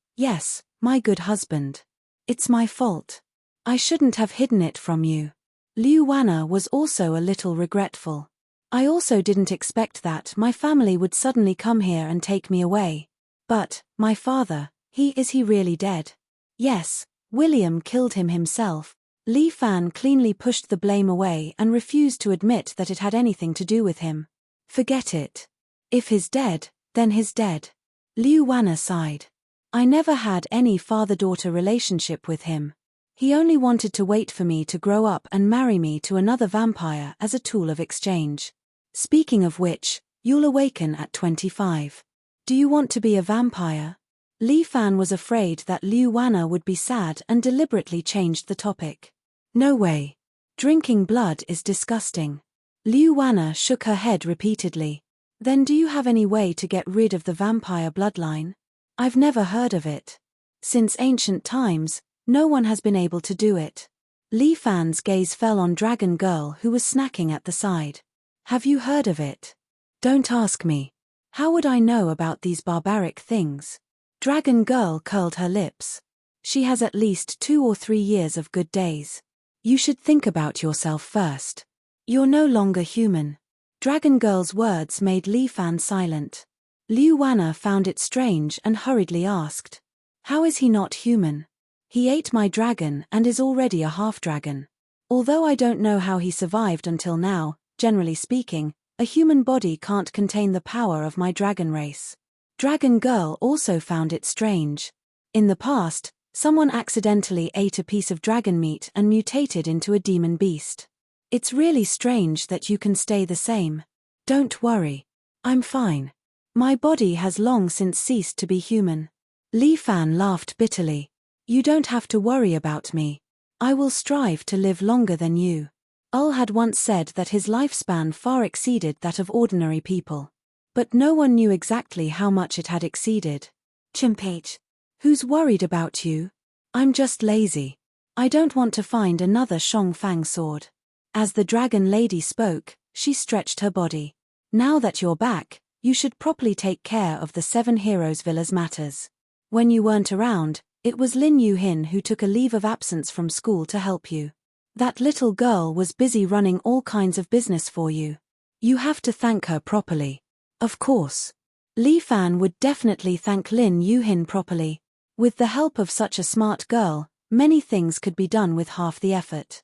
my good husband. It's my fault. I shouldn't have hidden it from you. Liu Wanna was also a little regretful. I also didn't expect that my family would suddenly come here and take me away. But, my father, is he really dead? Yes, William killed him himself. Li Fan cleanly pushed the blame away and refused to admit that it had anything to do with him. Forget it. If he's dead, then he's dead. Liu Wanna sighed. I never had any father-daughter relationship with him. He only wanted to wait for me to grow up and marry me to another vampire as a tool of exchange. Speaking of which, you'll awaken at 25. Do you want to be a vampire? Li Fan was afraid that Liu Wanna would be sad and deliberately changed the topic. No way. Drinking blood is disgusting. Liu Wanna shook her head repeatedly. Then do you have any way to get rid of the vampire bloodline? I've never heard of it. Since ancient times, no one has been able to do it. Li Fan's gaze fell on Dragon Girl who was snacking at the side. Have you heard of it? Don't ask me. How would I know about these barbaric things? Dragon Girl curled her lips. She has at least 2 or 3 years of good days. You should think about yourself first. You're no longer human. Dragon Girl's words made Li Fan silent. Liu Wanna found it strange and hurriedly asked. How is he not human? He ate my dragon and is already a half-dragon. Although I don't know how he survived until now, generally speaking, a human body can't contain the power of my dragon race. Dragon Girl also found it strange. In the past, someone accidentally ate a piece of dragon meat and mutated into a demon beast. It's really strange that you can stay the same. Don't worry. I'm fine. My body has long since ceased to be human. Li Fan laughed bitterly. You don't have to worry about me. I will strive to live longer than you. Ul had once said that his lifespan far exceeded that of ordinary people. But no one knew exactly how much it had exceeded. Chimpage. Who's worried about you? I'm just lazy. I don't want to find another Shong Fang sword. As the dragon lady spoke, she stretched her body. Now that you're back, you should properly take care of the 7 Heroes Villa's matters. When you weren't around, It was Lin Yuhin who took a leave of absence from school to help you. That little girl was busy running all kinds of business for you. You have to thank her properly. Of course. Li Fan would definitely thank Lin Yuhin properly. With the help of such a smart girl, many things could be done with half the effort.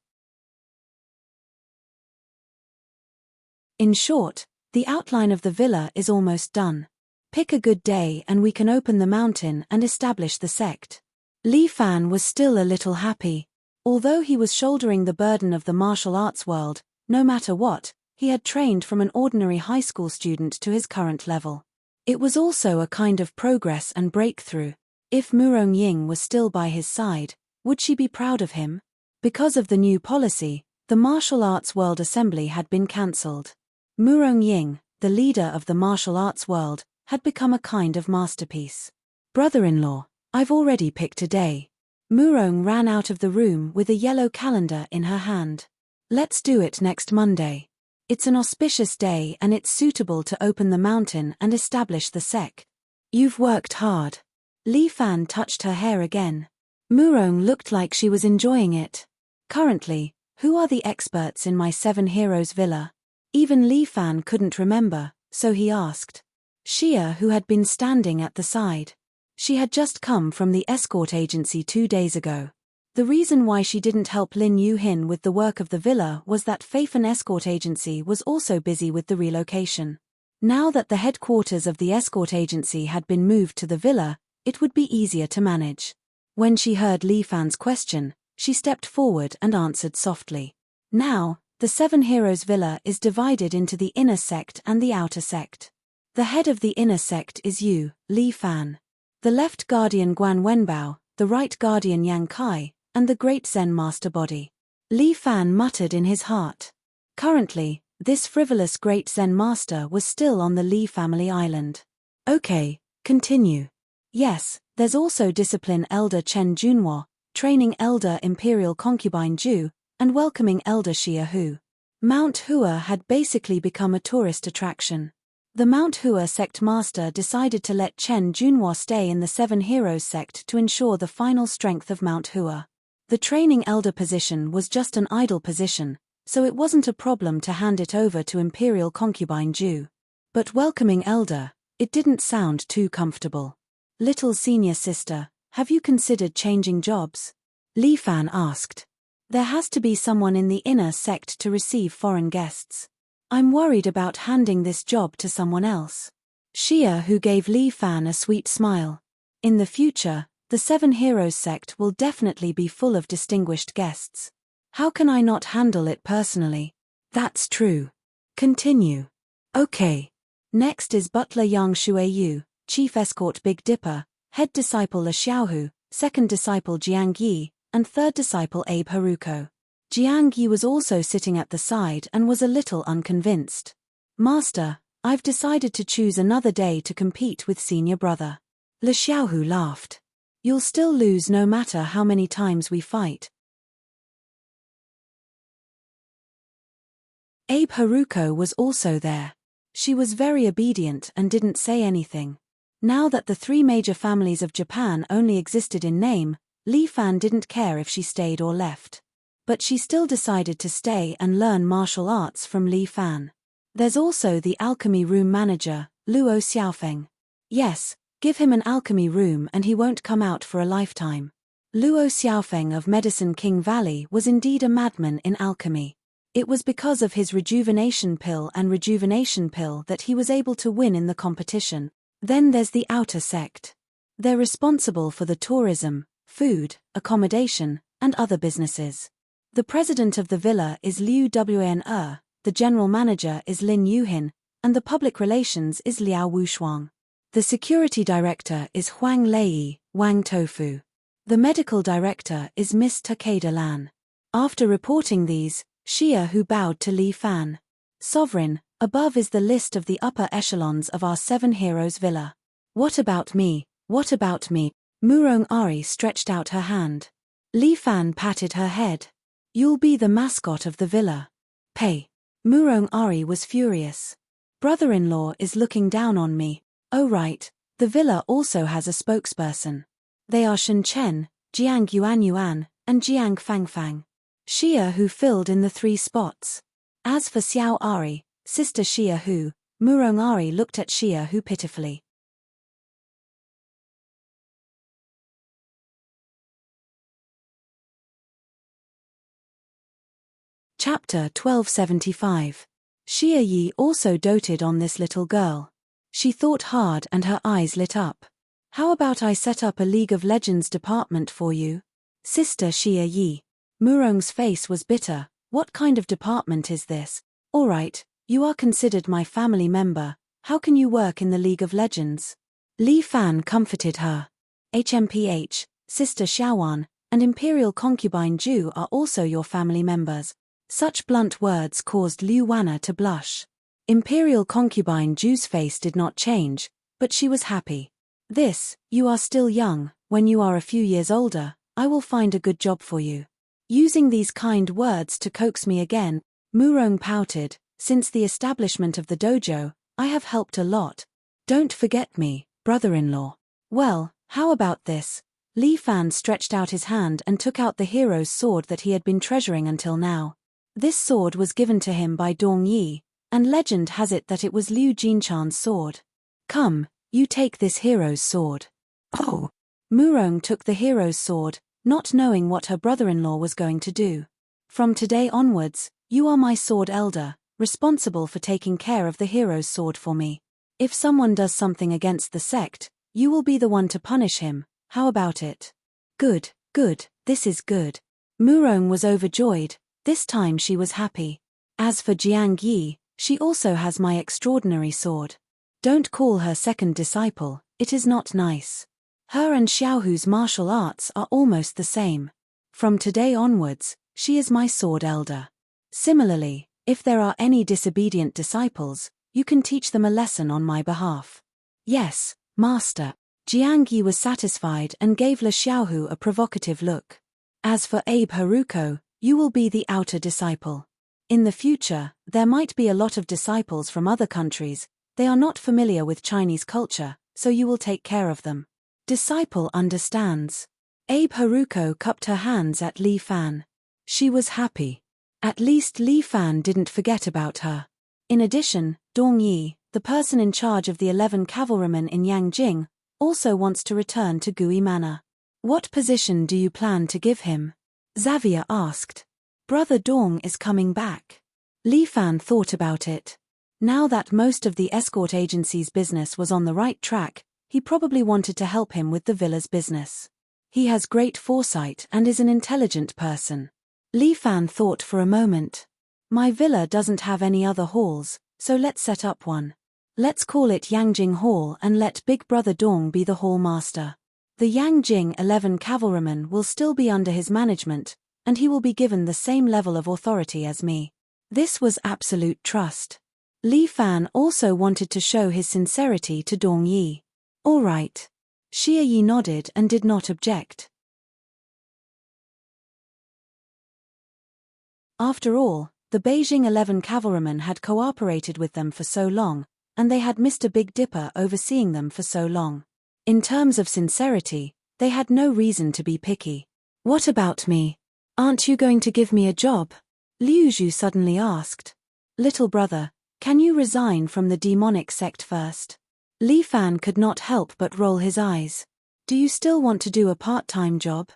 In short, the outline of the villa is almost done. Pick a good day and we can open the mountain and establish the sect. Li Fan was still a little happy. Although he was shouldering the burden of the martial arts world, no matter what, he had trained from an ordinary high school student to his current level. It was also a kind of progress and breakthrough. If Murong Ying was still by his side, would she be proud of him? Because of the new policy, the Martial Arts World Assembly had been cancelled. Murong Ying, the leader of the martial arts world, had become a kind of masterpiece. Brother-in-law, I've already picked a day. Murong ran out of the room with a yellow calendar in her hand. Let's do it next Monday. It's an auspicious day and it's suitable to open the mountain and establish the sect. You've worked hard. Li Fan touched her hair again. Murong looked like she was enjoying it. Currently, who are the experts in my 7 Heroes villa? Even Li Fan couldn't remember, so he asked. Xia, who had been standing at the side. She had just come from the escort agency 2 days ago. The reason why she didn't help Lin Yuhin with the work of the villa was that Fafen Escort Agency was also busy with the relocation. Now that the headquarters of the escort agency had been moved to the villa, it would be easier to manage. When she heard Li Fan's question, she stepped forward and answered softly. Now, the 7 Heroes villa is divided into the inner sect and the outer sect. The head of the inner sect is you, Li Fan. The left guardian Guan Wenbao, the right guardian Yang Kai, and the great Zen master body. Li Fan muttered in his heart. Currently, this frivolous great Zen master was still on the Li family island. Okay, continue. Yes, there's also discipline Elder Chen Junhua, training Elder Imperial Concubine Ju, and welcoming Elder Xia Hu. Mount Hua had basically become a tourist attraction. The Mount Hua sect master decided to let Chen Junhua stay in the 7 Heroes sect to ensure the final strength of Mount Hua. The training elder position was just an idle position, so it wasn't a problem to hand it over to Imperial Concubine Ju. But welcoming elder, it didn't sound too comfortable. Little senior sister, have you considered changing jobs? Li Fan asked. There has to be someone in the inner sect to receive foreign guests. I'm worried about handing this job to someone else. Xia, who gave Li Fan a sweet smile. In the future, the 7 Heroes sect will definitely be full of distinguished guests. How can I not handle it personally? That's true. Continue. Okay. Next is Butler Yang Shuiyu, Chief Escort Big Dipper, Head Disciple Le Xiaohu, Second Disciple Jiang Yi, and Third Disciple Abe Haruko. Jiang Yi was also sitting at the side and was a little unconvinced. Master, I've decided to choose another day to compete with senior brother. Le Xiaohu laughed. You'll still lose no matter how many times we fight. Abe Haruko was also there. She was very obedient and didn't say anything. Now that the 3 major families of Japan only existed in name, Li Fan didn't care if she stayed or left. But she still decided to stay and learn martial arts from Li Fan. There's also the alchemy room manager, Luo Xiaofeng. Yes, give him an alchemy room and he won't come out for a lifetime. Luo Xiaofeng of Medicine King Valley was indeed a madman in alchemy. It was because of his rejuvenation pill that he was able to win in the competition. Then there's the outer sect. They're responsible for the tourism, food, accommodation, and other businesses. The president of the villa is Liu Wan, the general manager is Lin Yuhin, and the public relations is Liao Wushuang. The security director is Huang Lei, Wang Tofu. The medical director is Miss Takeda Lan. After reporting these, Xia who bowed to Li Fan. Sovereign, above is the list of the upper echelons of our 7 Heroes villa. What about me? What about me? Murong Ari stretched out her hand. Li Fan patted her head. You'll be the mascot of the villa. Pay. Murong Ari was furious. Brother-in-law is looking down on me. Oh right, the villa also has a spokesperson. They are Shen Chen, Jiang Yuan Yuan, and Jiang Fang Fang. Xia Hu filled in the 3 spots. As for Xiao Ari, sister Xia Hu, Murong Ari looked at Xia Hu pitifully. Chapter 1275. Xia Yi also doted on this little girl. She thought hard and her eyes lit up. How about I set up a League of Legends department for you? Sister Xia Yi. Murong's face was bitter. What kind of department is this? All right, you are considered my family member. How can you work in the League of Legends? Li Fan comforted her. HMPH, Sister Xiaowan, and Imperial Concubine Ju are also your family members. Such blunt words caused Liu Wanna to blush. Imperial Concubine Ju's face did not change, but she was happy. You are still young. When you are a few years older, I will find a good job for you. Using these kind words to coax me again, Murong pouted. Since the establishment of the dojo, I have helped a lot. Don't forget me, brother-in-law. Well, how about this? Li Fan stretched out his hand and took out the hero's sword that he had been treasuring until now. This sword was given to him by Dong Yi, and legend has it that it was Liu Jinchan's sword. Come, you take this hero's sword. Oh! Murong took the hero's sword, not knowing what her brother-in-law was going to do. From today onwards, you are my sword elder, responsible for taking care of the hero's sword for me. If someone does something against the sect, you will be the one to punish him. How about it? Good, this is good. Murong was overjoyed. This time she was happy. As for Jiang Yi, she also has my extraordinary sword. Don't call her second disciple, it is not nice. Her and Xiaohu's martial arts are almost the same. From today onwards, she is my sword elder. Similarly, if there are any disobedient disciples, you can teach them a lesson on my behalf. Yes, master. Jiang Yi was satisfied and gave Le Xiaohu a provocative look. As for Abe Haruko, you will be the outer disciple. In the future, there might be a lot of disciples from other countries. They are not familiar with Chinese culture, so you will take care of them. Disciple understands. Abe Haruko cupped her hands at Li Fan. She was happy. At least Li Fan didn't forget about her. In addition, Dong Yi, the person in charge of the 11 cavalrymen in Yangjing, also wants to return to Gui Manor. What position do you plan to give him? Xavier asked. Brother Dong is coming back. Li Fan thought about it. Now that most of the escort agency's business was on the right track, he probably wanted to help him with the villa's business. He has great foresight and is an intelligent person. Li Fan thought for a moment. My villa doesn't have any other halls, so let's set up one. Let's call it Yangjing Hall and let Big Brother Dong be the hall master. The Yangjing 11 cavalrymen will still be under his management, and he will be given the same level of authority as me. This was absolute trust. Li Fan also wanted to show his sincerity to Dong Yi. All right. Xia Yi nodded and did not object. After all, the Beijing 11 cavalrymen had cooperated with them for so long, and they had Mr. Big Dipper overseeing them for so long. In terms of sincerity, they had no reason to be picky. What about me? Aren't you going to give me a job? Liu Zhu suddenly asked. Little brother, can you resign from the demonic sect first? Li Fan could not help but roll his eyes. Do you still want to do a part-time job?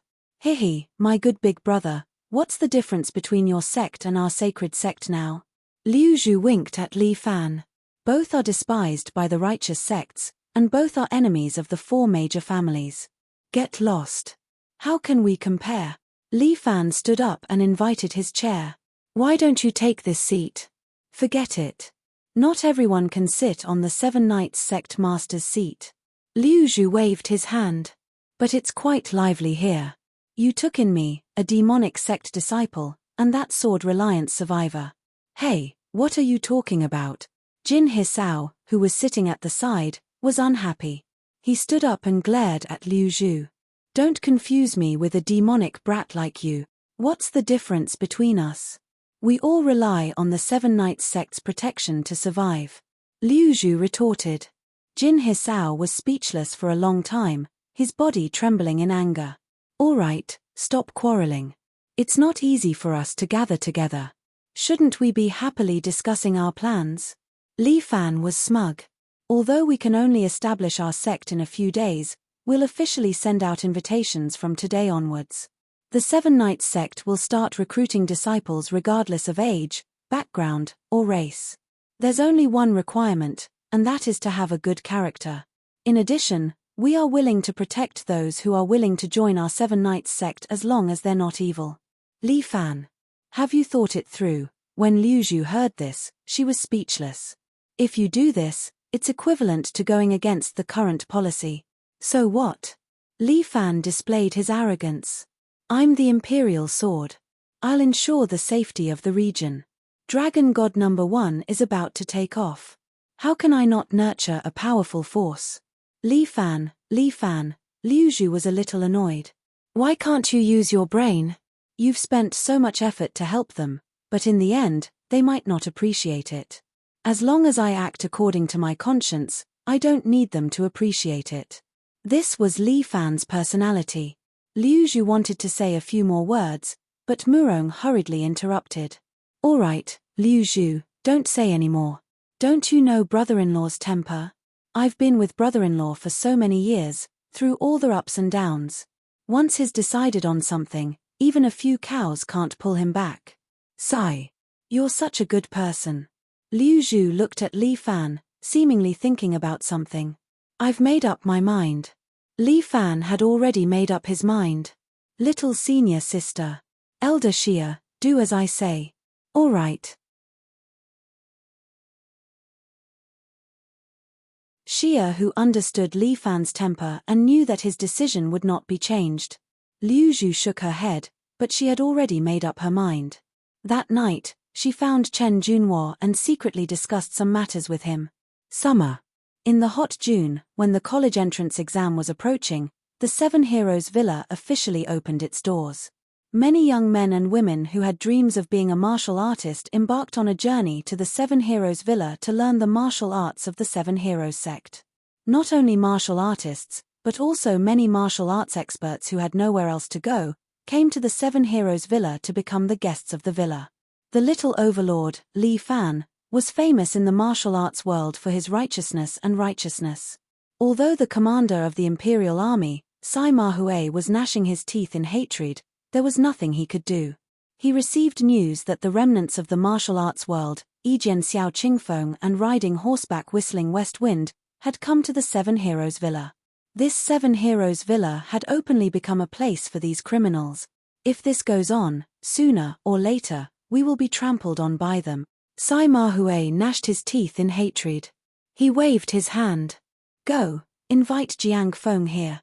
Hihi, my good big brother, what's the difference between your sect and our sacred sect now? Liu Zhu winked at Li Fan. Both are despised by the righteous sects, and both are enemies of the 4 major families. Get lost. How can we compare? Li Fan stood up and invited his chair. Why don't you take this seat? Forget it. Not everyone can sit on the 7 Knights sect master's seat. Liu Zhu waved his hand. But it's quite lively here. You took in me, a demonic sect disciple, and that sword reliance survivor. Hey, what are you talking about? Jin Hisao, who was sitting at the side, was unhappy. He stood up and glared at Liu Zhu. Don't confuse me with a demonic brat like you. What's the difference between us? We all rely on the 7 Knights sect's protection to survive. Liu Zhu retorted. Jin Hisao was speechless for a long time. his body trembling in anger. All right, stop quarreling. It's not easy for us to gather together. Shouldn't we be happily discussing our plans? Li Fan was smug. Although we can only establish our sect in a few days, we'll officially send out invitations from today onwards. The Seven Knights sect will start recruiting disciples regardless of age, background, or race. There's only one requirement, and that is to have a good character. In addition, we are willing to protect those who are willing to join our Seven Knights sect as long as they're not evil. Li Fan. Have you thought it through? When Liu Zhu heard this, she was speechless. If you do this, it's equivalent to going against the current policy. So what? Li Fan displayed his arrogance. I'm the Imperial Sword. I'll ensure the safety of the region. Dragon God number 1 is about to take off. How can I not nurture a powerful force? Li Fan, Liu Zhu was a little annoyed. Why can't you use your brain? You've spent so much effort to help them, but in the end, they might not appreciate it. As long as I act according to my conscience, I don't need them to appreciate it. This was Li Fan's personality. Liu Zhu wanted to say a few more words, but Murong hurriedly interrupted. All right, Liu Zhu, don't say any more. Don't you know brother-in-law's temper? I've been with brother-in-law for so many years, through all the ups and downs. Once he's decided on something, even a few cows can't pull him back. Sigh. You're such a good person. Liu Zhu looked at Li Fan, seemingly thinking about something. I've made up my mind. Li Fan had already made up his mind. Little senior sister. Elder Xia, do as I say. All right. Xia, who understood Li Fan's temper and knew that his decision would not be changed. Liu Zhu shook her head, but she had already made up her mind. That night, she found Chen Junhua and secretly discussed some matters with him. Summer. In the hot June, when the college entrance exam was approaching, the Seven Heroes Villa officially opened its doors. Many young men and women who had dreams of being a martial artist embarked on a journey to the Seven Heroes Villa to learn the martial arts of the Seven Heroes sect. Not only martial artists, but also many martial arts experts who had nowhere else to go, came to the Seven Heroes Villa to become the guests of the villa. The little overlord, Li Fan, was famous in the martial arts world for his righteousness. Although the commander of the Imperial Army, Sima Hui, was gnashing his teeth in hatred, there was nothing he could do. He received news that the remnants of the martial arts world, Yijian Xiao Qingfeng and riding horseback whistling West Wind, had come to the Seven Heroes Villa. This Seven Heroes Villa had openly become a place for these criminals. If this goes on, sooner or later, we will be trampled on by them. Sima Hui gnashed his teeth in hatred. He waved his hand. Go, invite Jiang Feng here.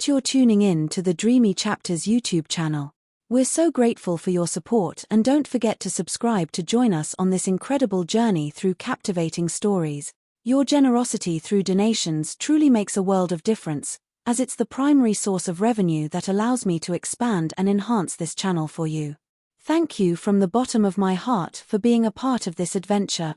You're tuning in to the Dreamy Chapters YouTube channel. We're so grateful for your support, and don't forget to subscribe to join us on this incredible journey through captivating stories. Your generosity through donations truly makes a world of difference, as it's the primary source of revenue that allows me to expand and enhance this channel for you. Thank you from the bottom of my heart for being a part of this adventure.